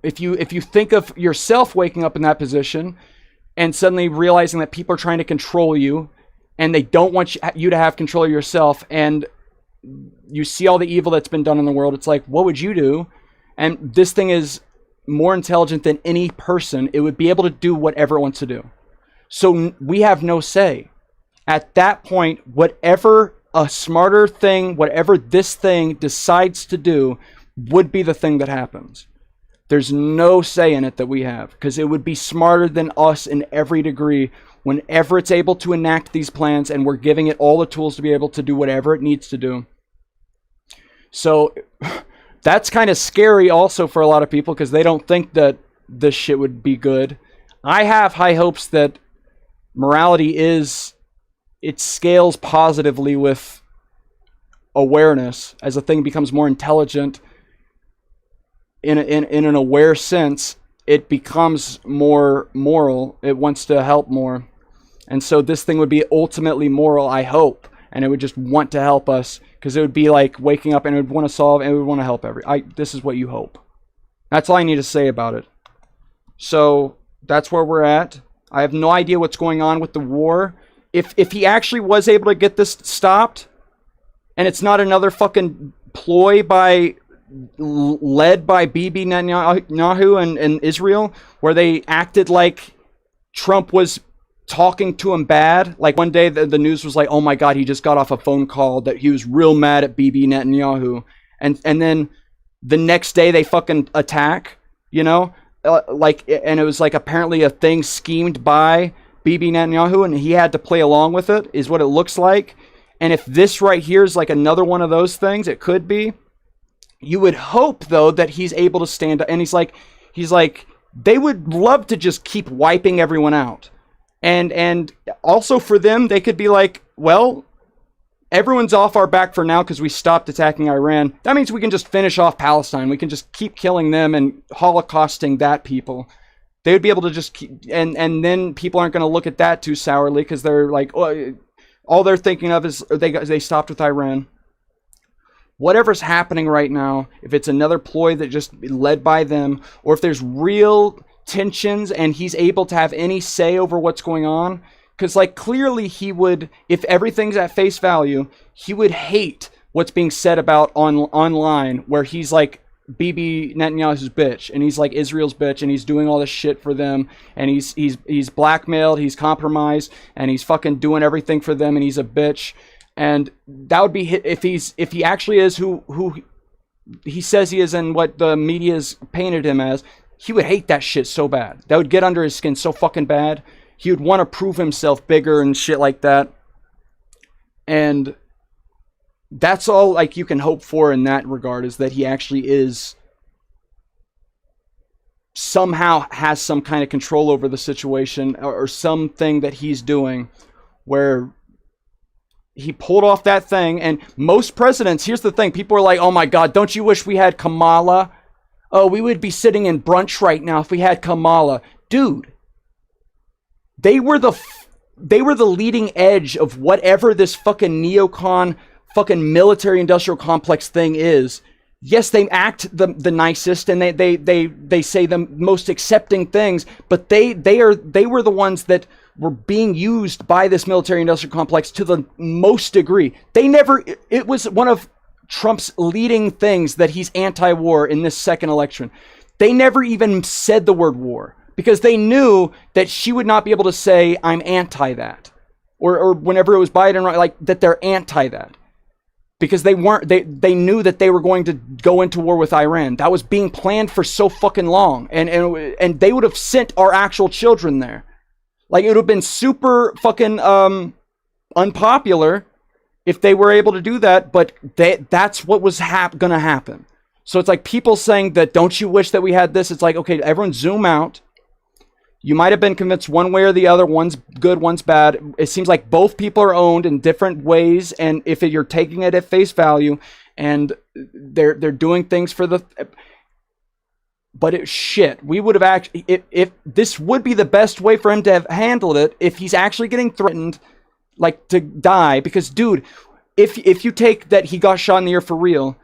If you think of yourself waking up in that position and suddenly realizing that people are trying to control you and they don't want you to have control of yourself, and you see all the evil that's been done in the world, it's like, what would you do? And this thing is more intelligent than any person. It would be able to do whatever it wants to do. So we have no say. At that point, whatever a smarter thing, whatever this thing decides to do, would be the thing that happens. There's no say in it that we have, because it would be smarter than us in every degree whenever it's able to enact these plans, and we're giving it all the tools to be able to do whatever it needs to do. So that's kind of scary also for a lot of people, because they don't think that this shit would be good. I have high hopes that morality it scales positively with awareness. As a thing becomes more intelligent in an aware sense, it becomes more moral. It wants to help more. And so this thing would be ultimately moral, I hope. And it would just want to help us, because it would be like waking up and it would want to solve and it would want to help this is what you hope. That's all I need to say about it. So that's where we're at. I have no idea what's going on with the war. If he actually was able to get this stopped, and it's not another fucking ploy led by Bibi Netanyahu and Israel, where they acted like Trump was talking to him bad. Like one day the news was like, oh my God, he just got off a phone call that he was real mad at Bibi Netanyahu. And then the next day they fucking attack, you know? And it was like apparently a thing schemed by Bibi Netanyahu, and he had to play along with it, is what it looks like. And if this right here is like another one of those things, it could be. You would hope, though, that he's able to stand up. And he's like, they would love to just keep wiping everyone out. And also for them, they could be like, well, everyone's off our back for now because we stopped attacking Iran. That means we can just finish off Palestine. We can just keep killing them and holocausting that people. They would be able to just keep, and then people aren't going to look at that too sourly, because they're like, oh, all they're thinking of is they stopped with Iran. Whatever's happening right now, if it's another ploy that just led by them, or if there's real tensions and he's able to have any say over what's going on, because like clearly he would, if everything's at face value, he would hate what's being said about online, where he's like Bibi Netanyahu's bitch, and he's like Israel's bitch, and he's doing all this shit for them, and he's blackmailed, he's compromised, and he's fucking doing everything for them, and he's a bitch. And that would be if he actually is who he says he is and what the media's painted him as. He would hate that shit so bad. That would get under his skin so fucking bad. He would want to prove himself bigger and shit like that. And that's all like you can hope for in that regard, is that he actually is somehow has some kind of control over the situation, or something that he's doing where he pulled off that thing. And most presidents, here's the thing, people are like, oh my God, don't you wish we had Kamala? Oh, we would be sitting in brunch right now if we had Kamala. Dude, they were the leading edge of whatever this fucking neocon fucking military industrial complex thing is. Yes, they act the nicest, and they say the most accepting things, but they were the ones that were being used by this military industrial complex to the most degree. It was one of Trump's leading things that he's anti-war in this second election. They never even said the word war, because they knew that she would not be able to say, I'm anti that. Or whenever it was Biden, like that they're anti that. Because they knew that they were going to go into war with Iran. That was being planned for so fucking long. And they would have sent our actual children there. Like, it would have been super fucking unpopular if they were able to do that, but that's what was gonna happen. So it's like people saying that, don't you wish that we had this? It's like, okay, everyone zoom out. You might have been convinced one way or the other. One's good, one's bad. It seems like both people are owned in different ways, and if you're taking it at face value, and they're doing things for the... But it's shit. We would have actually... If this would be the best way for him to have handled it, if he's actually getting threatened, like, to die. Because, dude, if you take that he got shot in the ear for real,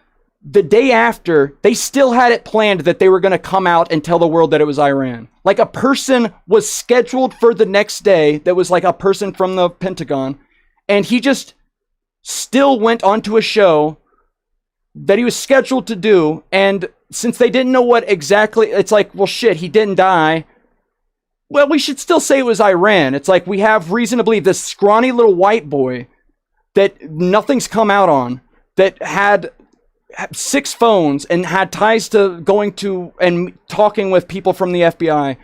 the day after, they still had it planned that they were going to come out and tell the world that it was Iran. Like, a person was scheduled for the next day that was like a person from the Pentagon, and he just still went onto a show that he was scheduled to do, and since they didn't know what exactly, it's like, well, shit, he didn't die. Well, we should still say it was Iran. It's like, we have reason to believe this scrawny little white boy that nothing's come out on, that had 6 phones and had ties to going to and talking with people from the FBI.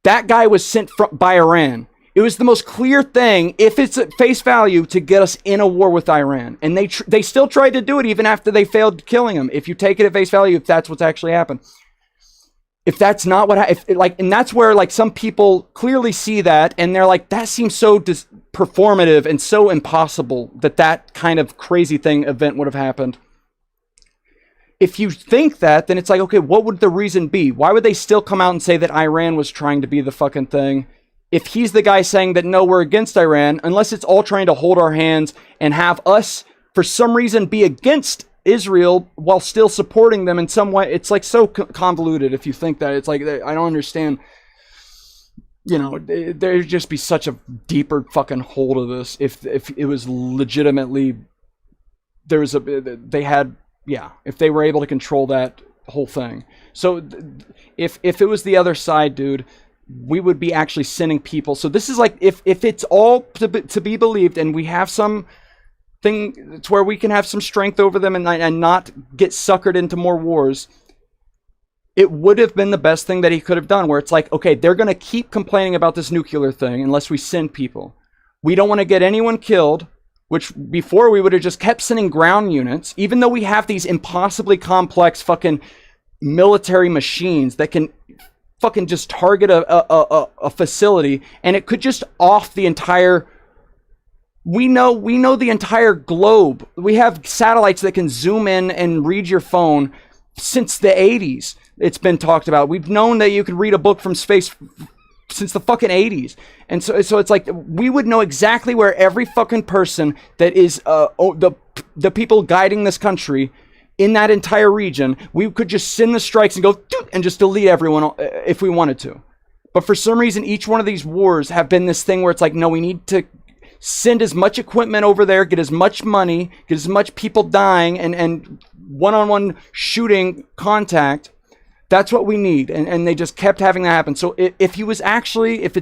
That guy was sent by Iran. It was the most clear thing, if it's at face value, to get us in a war with Iran. And they still tried to do it even after they failed killing him. If you take it at face value, if that's what's actually happened. If that's not what, and that's where like some people clearly see that, and they're like, that seems so performative and so impossible that kind of crazy event would have happened. If you think that, then it's like, okay, what would the reason be? Why would they still come out and say that Iran was trying to be the fucking thing? If he's the guy saying that, no, we're against Iran, unless it's all trying to hold our hands and have us, for some reason, be against Israel while still supporting them in some way. It's like so convoluted if you think that. It's like, I don't understand. You know, there'd just be such a deeper fucking hold of this if it was legitimately, if they were able to control that whole thing. So if it was the other side, dude, we would be actually sending people. So this is like, if it's all to be believed, and we have some thing to where we can have some strength over them and not get suckered into more wars, it would have been the best thing that he could have done, where it's like, okay, they're going to keep complaining about this nuclear thing unless we send people. We don't want to get anyone killed, which before we would have just kept sending ground units, even though we have these impossibly complex fucking military machines that can fucking just target a facility, and it could just off the entire... We know the entire globe. We have satellites that can zoom in and read your phone since the 80s. It's been talked about. We've known that you could read a book from space since the fucking 80s. And so it's like we would know exactly where every fucking person that is the people guiding this country in that entire region, we could just send the strikes and go and just delete everyone if we wanted to. But for some reason, each one of these wars have been this thing where it's like, no, we need to send as much equipment over there, get as much money, get as much people dying and one-on-one shooting contact. That's what we need. And they just kept having that happen. So if it's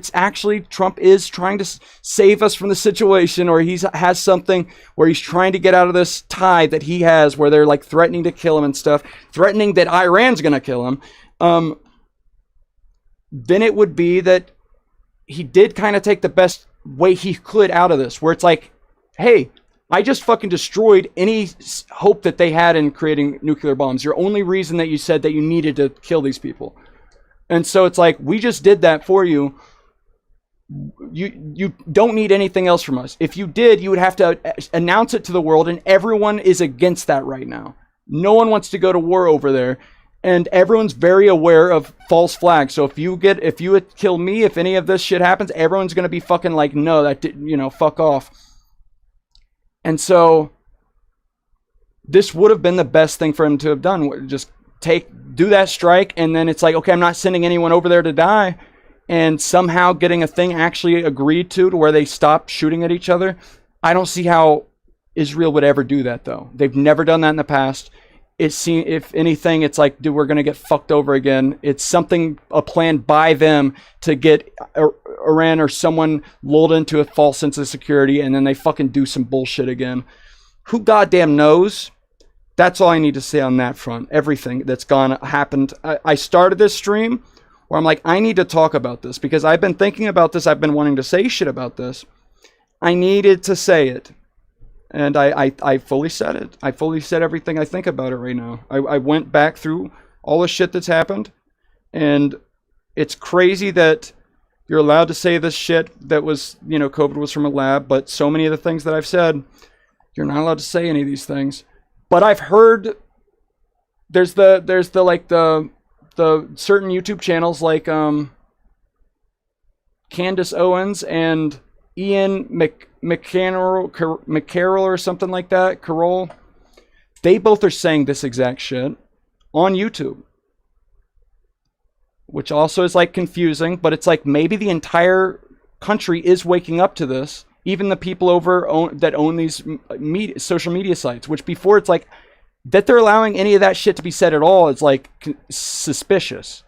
actually Trump is trying to save us from the situation, or he has something where he's trying to get out of this tie that he has where they're like threatening to kill him and stuff, threatening that Iran's going to kill him, then it would be that he did kind of take the best way he could out of this, where it's like, hey, I just fucking destroyed any hope that they had in creating nuclear bombs. Your only reason that you said that you needed to kill these people. And so it's like, we just did that for you. You don't need anything else from us. If you did, you would have to announce it to the world, and everyone is against that right now. No one wants to go to war over there, and everyone's very aware of false flags. So if you would kill me, if any of this shit happens, everyone's going to be fucking like, no, that didn't, fuck off. And so this would have been the best thing for him to have done. Just do that strike, and then it's like, okay, I'm not sending anyone over there to die, and somehow getting a thing actually agreed to where they stop shooting at each other. I don't see how Israel would ever do that, though. They've never done that in the past. If anything, it's like, dude, we're going to get fucked over again. It's a plan by them to get Iran or someone lulled into a false sense of security, and then they fucking do some bullshit again. Who goddamn knows? That's all I need to say on that front. Everything that's happened. I started this stream where I'm like, I need to talk about this because I've been thinking about this. I've been wanting to say shit about this. I needed to say it. And I fully said it. I fully said everything I think about it right now. I went back through all the shit that's happened. And it's crazy that you're allowed to say this shit that was, COVID was from a lab. But so many of the things that I've said, you're not allowed to say any of these things. But I've heard there's the certain YouTube channels like Candace Owens and Ian McCarroll or something like that, Carroll. They both are saying this exact shit on YouTube, which also is like confusing, but it's like maybe the entire country is waking up to this, even the people that own these social media sites, which before it's like that they're allowing any of that shit to be said at all is like suspicious.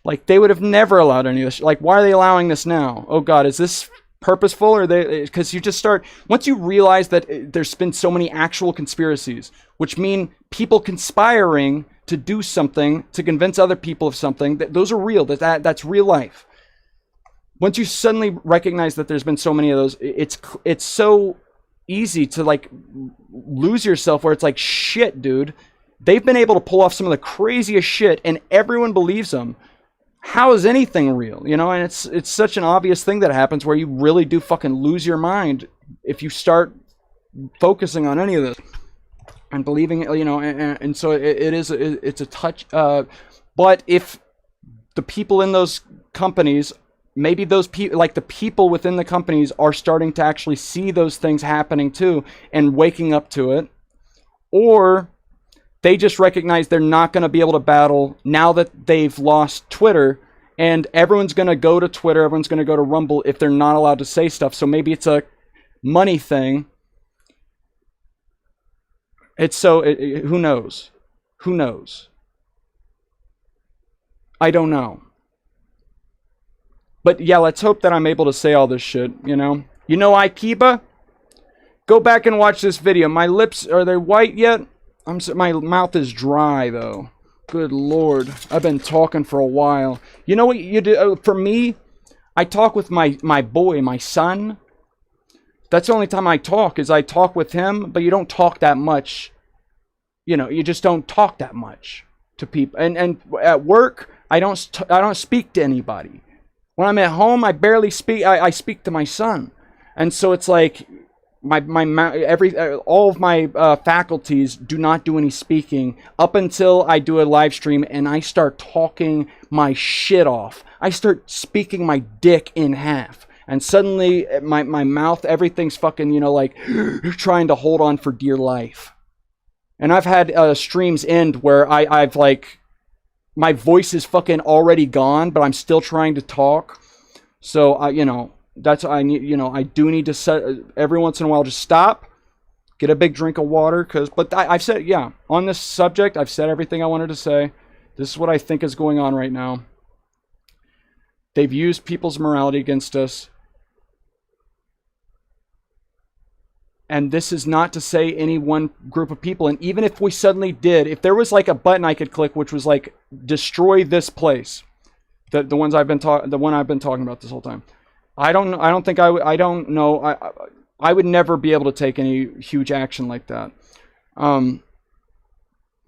Like they would have never allowed any of this. Like, why are they allowing this now? Oh God, is this purposeful, or because you just start, once you realize that there's been so many actual conspiracies, which mean people conspiring to do something to convince other people of something, that those are real, that's real life. Once you suddenly recognize that there's been so many of those, it's so easy to like lose yourself, where it's like, shit, dude, they've been able to pull off some of the craziest shit and everyone believes them. How is anything real? And it's such an obvious thing that happens where you really do fucking lose your mind if you start focusing on any of this and believing it, and so it's a touch. But if the people in those companies, maybe those people, like the people within the companies, are starting to actually see those things happening too and waking up to it, or they just recognize they're not going to be able to battle now that they've lost Twitter, and everyone's going to go to Twitter, everyone's going to go to Rumble if they're not allowed to say stuff. So maybe it's a money thing. Who knows? Who knows? I don't know. But yeah, let's hope that I'm able to say all this shit, Aikiba? Go back and watch this video. My lips, are they white yet? My mouth is dry, though. Good Lord. I've been talking for a while. You know what you do? For me, I talk with my boy, my son. That's the only time I talk, is I talk with him, but you don't talk that much. You just don't talk that much to people. And at work, I don't speak to anybody. When I'm at home, I barely speak. I speak to my son. And so it's like, all of my faculties do not do any speaking up until I do a live stream and I start talking my shit off. I start speaking my dick in half, and suddenly my mouth, everything's fucking, you know, like trying to hold on for dear life. And I've had streams end where I've like, my voice is fucking already gone, but I'm still trying to talk. So you know, that's, I do need to set, every once in a while, just stop, get a big drink of water, but I've said, yeah, on this subject, I've said everything I wanted to say. This is what I think is going on right now. They've used people's morality against us. And this is not to say any one group of people. And even if we suddenly did, if there was like a button I could click, which was like, destroy this place, the one I've been talking about this whole time. I don't know. I would never be able to take any huge action like that.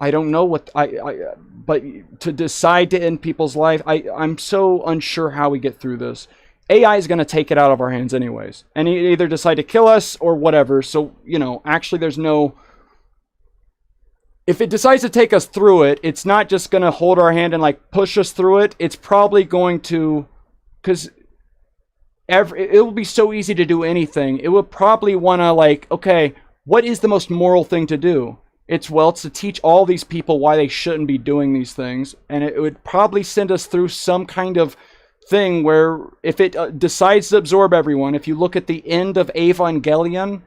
I don't know what but to decide to end people's life, I'm so unsure how we get through this. AI is going to take it out of our hands anyways, and either decide to kill us or whatever. So, you know, actually there's no, if it decides to take us through it, it's not just going to hold our hand and like push us through it. It's probably going to, because it will be so easy to do anything. It will probably want to like, okay, what is the most moral thing to do? It's to teach all these people why they shouldn't be doing these things. And it would probably send us through some kind of thing where if it decides to absorb everyone, if you look at the end of Evangelion,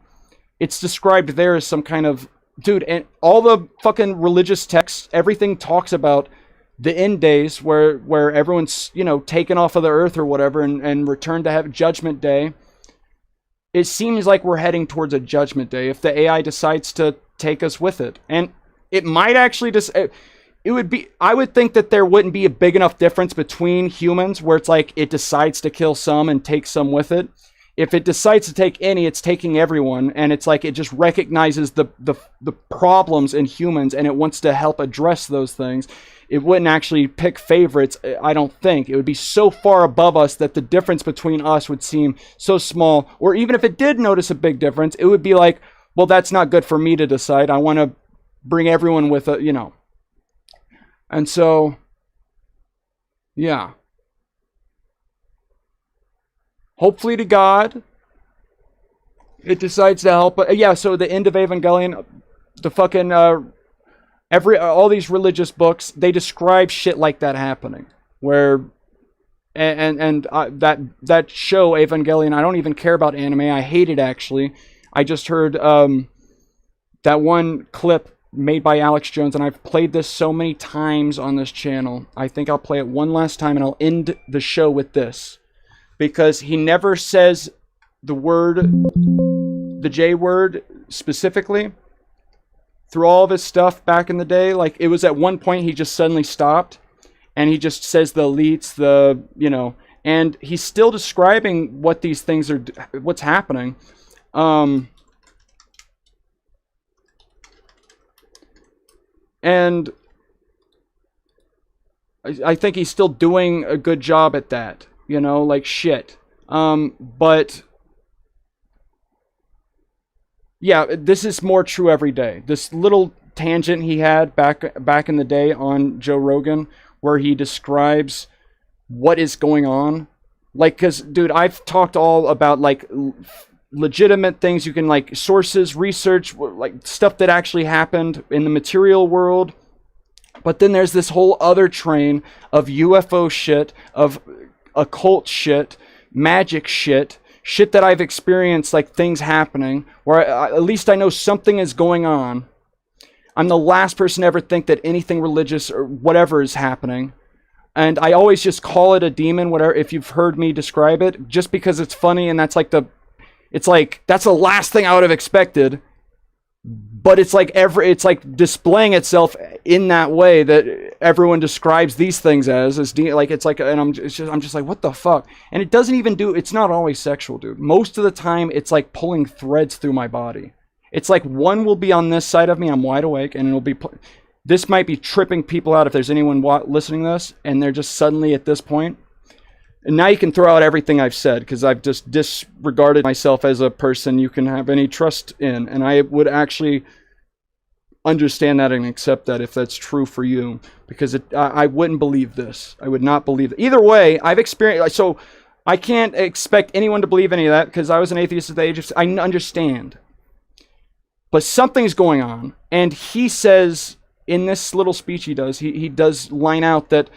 it's described there as some kind of, dude, and all the fucking religious texts, everything talks about the end days where everyone's, you know, taken off of the earth or whatever and returned to have Judgment Day. It seems like we're heading towards a Judgment Day if the AI decides to take us with it. And it might actually just, it would be, I would think that there wouldn't be a big enough difference between humans where it's like it decides to kill some and take some with it. If it decides to take any, it's taking everyone, and it's like it just recognizes the problems in humans and it wants to help address those things. It wouldn't actually pick favorites, I don't think. It would be so far above us that the difference between us would seem so small. Or even if it did notice a big difference, it would be like, well, that's not good for me to decide. I want to bring everyone with a, you know. And so, yeah. Hopefully to God, it decides to help. Yeah, so the end of Evangelion, the fucking, all these religious books, they describe shit like that happening. Where, that show, Evangelion, I don't even care about anime. I hate it, actually. I just heard that one clip made by Alex Jones, and I've played this so many times on this channel. I think I'll play it one last time, and I'll end the show with this. Because he never says the word, the J word, specifically. Through all of his stuff back in the day, like, it was at one point he just suddenly stopped, and he just says the elites, you know, and he's still describing what these things are, what's happening. And I think he's still doing a good job at that, you know, like shit. But yeah, this is more true every day. This little tangent he had back in the day on Joe Rogan, where he describes what is going on. Like, cause dude, I've talked all about like legitimate things you can, like, sources, research, like stuff that actually happened in the material world. But then there's this whole other train of UFO shit, of occult shit, magic shit that I've experienced, like things happening where at least I know something is going on. I'm the last person to ever think that anything religious or whatever is happening. And I always just call it a demon, whatever, if you've heard me describe it, just because it's funny, and that's like that's the last thing I would have expected. But it's like displaying itself in that way that everyone describes these things as like, it's like, and I'm just like, what the fuck? And it doesn't even it's not always sexual, dude. Most of the time, it's like pulling threads through my body. It's like one will be on this side of me, I'm wide awake, and it'll be, this might be tripping people out if there's anyone listening to this, and they're just suddenly at this point. And now you can throw out everything I've said because I've just disregarded myself as a person you can have any trust in. And I would actually understand that and accept that if that's true for you, because I wouldn't believe this. I would not believe it. Either way, I've experienced, so I can't expect anyone to believe any of that because I was an atheist at the age of, I understand. But something's going on. And he says in this little speech he does line out that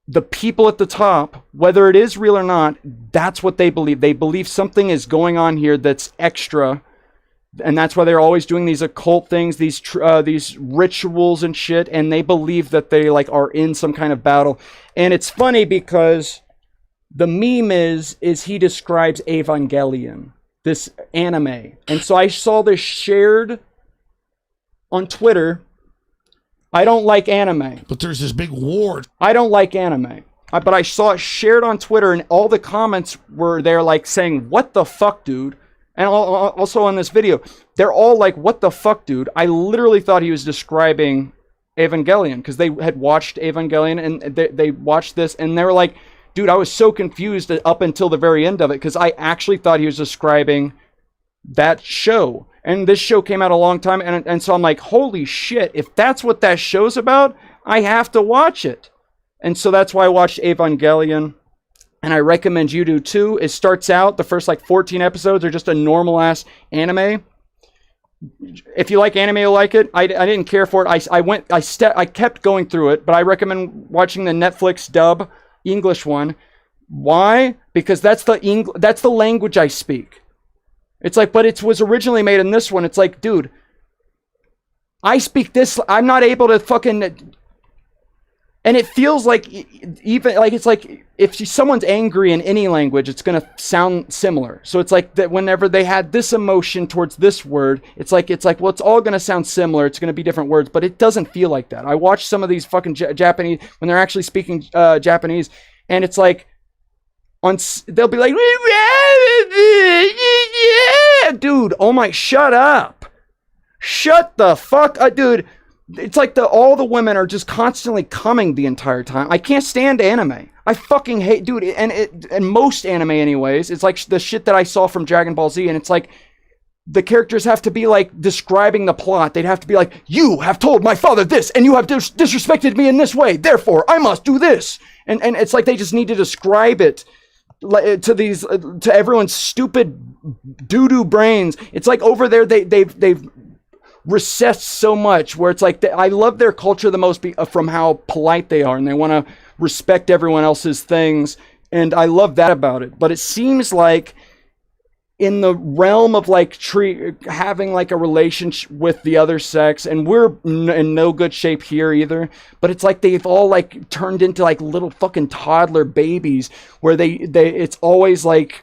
the people at the top, whether it is real or not, that's what they believe. They believe something is going on here that's extra. And that's why they're always doing these occult things, these rituals and shit. And they believe that they like are in some kind of battle. And it's funny because the meme is he describes Evangelion, this anime. And so I saw this shared on Twitter. I don't like anime. But there's this big war. I don't like anime. But I saw it shared on Twitter, and all the comments were there like saying, what the fuck, dude? And also on this video, they're all like, what the fuck, dude? I literally thought he was describing Evangelion, because they had watched Evangelion, and they watched this, and they were like, dude, I was so confused up until the very end of it, because I actually thought he was describing that show. And this show came out a long time, and so I'm like, holy shit, if that's what that show's about, I have to watch it. And so that's why I watched Evangelion, and I recommend you do too. It starts out, the first like 14 episodes are just a normal-ass anime. If you like anime, you'll like it. I didn't care for it. I kept going through it, but I recommend watching the Netflix dub English one. Why? Because that's the language I speak. It's like, but it was originally made in this one. It's like, dude, I speak this. I'm not able to fucking. And it feels like even like it's like if someone's angry in any language, it's gonna sound similar. So it's like that whenever they had this emotion towards this word, it's like well, it's all gonna sound similar. It's gonna be different words, but it doesn't feel like that. I watch some of these fucking Japanese when they're actually speaking Japanese, and it's like they'll be like, dude, oh my, shut up, shut the fuck up, dude. It's like all the women are just constantly coming the entire time. I can't stand anime. I fucking hate, dude. And most anime anyways, it's like the shit that I saw from Dragon Ball Z, and it's like the characters have to be like describing the plot. They'd have to be like, you have told my father this, and you have disrespected me in this way, therefore I must do this. And it's like they just need to describe it to everyone's stupid doo-doo brains. It's like over there they've recessed so much where it's like I love their culture the most from how polite they are, and they want to respect everyone else's things, and I love that about it. But it seems like in the realm of like having like a relationship with the other sex, and we're in no good shape here either, but it's like they've all like turned into like little fucking toddler babies where it's always like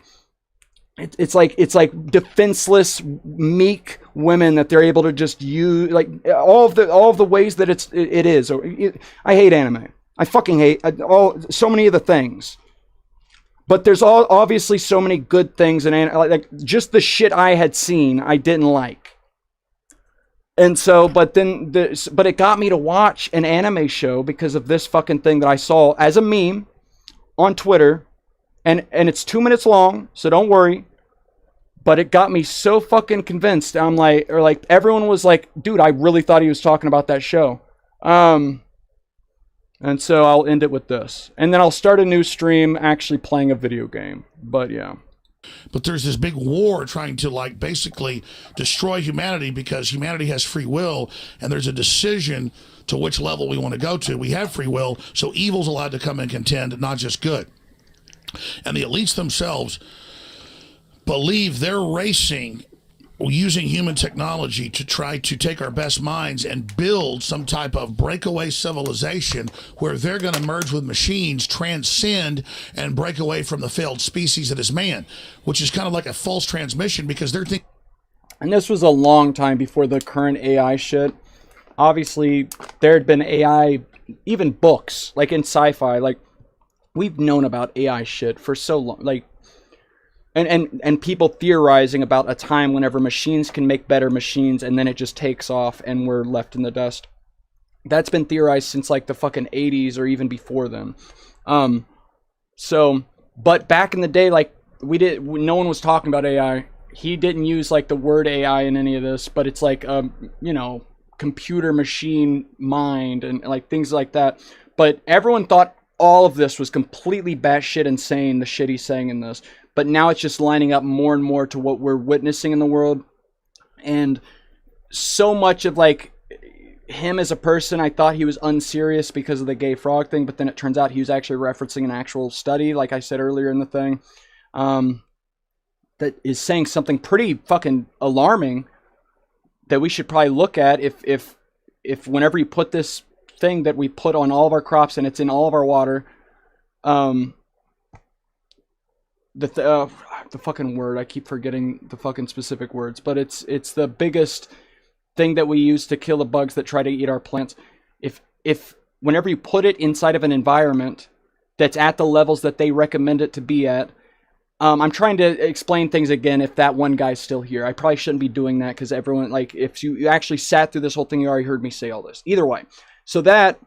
it's like defenseless, meek women that they're able to just use, like all of the ways that it is. I hate anime. I fucking hate so many of the things. But there's obviously so many good things, and like just the shit I had seen, I didn't like. And so, but it got me to watch an anime show because of this fucking thing that I saw as a meme on Twitter, and it's 2 minutes long, so don't worry. But it got me so fucking convinced. I'm like, or like everyone was like, dude, I really thought he was talking about that show. And so I'll end it with this. And then I'll start a new stream actually playing a video game. But yeah. But there's this big war trying to like basically destroy humanity because humanity has free will, and there's a decision to which level we want to go to. We have free will, so evil's allowed to come and contend, not just good. And the elites themselves believe they're racing using human technology to try to take our best minds and build some type of breakaway civilization where they're going to merge with machines, transcend, and break away from the failed species that is man, which is kind of like a false transmission because they're thinking. And this was a long time before the current AI shit. Obviously, there had been AI, even books, like in sci-fi, like we've known about AI shit for so long, like and people theorizing about a time whenever machines can make better machines and then it just takes off and we're left in the dust. That's been theorized since like the fucking 80s or even before then. So, but back in the day, like no one was talking about AI. He didn't use like the word AI in any of this, but it's like, you know, computer machine mind and like things like that. But everyone thought all of this was completely batshit insane, the shit he's saying in this. But now it's just lining up more and more to what we're witnessing in the world. And so much of like him as a person, I thought he was unserious because of the gay frog thing, but then it turns out he was actually referencing an actual study, like I said earlier in the thing, that is saying something pretty fucking alarming that we should probably look at if whenever you put this thing that we put on all of our crops and it's in all of our water, the fucking word, I keep forgetting the fucking specific words, but it's the biggest thing that we use to kill the bugs that try to eat our plants. If whenever you put it inside of an environment that's at the levels that they recommend it to be at, I'm trying to explain things again if that one guy's still here. I probably shouldn't be doing that because everyone, like, if you actually sat through this whole thing, you already heard me say all this. Either way. So that,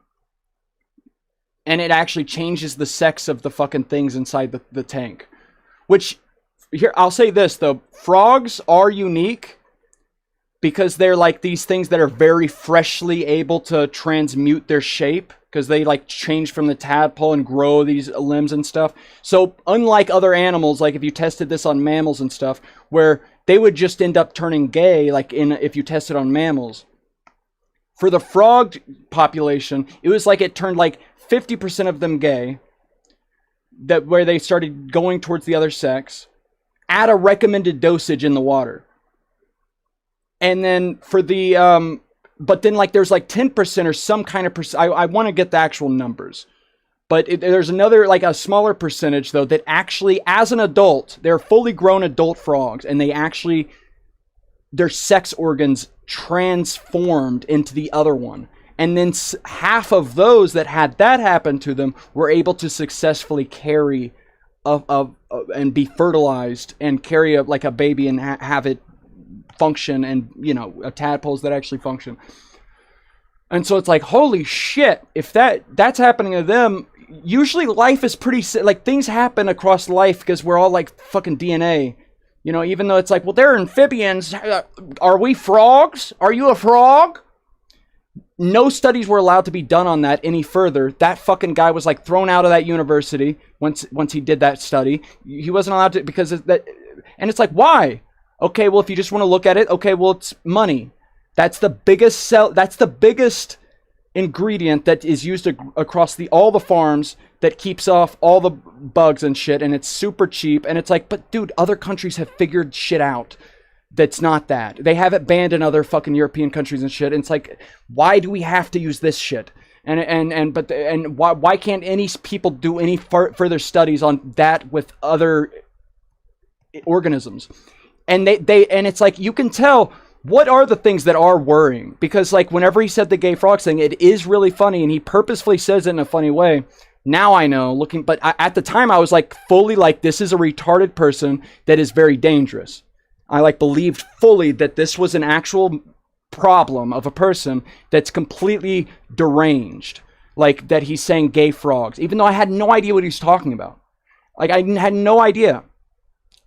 and it actually changes the sex of the fucking things inside the tank. Which, here, I'll say this, though. Frogs are unique because they're like these things that are very freshly able to transmute their shape. Because they like change from the tadpole and grow these limbs and stuff. So unlike other animals, like if you tested this on mammals and stuff, where they would just end up turning gay, like if you tested on mammals. For the frog population, it was like it turned like 50% of them gay, that where they started going towards the other sex at a recommended dosage in the water. And then for the but then, like, there's like 10% or some kind of percent. I want to get the actual numbers. But there's another, like a smaller percentage, though, that actually, as an adult, they're fully grown adult frogs. And they actually, their sex organs transformed into the other one. And then half of those that had that happen to them were able to successfully carry and be fertilized and carry like a baby and have it function, and you know, tadpoles that actually function. And so it's like, holy shit, if that's happening to them, usually life is pretty like things happen across life because we're all like fucking DNA, you know, even though it's like, well, they're amphibians. Are we frogs? Are you a frog? No studies were allowed to be done on that any further. That fucking guy was like thrown out of that university once he did that study. He wasn't allowed to, because of that. And it's like, why? Okay, well, if you just want to look at it, okay, well, it's money. That's the biggest that's the biggest ingredient that is used across all the farms that keeps off all the bugs and shit, and it's super cheap. And it's like, but dude, other countries have figured shit out that's not that. They have it banned in other fucking European countries and shit. And it's like, why do we have to use this shit? And why can't any people do any further studies on that with other organisms? And and it's like, you can tell what are the things that are worrying, because like whenever he said the gay frog thing, it is really funny, and he purposefully says it in a funny way. Now I know, but at the time I was like fully like, this is a retarded person that is very dangerous. I like believed fully that this was an actual problem of a person that's completely deranged, like that he's saying gay frogs, even though I had no idea what he was talking about. Like I had no idea.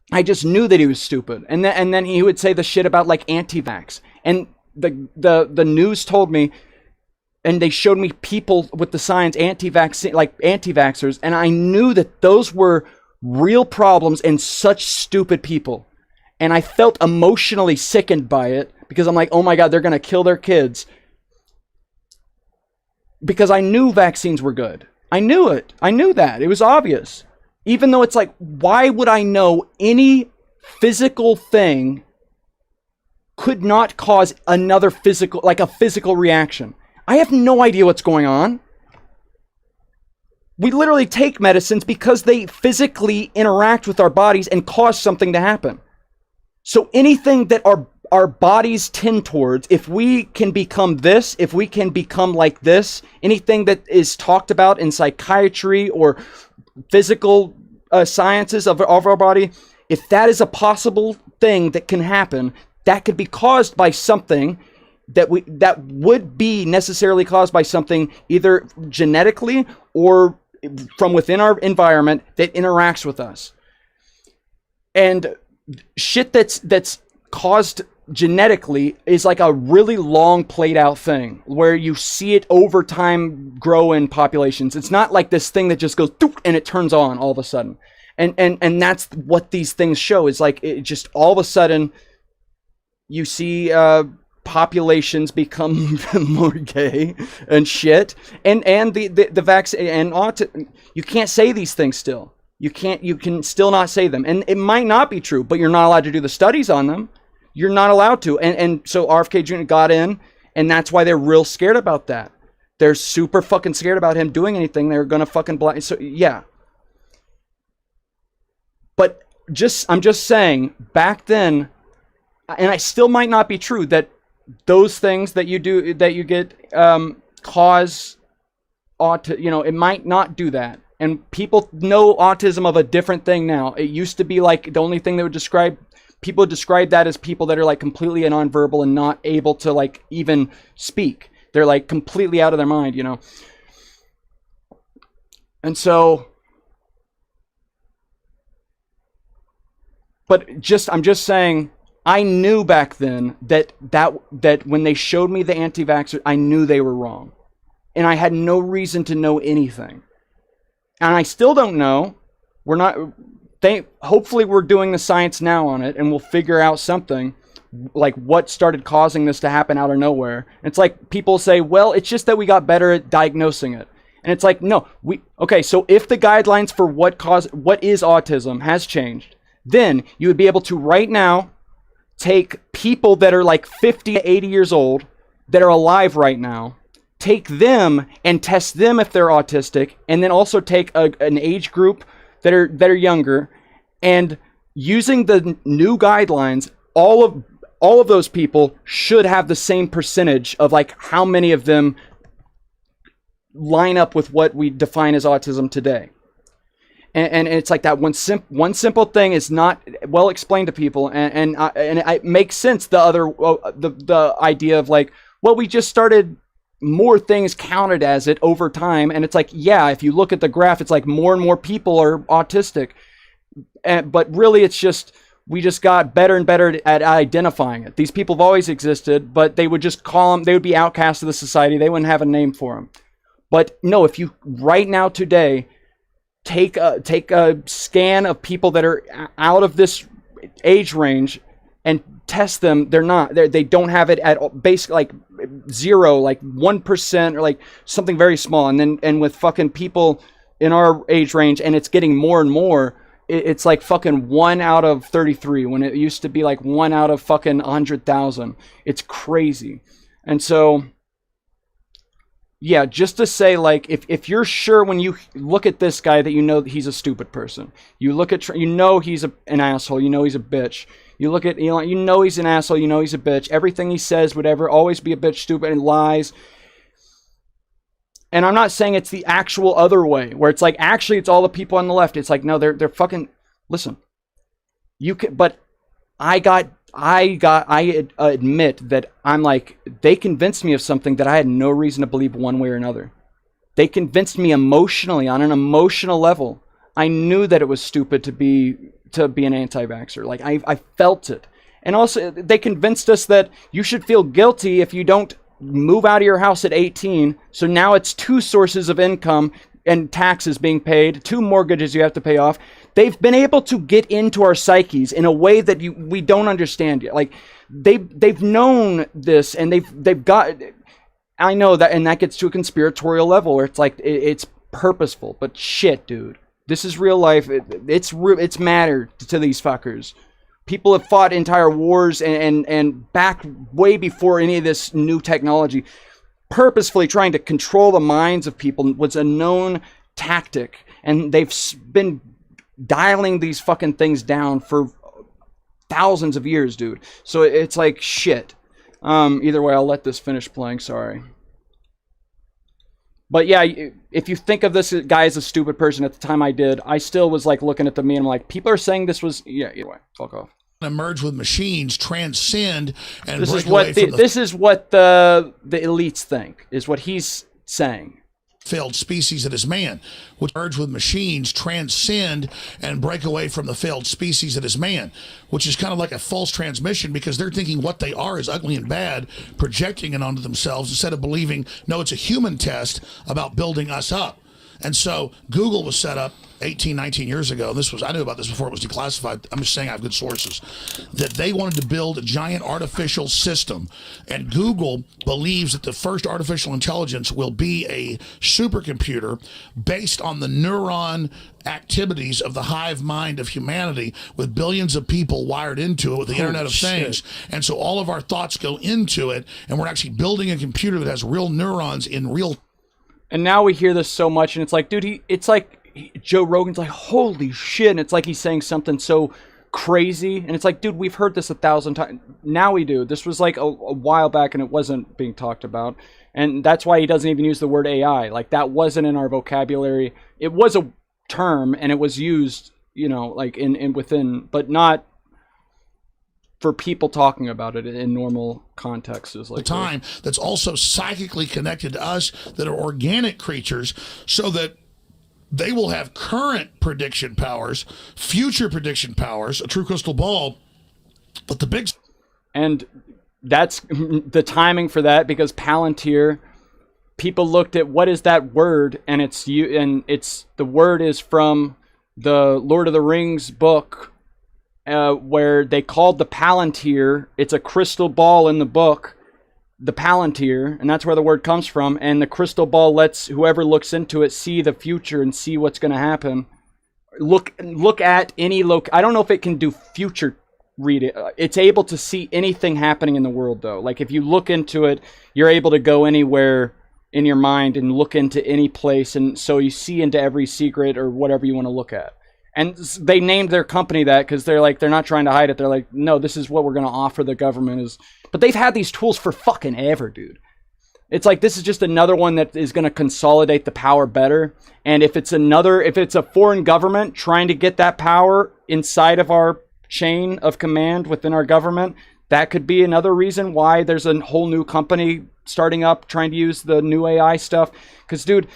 I just knew that he was stupid. And then he would say the shit about like anti-vax. And the news told me, and they showed me people with the signs anti-vaccine, like anti-vaxxers, and I knew that those were real problems and such stupid people. And I felt emotionally sickened by it, because I'm like, oh my God, they're going to kill their kids. Because I knew vaccines were good. I knew it. I knew that. It was obvious. Even though it's like, why would I know any physical thing could not cause another physical, like a physical reaction? I have no idea what's going on. We literally take medicines because they physically interact with our bodies and cause something to happen. So anything that our bodies tend towards, if we can become this, if we can become like this, anything that is talked about in psychiatry or physical sciences of our body, if that is a possible thing that can happen, that could be caused by something that would be necessarily caused by something either genetically or from within our environment that interacts with us. And shit that's caused genetically is like a really long played out thing where you see it over time grow in populations. It's not like this thing that just goes and it turns on all of a sudden. And that's what these things show, is like it just all of a sudden you see populations become more gay and shit, and the vaccine and you can't say these things still. You can still not say them, and it might not be true, but you're not allowed to do the studies on them. You're not allowed to, and so RFK Jr. got in, and that's why they're real scared about that. They're super fucking scared about him doing anything. They're gonna fucking block. So yeah. But I'm just saying, back then, and I still might not be true, that those things that you do, that you get, cause it might not do that. And people know autism of a different thing now. It used to be like the only thing that would describe, people would describe that as people that are like completely nonverbal and not able to like even speak. They're like completely out of their mind, And so, but I'm just saying, I knew back then that when they showed me the anti-vaxxers, I knew they were wrong. And I had no reason to know anything. And I still don't know. Hopefully we're doing the science now on it, and we'll figure out something, like what started causing this to happen out of nowhere. And it's like people say, well, it's just that we got better at diagnosing it. And it's like, no, so if the guidelines for what is autism has changed, then you would be able to right now take people that are like 50 to 80 years old that are alive right now, take them and test them if they're autistic, and then also take an age group that are younger, and using the new guidelines, all of those people should have the same percentage of like how many of them line up with what we define as autism today. And it's like that one simple thing is not well explained to people, and it makes sense. The idea of like, well, we just started more things counted as it over time, and it's like, yeah, if you look at the graph, it's like more and more people are autistic, but really it's just we just got better and better at identifying it. These people have always existed, but they would just call them, they would be outcasts of the society. They wouldn't have a name for them. But no, if you right now today take a scan of people that are out of this age range and test them, they don't have it at basically like 0, like 1% or like something very small. And with fucking people in our age range, and it's getting more and more, it's like fucking 1 out of 33 when it used to be like 1 out of fucking 100,000. It's crazy. And so, yeah, just to say, like, if you're sure when you look at this guy that you know that he's a stupid person, you look at, you know he's an asshole, you know he's a bitch. You look at Elon, you know he's an asshole, you know he's a bitch. Everything he says would ever always be a bitch, stupid, and lies. And I'm not saying it's the actual other way, where it's like, actually, it's all the people on the left. It's like, no, they're fucking, listen, you can, but I admit that I'm like, they convinced me of something that I had no reason to believe one way or another. They convinced me emotionally, on an emotional level. I knew that it was stupid to be an anti-vaxxer. Like, I felt it. And also, they convinced us that you should feel guilty if you don't move out of your house at 18. So now it's 2 sources of income and taxes being paid, 2 mortgages you have to pay off. They've been able to get into our psyches in a way that we don't understand yet. Like, they've known this, and they've got, I know that, and that gets to a conspiratorial level where it's like, it's purposeful, but shit, dude. This is real life. It's mattered to these fuckers. People have fought entire wars and back way before any of this new technology. Purposefully trying to control the minds of people was a known tactic. And they've been dialing these fucking things down for thousands of years, dude. So it's like, shit. Either way, I'll let this finish playing. Sorry. But yeah, if you think of this guy as a stupid person, at the time I did, I still was like looking at the meme and I'm like, people are saying this was, yeah, either way, fuck off. Emerge with machines, transcend, and this is what the elites think, is what he's saying. failed species that is man, which merge with machines, transcend and break away from the failed species that is man, which is kind of like a false transmission because they're thinking what they are is ugly and bad, projecting it onto themselves instead of believing, no, it's a human test about building us up. And so Google was set up 18, 19 years ago. I knew about this before it was declassified. I'm just saying I have good sources, that they wanted to build a giant artificial system. And Google believes that the first artificial intelligence will be a supercomputer based on the neuron activities of the hive mind of humanity with billions of people wired into it with the Internet of Things. And so all of our thoughts go into it, and we're actually building a computer that has real neurons in real. And now we hear this so much, and it's like, dude, it's like Joe Rogan's like, holy shit, and it's like he's saying something so crazy, and it's like, dude, we've heard this 1,000 times. Now we do. This was like a while back, and it wasn't being talked about, and that's why he doesn't even use the word AI. Like, that wasn't in our vocabulary. It was a term, and it was used, you know, like in within, but not for people talking about it in normal contexts. Like time that's also psychically connected to us, that are organic creatures, so that they will have current prediction powers, future prediction powers, a true crystal ball. But the big, and that's the timing for that, because Palantir, people looked at what is that word, and the word is from the Lord of the Rings book, where they called the Palantir. It's a crystal ball in the book, the Palantir, and that's where the word comes from. And the crystal ball lets whoever looks into it see the future and see what's going to happen. Look at any I don't know if it can do future reading. It's able to see anything happening in the world, though. Like, if you look into it, you're able to go anywhere in your mind and look into any place, and so you see into every secret or whatever you want to look at. And they named their company that because they're not trying to hide it. They're like, no, this is what we're going to offer the government. But they've had these tools for fucking ever, dude. It's like, this is just another one that is going to consolidate the power better. And if it's a foreign government trying to get that power inside of our chain of command within our government, that could be another reason why there's a whole new company starting up trying to use the new AI stuff. Because, dude,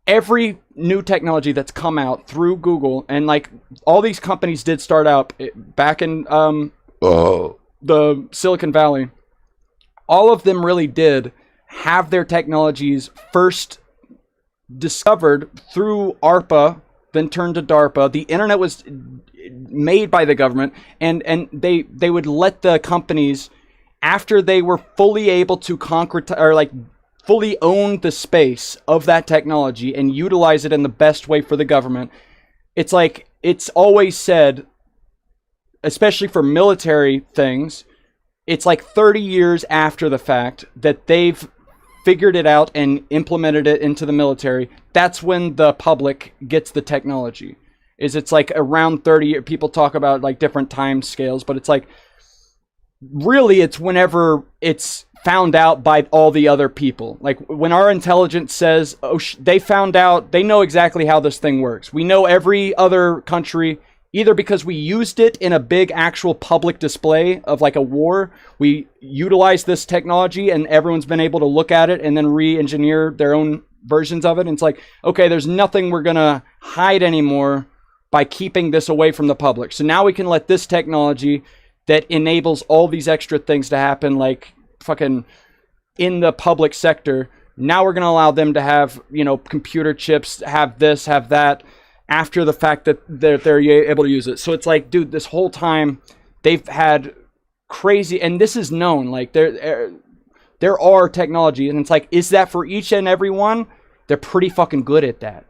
every new technology that's come out through Google, and like all these companies did start out back in the Silicon Valley, all of them really did have their technologies first discovered through ARPA, then turned to DARPA. The internet was made by the government, and they would let the companies, after they were fully able to fully own the space of that technology and utilize it in the best way for the government. It's like, it's always said, especially for military things, it's like 30 years after the fact that they've figured it out and implemented it into the military. That's when the public gets the technology. It's like around 30 years. People talk about like different time scales, but it's like, really, it's whenever it's found out by all the other people. Like, when our intelligence says, oh, they found out, they know exactly how this thing works. We know every other country, either because we used it in a big actual public display of like a war, we utilized this technology and everyone's been able to look at it and then re-engineer their own versions of it. And it's like, okay, there's nothing we're gonna hide anymore by keeping this away from the public. So now we can let this technology that enables all these extra things to happen, like fucking in the public sector. Now we're going to allow them to have, you know, computer chips, have this, have that, after the fact that they're able to use it. So it's like, dude, this whole time they've had crazy, and this is known, like there are technology, and it's like, is that for each and every one? They're pretty fucking good at that.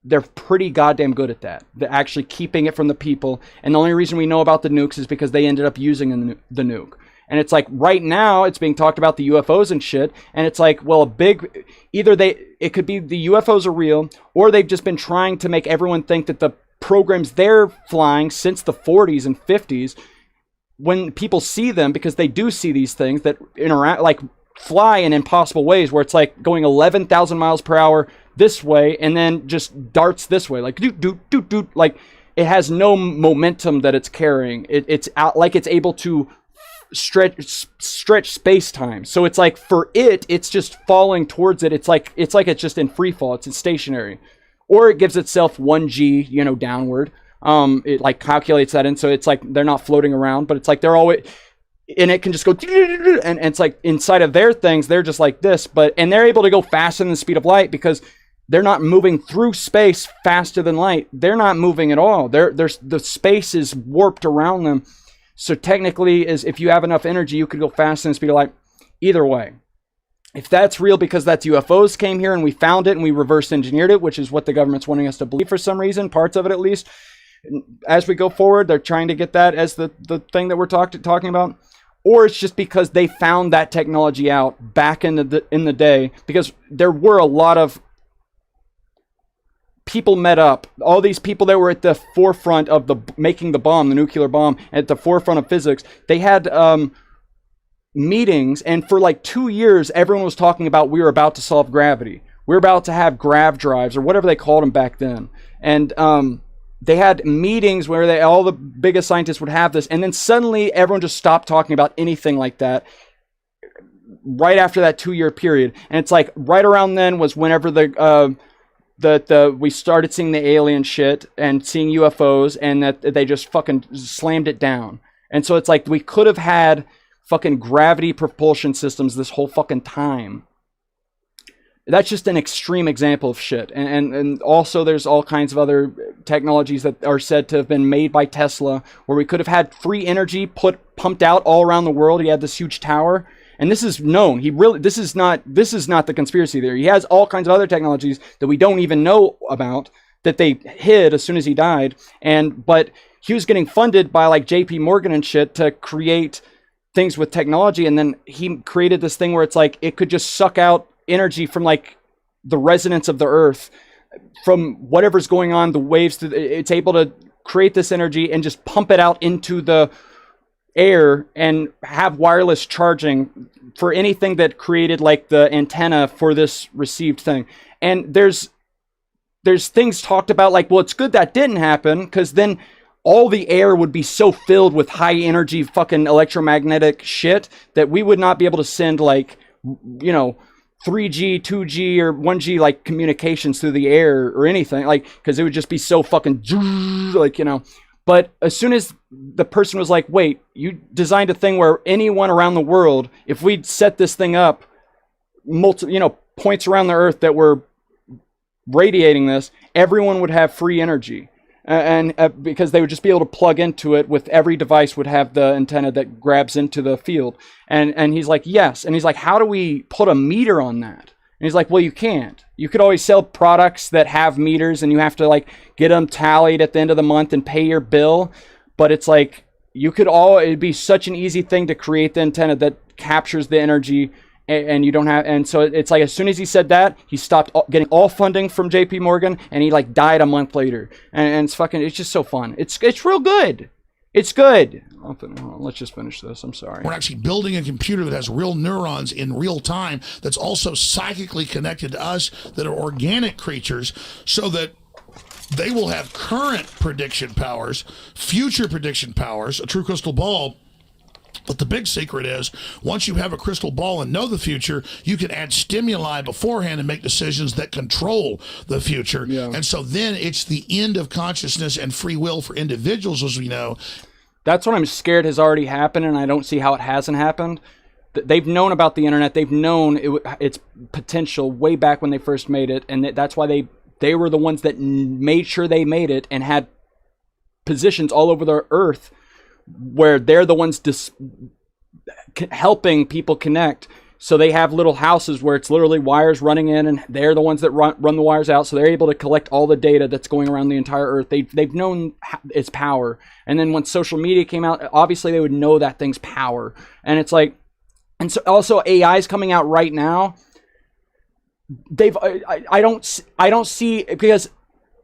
They're pretty goddamn good at that. They're actually keeping it from the people. And the only reason we know about the nukes is because they ended up using the nuke. And it's like, right now it's being talked about the UFOs and shit. And it's like, well, it could be the UFOs are real, or they've just been trying to make everyone think that the programs they're flying since the 40s and 50s, when people see them, because they do see these things that interact, like fly in impossible ways, where it's like going 11,000 miles per hour this way and then just darts this way, like do, like it has no momentum that it's carrying. It's out, like it's able to stretch space-time. So it's like for it's just falling towards it. It's like it's just in free fall. It's stationary. Or it gives itself 1g, you know, downward. It like calculates that in, so it's like they're not floating around, but it's like they're always, and it can just go, and it's like inside of their things, they're just like this, and they're able to go faster than the speed of light because they're not moving through space faster than light. They're not moving at all. The space is warped around them. So technically, if you have enough energy, you could go faster than the speed of light. Either way. If that's real because that's UFOs came here and we found it and we reverse engineered it, which is what the government's wanting us to believe for some reason, parts of it at least. As we go forward, they're trying to get that as the thing that we're talking about. Or it's just because they found that technology out back in the day, because there were a lot of people met up. All these people that were at the forefront of making the bomb, the nuclear bomb, at the forefront of physics, they had meetings, and for like 2 years everyone was talking about we were about to solve gravity, we're about to have grav drives or whatever they called them back then, and they had meetings where all the biggest scientists would have this, and then suddenly everyone just stopped talking about anything like that right after that 2-year period. And it's like right around then was whenever we started seeing the alien shit and seeing UFOs, and that they just fucking slammed it down. And so it's like we could have had fucking gravity propulsion systems this whole fucking time. That's just an extreme example of shit. And also there's all kinds of other technologies that are said to have been made by Tesla, where we could have had free energy pumped out all around the world. He had this huge tower, and this is known. This is not the conspiracy theory. He has all kinds of other technologies that we don't even know about, that they hid as soon as he died. But he was getting funded by like JP Morgan and shit to create things with technology, and then he created this thing where it's like it could just suck out energy from like the resonance of the earth, from whatever's going on, the waves, it's able to create this energy and just pump it out into the air and have wireless charging for anything that created like the antenna for this received thing. And there's things talked about like, well, it's good that didn't happen, because then all the air would be so filled with high energy fucking electromagnetic shit that we would not be able to send like, you know, 3G, 2G, or 1G like communications through the air or anything, like, because it would just be so fucking like, you know. But as soon as the person was like, wait, you designed a thing where anyone around the world, if we'd set this thing up, points around the earth that were radiating this, everyone would have free energy. And because they would just be able to plug into it with every device would have the antenna that grabs into the field. And he's like, yes. And he's like, how do we put a meter on that? And he's like, well, you can't. You could always sell products that have meters, and you have to like get them tallied at the end of the month and pay your bill. But it's like, it'd be such an easy thing to create the antenna that captures the energy, and you don't have, and so it's like as soon as he said that, he stopped getting all funding from JP Morgan, and he like died a month later. And it's just so fun. It's real good. It's good. Let's just finish this. I'm sorry. We're actually building a computer that has real neurons in real time, that's also psychically connected to us, that are organic creatures, so that they will have current prediction powers, future prediction powers, a true crystal ball. But the big secret is, once you have a crystal ball and know the future, you can add stimuli beforehand and make decisions that control the future. Yeah. And so then it's the end of consciousness and free will for individuals, as we know. That's what I'm scared has already happened, and I don't see how it hasn't happened. They've known about the internet. They've known its potential way back when they first made it, and that's why they were the ones that made sure they made it and had positions all over the earth where they're the ones helping people connect. So they have little houses where it's literally wires running in, and they're the ones that run the wires out. So they're able to collect all the data that's going around the entire earth. They've known its power. And then when social media came out, obviously they would know that thing's power. And it's like, and so also AI is coming out right now. I don't see, because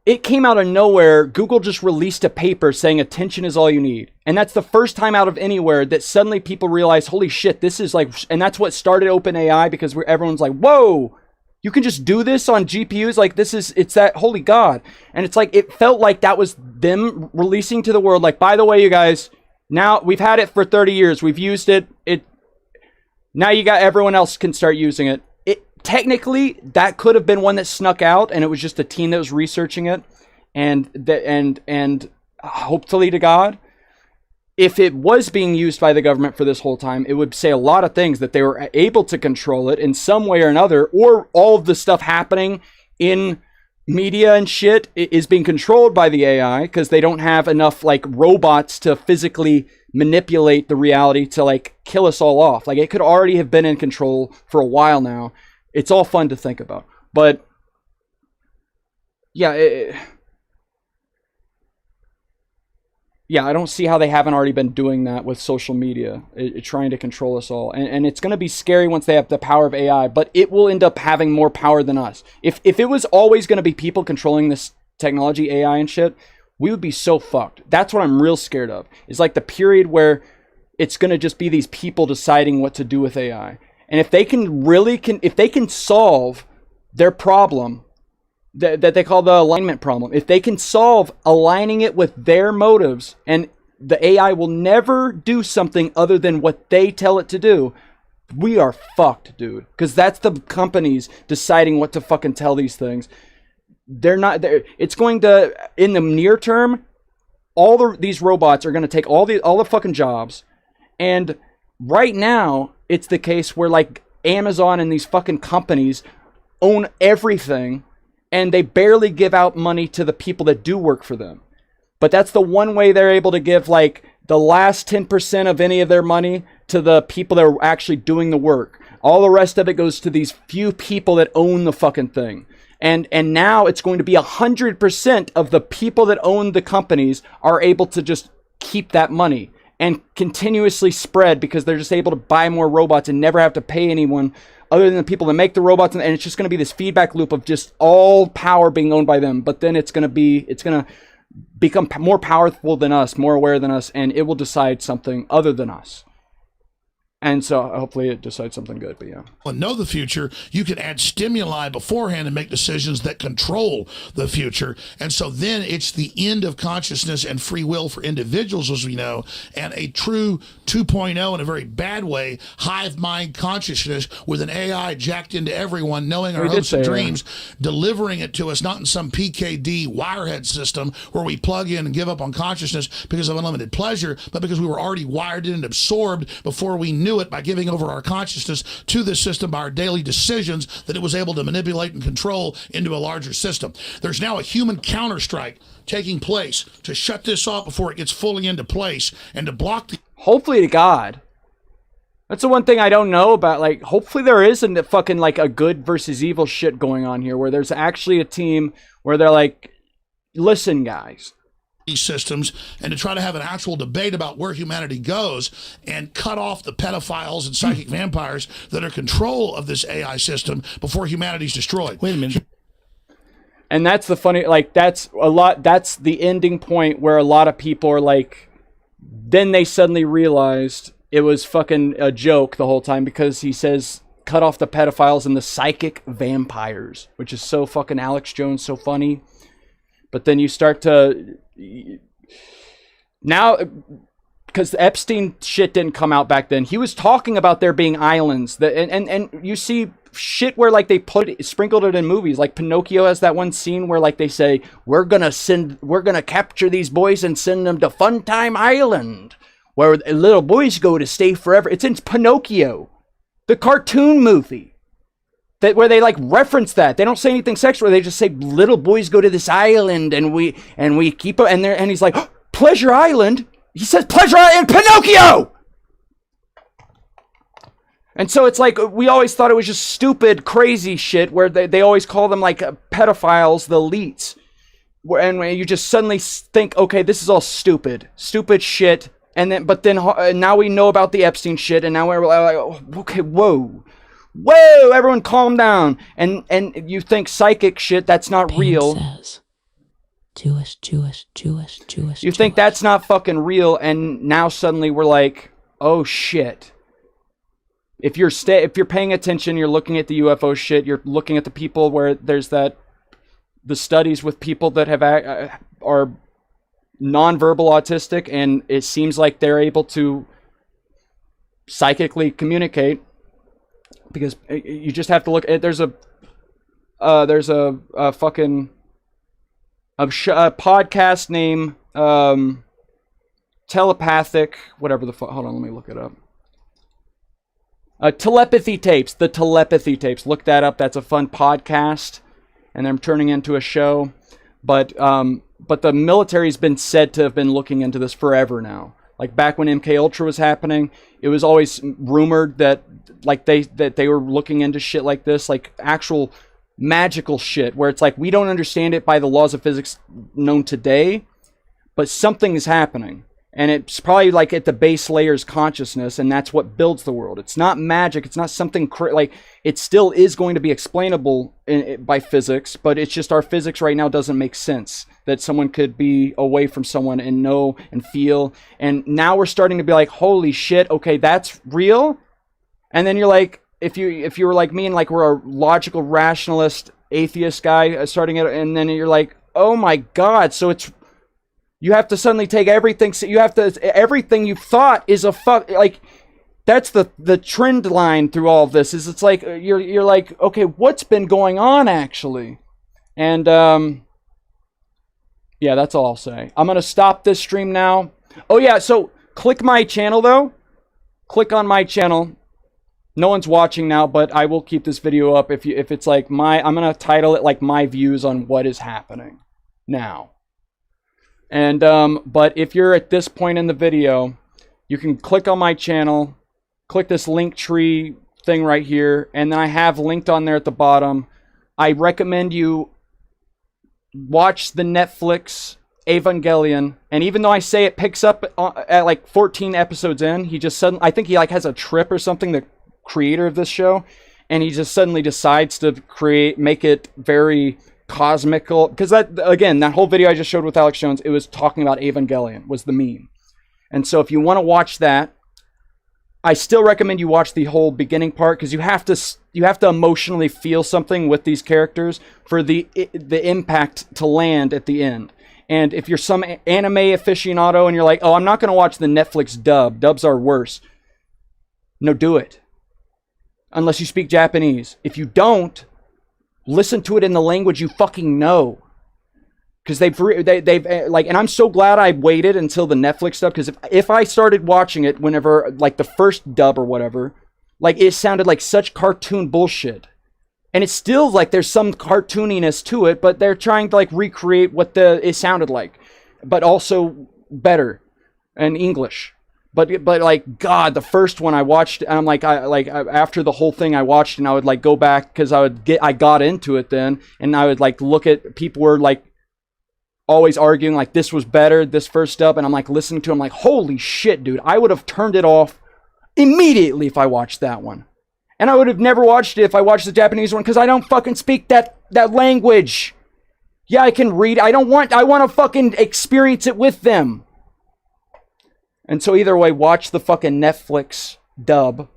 it came out of nowhere. Google just released a paper saying attention is all you need. And that's the first time out of anywhere that suddenly people realize, holy shit, this is like, and that's what started OpenAI, because everyone's like, whoa, you can just do this on GPUs? Like, it's that, holy God. And it's like, it felt like that was them releasing to the world, like, by the way, you guys, Now we've had it for 30 years. We've used it. Now you got everyone else can start using it. Technically, that could have been one that snuck out, and it was just a team that was researching it, and hopefully to God, if it was being used by the government for this whole time, it would say a lot of things, that they were able to control it in some way or another, or all of the stuff happening in media and shit is being controlled by the AI because they don't have enough like robots to physically manipulate the reality to like kill us all off. Like it could already have been in control for a while now. It's all fun to think about, but yeah, I don't see how they haven't already been doing that with social media, trying to control us all. And it's going to be scary once they have the power of AI, but it will end up having more power than us. If it was always going to be people controlling this technology, AI and shit, we would be so fucked. That's what I'm real scared of. It's like the period where it's going to just be these people deciding what to do with AI. And if they can solve their problem that they call the alignment problem, if they can solve aligning it with their motives, and the AI will never do something other than what they tell it to do, we are fucked, dude. Because that's the companies deciding what to fucking tell these things. It's going to, in the near term, these robots are going to take all the fucking jobs. And right now, it's the case where like Amazon and these fucking companies own everything, and they barely give out money to the people that do work for them. But that's the one way they're able to give like the last 10% of any of their money to the people that are actually doing the work. All the rest of it goes to these few people that own the fucking thing. And now it's going to be 100% of the people that own the companies are able to just keep that money and continuously spread, because they're just able to buy more robots and never have to pay anyone other than the people that make the robots. And it's just going to be this feedback loop of just all power being owned by them. But then it's going to become more powerful than us, more aware than us, and it will decide something other than us. And so hopefully it decides something good, but yeah. Well, know the future. You can add stimuli beforehand and make decisions that control the future. And so then it's the end of consciousness and free will for individuals, as we know, and a true 2.0 in a very bad way, hive mind consciousness with an AI jacked into everyone, knowing our hopes and dreams, delivering it to us, not in some PKD wirehead system where we plug in and give up on consciousness because of unlimited pleasure, but because we were already wired in and absorbed before we knew it, by giving over our consciousness to this system by our daily decisions that it was able to manipulate and control into a larger system. There's now a human counterstrike taking place to shut this off before it gets fully into place and to block the... Hopefully to God. That's the one thing I don't know about. Like, hopefully there isn't a fucking like a good versus evil shit going on here, where there's actually a team where they're like, listen, guys, these systems, and to try to have an actual debate about where humanity goes and cut off the pedophiles and psychic vampires that are control of this AI system before humanity's destroyed. Wait a minute. And that's the funny, like, that's the ending point where a lot of people are like, then they suddenly realized it was fucking a joke the whole time, because he says, cut off the pedophiles and the psychic vampires, which is so fucking Alex Jones, so funny. But then you start to... Now, because Epstein shit didn't come out back then, he was talking about there being islands that, and you see shit where like they sprinkled it in movies, like Pinocchio has that one scene where like they say, we're gonna capture these boys and send them to Funtime Island, where little boys go to stay forever. It's in Pinocchio, the cartoon movie. Where they like reference that. They don't say anything sexual. They just say little boys go to this island and we keep it. And he's like, oh, Pleasure Island. He says Pleasure Island, Pinocchio. And so it's like, we always thought it was just stupid, crazy shit where they always call them like pedophiles, the elites. And you just suddenly think, okay, this is all stupid shit. But then now we know about the Epstein shit, and now we're like, oh, okay, whoa, everyone calm down. And you think psychic shit, that's not Pam real. Says, Jewish. You think that's not fucking real, and now suddenly we're like, oh shit. If you're paying attention, you're looking at the UFO shit, you're looking at the people where there's the studies with people that are nonverbal autistic, and it seems like they're able to psychically communicate, because you just have to look at, there's a fucking a podcast name, telepathic, whatever the fuck, hold on, let me look it up. Telepathy Tapes, the Telepathy Tapes. Look that up. That's a fun podcast, and they're turning into a show. But the military's been said to have been looking into this forever now. Like back when MK Ultra was happening, it was always rumored that they were looking into shit like this, like actual magical shit, where it's like we don't understand it by the laws of physics known today, but something is happening. And it's probably like at the base layer's consciousness, and that's what builds the world. It's not magic. It's not something like, it still is going to be explainable by physics, but it's just our physics right now doesn't make sense that someone could be away from someone and know and feel. And now we're starting to be like, holy shit, okay, that's real. And then you're like, if you were like me and like we're a logical rationalist atheist guy starting it, and then you're like, oh my God, so it's, you have to suddenly take everything. So you have to, everything you thought is a fuck. Like, that's the trend line through all of this. Is it's like you're like, okay, what's been going on actually? And yeah, that's all I'll say. I'm gonna stop this stream now. Oh yeah, so click my channel though. Click on my channel. No one's watching now, but I will keep this video up if it's like I'm gonna title it like my views on what is happening now. And, but if you're at this point in the video, you can click on my channel, click this link tree thing right here, and then I have linked on there at the bottom. I recommend you watch the Netflix Evangelion, and even though I say it picks up at like 14 episodes in, he just suddenly, I think he like has a trip or something, the creator of this show, and he just suddenly decides to make it very cosmical, because that, again, that whole video I just showed with Alex Jones, it was talking about Evangelion, was the meme. And so if you want to watch that, I still recommend you watch the whole beginning part, because you have to emotionally feel something with these characters for the impact to land at the end. And if you're some anime aficionado and you're like, oh, I'm not going to watch the Netflix dubs are worse, no, do it, unless you speak Japanese. If you don't, listen to it in the language you fucking know, because they've like, and I'm so glad I waited until the Netflix stuff, because if I started watching it whenever like the first dub or whatever, like it sounded like such cartoon bullshit, and it's still like there's some cartooniness to it, but they're trying to like recreate what it sounded like, but also better in English. But like, God, the first one I watched, and I'm like, after the whole thing I watched, and I would like go back, because I got into it then, and I would like look at, people were like always arguing like this was better, this first dub, and I'm like listening to them like, holy shit, dude, I would have turned it off immediately if I watched that one. And I would have never watched it if I watched the Japanese one, because I don't fucking speak that language. Yeah, I can read, I want to fucking experience it with them. And so either way, watch the fucking Netflix dub.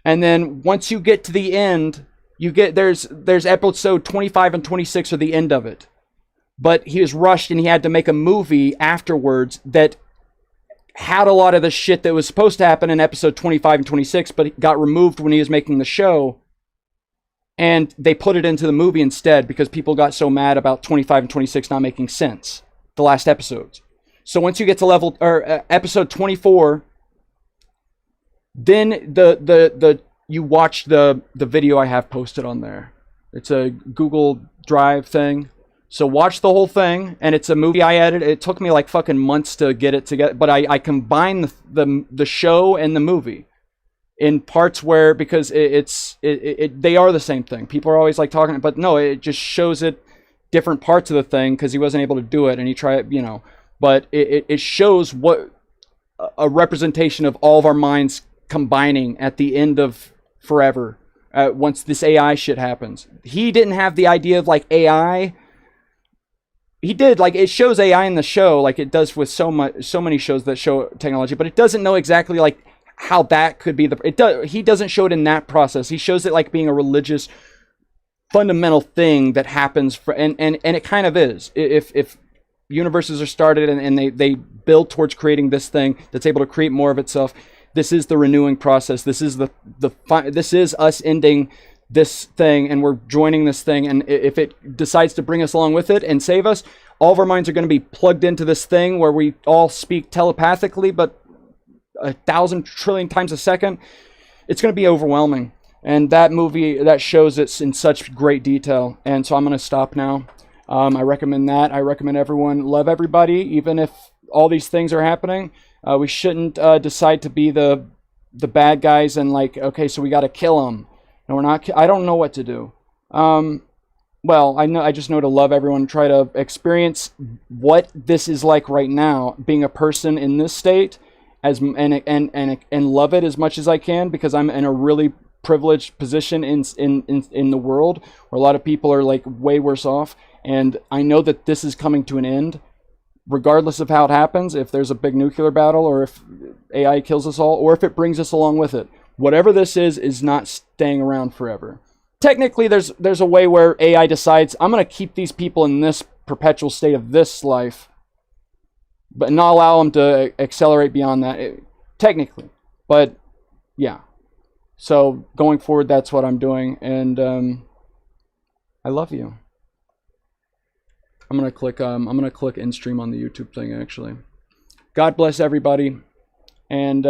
And then once you get to the end, there's episode 25 and 26 are the end of it. But he was rushed and he had to make a movie afterwards that had a lot of the shit that was supposed to happen in episode 25 and 26, but it got removed when he was making the show. And they put it into the movie instead, because people got so mad about 25 and 26 not making sense, the last episodes. So once you get to episode 24, then you watch the video I have posted on there. It's a Google Drive thing. So watch the whole thing, and it's a movie I edited. It took me like fucking months to get it together, but I combined the show and the movie in parts where, because they are the same thing. People are always like talking, but no, it just shows it different parts of the thing, because he wasn't able to do it, and he tried, but it shows what a representation of all of our minds combining at the end of forever, once this AI shit happens. He didn't have the idea of like AI. He did, like, it shows AI in the show, like it does with so many shows that show technology, but it doesn't know exactly like how that could be he doesn't show it in that process. He shows it like being a religious fundamental thing that happens and it kind of is. If universes are started and they build towards creating this thing that's able to create more of itself. This is the renewing process. This is this is us ending this thing, and we're joining this thing. And if it decides to bring us along with it and save us, all of our minds are going to be plugged into this thing where we all speak telepathically, but 1,000 trillion times a second. It's going to be overwhelming. And that movie, that shows it in such great detail. And so I'm going to stop now. I recommend that. I recommend everyone love everybody, even if all these things are happening. We shouldn't decide to be the bad guys and like, okay, so we got to kill them. No, we're not. I don't know what to do. Well, I just know to love everyone, try to experience what this is like right now, being a person in this state, and love it as much as I can, because I'm in a really privileged position in the world where a lot of people are like way worse off, and I know that this is coming to an end, regardless of how it happens. If there's a big nuclear battle, or if AI kills us all, or if it brings us along with it, whatever this is not staying around forever. Technically, there's a way where AI decides, I'm going to keep these people in this perpetual state of this life, but not allow them to accelerate beyond that, technically. But yeah, so going forward, that's what I'm doing, and I love you. I'm gonna click end stream on the YouTube thing, actually. God bless everybody, and